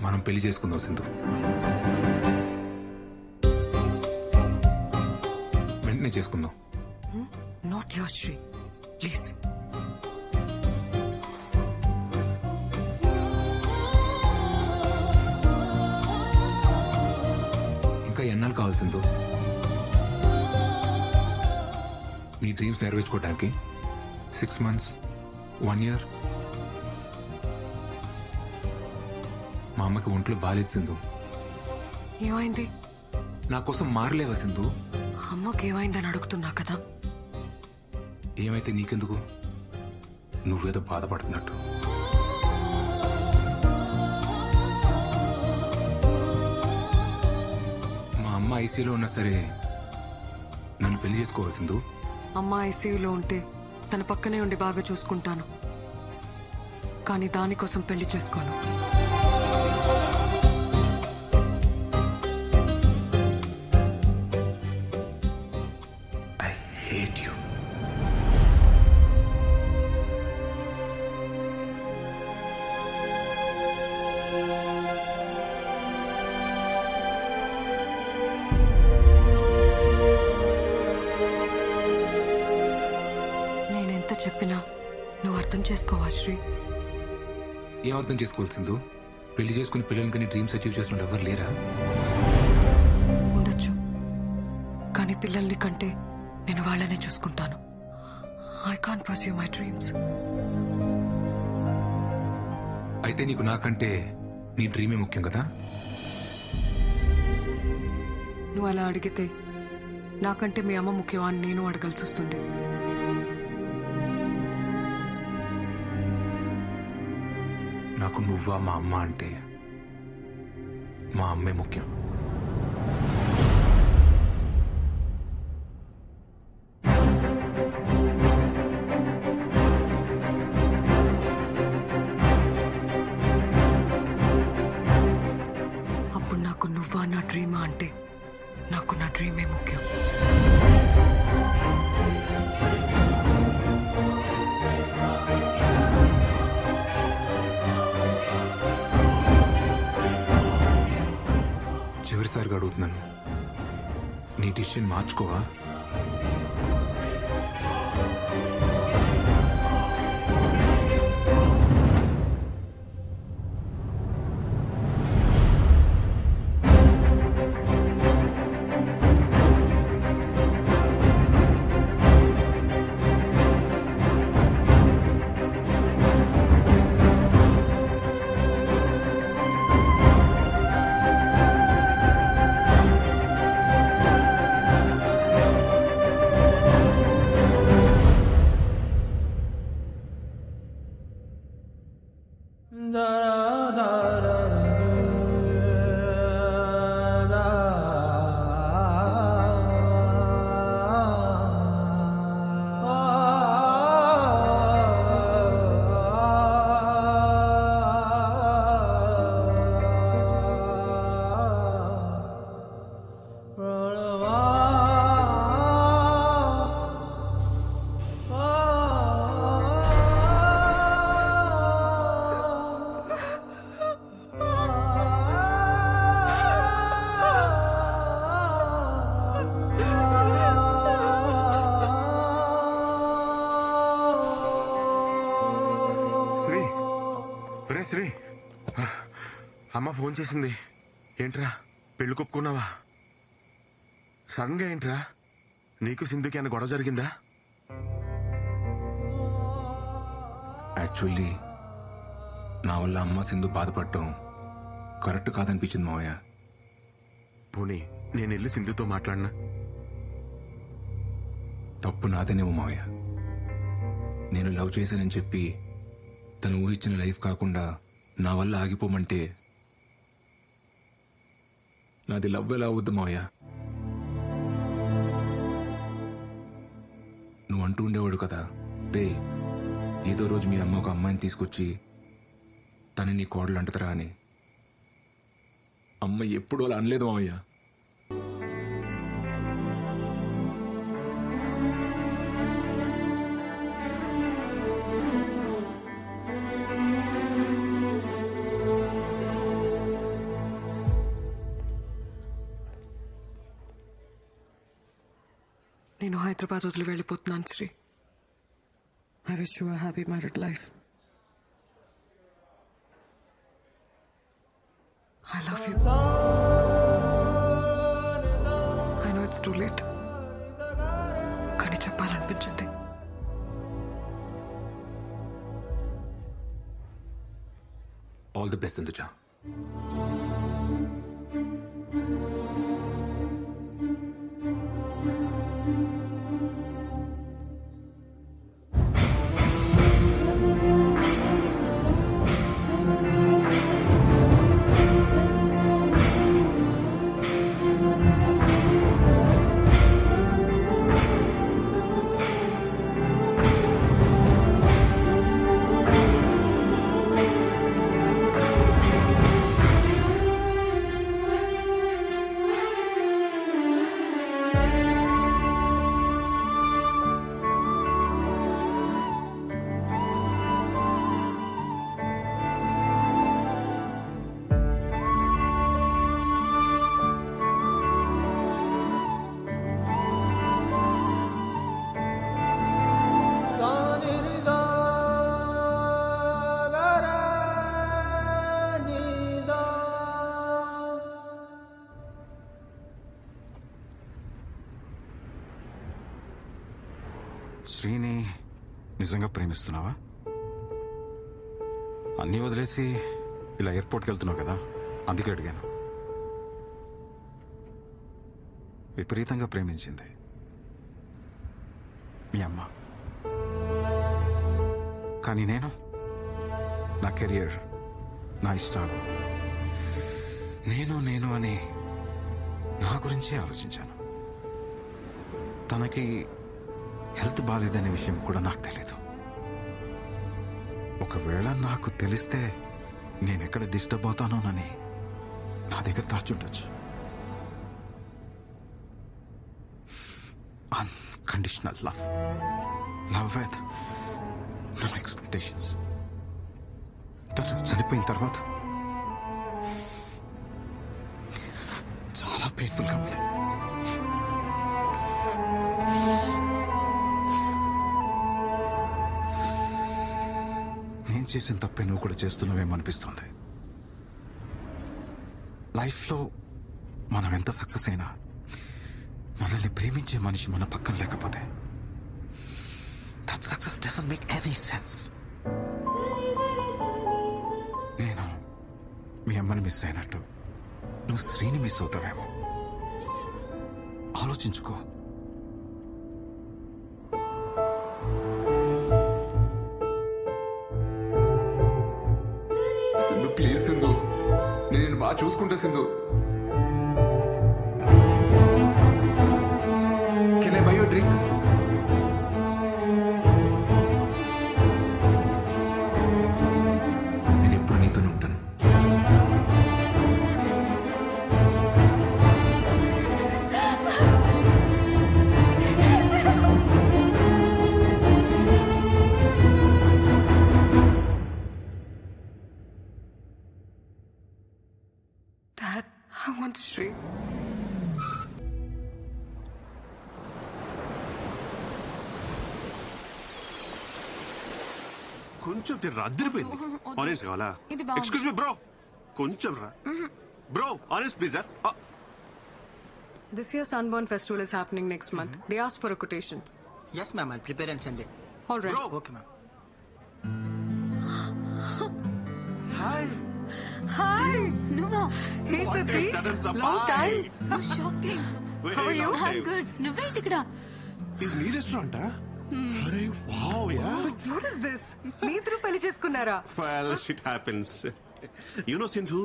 మనం పెళ్లి చేసుకుందాం సింధు. వెంటనే చేసుకుందాం. Not your Sri, please. ఇంకా ఎన్నాళ్ళు కావాలి సింధు నీ డ్రీమ్స్ నెరవేర్చుకోవడానికి? 6 months, 1 year? మా అమ్మకి ఒంట్లో బాలేదు సింధు. ఏమైంది? నా కోసం మారలేవా సింధు? అమ్మకి ఏమైందని అడుగుతున్నా కదా. ఏమైతే నీకెందుకు? నువ్వేదో బాధపడుతున్నట్టు. మా అమ్మ ఐసీలో ఉన్నా సరే నన్ను పెళ్లి చేసుకోవాల్సిందు. అమ్మ ఐసీయూలో ఉంటే తన పక్కనే ఉండి బాగా చూసుకుంటాను, కానీ దానికోసం పెళ్లి చేసుకోను. I hate you. నేనెంత చెప్పినా నువ్వు అర్థం చేసుకోవా శ్రీ? ఏం అర్థం చేసుకోవాల్సిందో? పెళ్లి చేసుకుని పిల్లలకి నీ డ్రీమ్స్ అచీవ్ చేసిన ఎవరు లేరా? ఉండొచ్చు, కానీ పిల్లల్ని కంటే నేను వాళ్ళనే చూసుకుంటాను. I can't pursue my dreams. అయితే నీకు నాకంటే నీ డ్రీమే ముఖ్యం కదా? నువ్వు అలా అడిగితే నాకంటే మీ అమ్మ ముఖ్యమా అని నేను అడగాల్సి వస్తుంది. నాకు నువ్వా మా అమ్మ అంటే మా అమ్మే ముఖ్యం. అప్పుడు నాకు నువ్వా నా డ్రీమా అంటే నాకు నా డ్రీమే ముఖ్యం. చివరిసారిగా అడుగుతున్నాను, నీ డిసిషన్ మార్చుకోవా? శ్రీ, అమ్మ ఫోన్ చేసింది. ఏంట్రా పెళ్లి కొప్పుకున్నావా? సడన్ గా ఏంట్రా? నీకు సింధుకి అన్న గొడవ జరిగిందా? యాక్చువల్లీ నా వల్ల అమ్మ సింధు బాధపడటం కరెక్ట్ కాదనిపించింది మావయ్య. పోనీ నేను వెళ్ళి సింధుతో మాట్లాడినా? తప్పు నాదేనేమో మావయ్య. నేను లవ్ చేశానని చెప్పి తను ఊహించిన లైఫ్ కాకుండా నా వల్ల ఆగిపోమంటే నాది లవ్ ఎలా అవుద్దు మావయ్య? నువ్వు అంటూ ఉండేవాడు కదా, రే ఏదో రోజు మీ అమ్మ ఒక అమ్మాయిని తీసుకొచ్చి తను నీ కోడలు అంటదరా అని. అమ్మ ఎప్పుడు అలా అనలేదు మావయ్య. నేను హైదరాబాద్ వదిలి వెళ్ళిపోతున్నాను Sri. I wish you happy married life. I love you. I know it's too late, కానీ చెప్పాలనిపించింది. All the best Sindhuja. శ్రీని నిజంగా ప్రేమిస్తున్నావా? అన్నీ వదిలేసి ఇలా ఎయిర్పోర్ట్కి వెళ్తున్నావు కదా, అందుకే అడిగాను. విపరీతంగా ప్రేమించింది మీ అమ్మ. కానీ నేను నా కెరియర్, నా ఇష్టాలు, నేను అని నా గురించే ఆలోచించాను. తనకి హెల్త్ బాగాలేదనే విషయం కూడా నాకు తెలీదు. ఒకవేళ నాకు తెలిస్తే నేనెక్కడ డిస్టర్బ్ అవుతానోనని నా దగ్గర దాచుండొచ్చు. Unconditional love, love with no expectations. తను చనిపోయిన తర్వాత చాలా పెయిన్ఫుల్గా ఉంది. నేను చేసిన తప్పే నువ్వు కూడా చేస్తున్నావేమనిపిస్తుంది. లైఫ్లో మనం ఎంత సక్సెస్ అయినా మనల్ని ప్రేమించే మనిషి మన పక్కన లేకపోతే that success doesn't make any sense. నేను మీ అమ్మని మిస్ అయినట్టు నువ్వు శ్రీని మిస్ అవుతావేమో. ఆలోచించుకో. సింధు ప్లీజ్ సింధు, నేను బాగా చూసుకుంటా Sindhu. Can I by you drink? నేను ఎప్పుడు నీతోనే ఉంటాను. Dad, I want Sri. కొంచెం తిర్రా అద్దరిపోయింది. ఆరెంజ్ కావాలా? ఇది బాగుంది. ఎక్స్క్యూజ్ మీ బ్రో, కొంచెం రా bro. Orange please sir. This year's Sunburn Festival is happening next month. They asked for a quotation. Yes, ma'am. I'll prepare and send it. All right. Okay, ma'am. Hi. Hi. నువ్వా? Hey, What a Satish. sudden surprise. Long time. So shocking. How are you? I'm good. నువ్వేంటి ఇక్కడ? ఇది నీ రెస్టారెంటా? అరే wow yeah. What is this? మీ ఇద్దరు పెళ్లి చేసుకున్నారా? Well, shit happens. You know, Sindhu,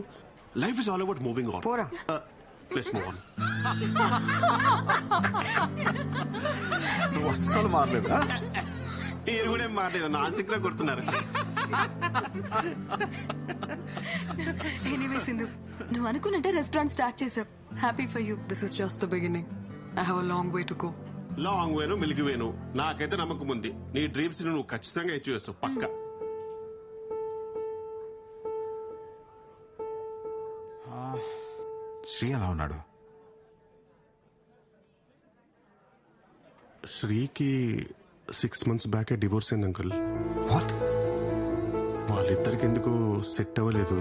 life is all about moving on. పోరా. Let's move on. నువ్వు అస్సలు మారలేదా? మీరు కూడా ఏం మారలేదు, నాన్సిక్ లా కొడుతున్నారు. ఎనీవే సింధు, నువ్వు అనుకున్నట్టే రెస్టారెంట్ స్టార్ట్ చేసావు. Happy for you. This is just the beginning. I have a long way to go. Long వేను మిల్కి వేను నాకైతే నమ్మకం ఉంది. నీ డ్రీమ్స్ నువ్వు ఖచ్చితంగా అచీవ్ చేస్తావు పక్క. శ్రీ ఎలా ఉన్నాడు? శ్రీకి 6 months బ్యాక్ డివోర్స్ అయింది అంకుల్. వాట్? వాళ్ళిద్దరికి ఎందుకు సెట్ అవ్వలేదు,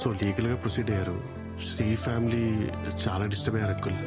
సో లీగల్ గా ప్రొసీడ్ అయ్యారు. శ్రీ ఫ్యామిలీ చాలా డిస్టర్బ్ అయ్యారు అంకుల్.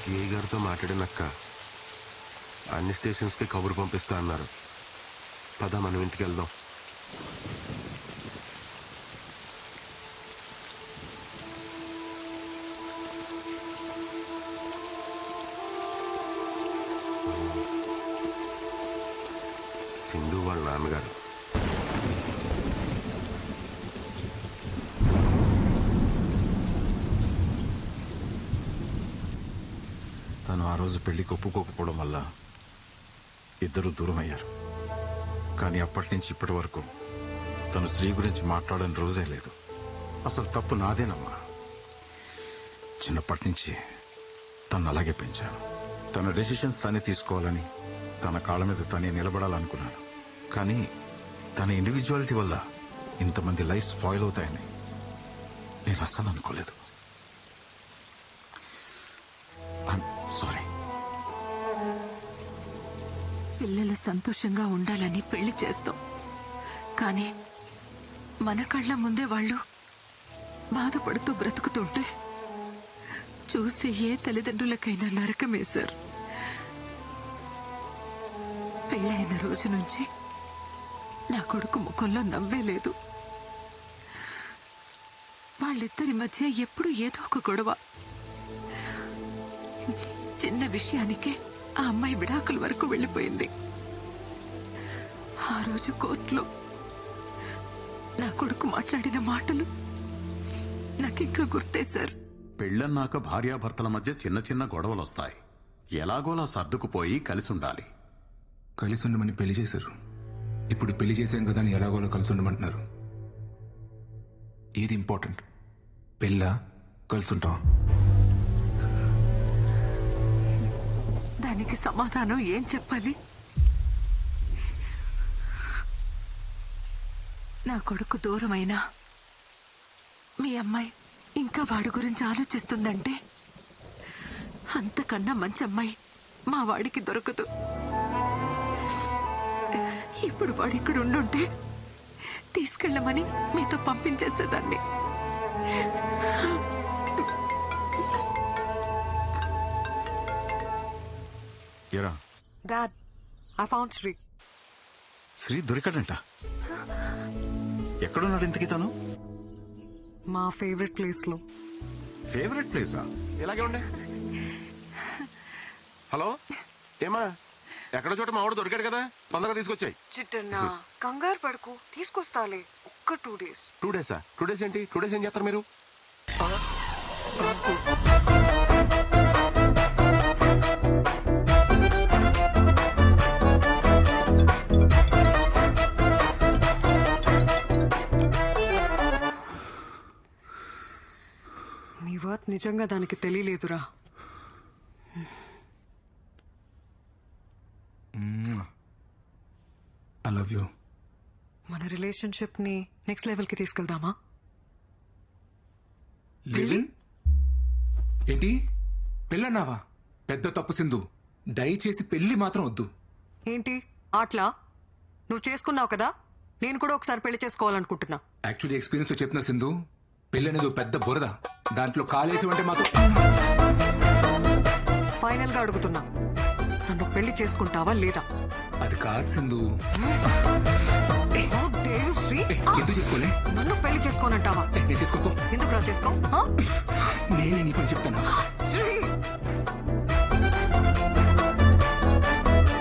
సిఐ గారితో మాట్లాడినక్క అన్ని స్టేషన్స్ కి కబురు పంపిస్తా అన్నారు. పద మనం ఇంటికి వెళ్దాం. సింధు వాళ్ళ నాన్నగారు. తను ఆ రోజు పెళ్లికి ఒప్పుకోకపోవడం వల్ల ఇద్దరు దూరం అయ్యారు. కానీ అప్పటి నుంచి ఇప్పటి వరకు తను శ్రీ గురించి మాట్లాడని రోజే లేదు. అసలు తప్పు నాదేనమ్మా. చిన్నప్పటి నుంచి తను అలాగే పెంచాను. తన డెసిషన్స్ తనే తీసుకోవాలని, తన కాళ్ళ మీద తనే నిలబడాలనుకున్నాను. కానీ తన ఇండివిజువాలిటీ వల్ల ఇంతమంది లైఫ్ స్పాయిల్ అవుతాయని నేను అస్సలు అనుకోలేదు. సారీ. పిల్లలు సంతోషంగా ఉండాలని పెళ్లి చేస్తాం, కానీ మన కళ్ళ ముందే వాళ్ళు బాధపడుతూ బ్రతుకుతుంటే చూసి ఏ తల్లిదండ్రులకైనా నరకమే సార్. పెళ్ళైన రోజు నుంచి నా కొడుకు ముఖంలో నవ్వే లేదు. వాళ్ళిద్దరి మధ్య ఎప్పుడు ఏదో ఒక గొడవ. చిన్న విషయానికే ఆ అమ్మాయి విడాకుల వరకు వెళ్ళిపోయింది. ఆ రోజు కోర్టులో నా కొడుకు మాట్లాడిన మాటలు నాకింకా గుర్తే సార్. పెళ్ళన్నాక భార్యాభర్తల మధ్య చిన్న చిన్న గొడవలు వస్తాయి. ఎలాగోలా సర్దుకుపోయి కలిసి ఉండాలి. కలిసి ఉండమని పెళ్లి చేశారు. ఇప్పుడు పెళ్లి చేసాం కదా అని ఎలాగోలా కలిసి ఉండమంటున్నారు. ఏది ఇంపార్టెంట్, పెళ్ళా కలిసి ఉంటాం? దానికి సమాధానం ఏం చెప్పాలి? నా కొడుకు దూరమైనా మీ అమ్మాయి ఇంకా వాడి గురించి ఆలోచిస్తుందంటే అంతకన్నా మంచి అమ్మాయి మా వాడికి దొరకదు. ఇప్పుడు వాడు ఇక్కడ ఉండుంటే తీసుకెళ్ళమని మీతో పంపించేసేదాన్ని. ఎరా Dad, I found Sri. Shri దొరికాడంట. ఎక్కడున్నాడు ఇంతకీ తను? మా ఫేవరెట్ ప్లేస్ లో. ఫేవరెట్ ప్లేసా? ఇలాగే ఉండే. హలో ఏమా, ఎక్కడో చోట మావాడు దొరికాడు కదా, తొందరగా తీసుకొచ్చాయి. చిట్టన్నా కంగారు పడుకు, తీసుకొస్తాలే. ఒక్క 2 days. 2 days? 2 days ఏంటి? 2 days ఏం చేస్తారు మీరు? నిజంగా దానికి తెలియలేదురా. I love you. మన రిలేషన్షిప్ ని నెక్స్ట్ లెవెల్ కి తీసుకెళ్దామా? లివిన్ ఏంటి పెళ్ళన్నావా? పెద్ద తప్పు సింధు. దయచేసి పెళ్లి మాత్రం వద్దు. ఏంటి ఆట్లా? నువ్వు చేసుకున్నావు కదా, నేను కూడా ఒకసారి పెళ్లి చేసుకోవాలనుకుంటున్నా. యాక్చువల్లీ ఎక్స్పీరియన్స్ తో చెప్పిన సింధు, పెళ్లి అనేది ఓ పెద్ద బురద. దాంట్లో కాలేసి అంటే మాత్రం. ఫైనల్ గా అడుగుతున్నా, నన్ను పెళ్లి చేసుకుంటావా లేదా? అది కాదు సింధు. శ్రీ, ఎందుకు చేసుకోలే? నన్ను పెళ్లి చేసుకోనంటావా? నేను చేసుకో. ఎందుకు రా చేసుకో? నేనే నీ పని చెప్తాను. శ్రీ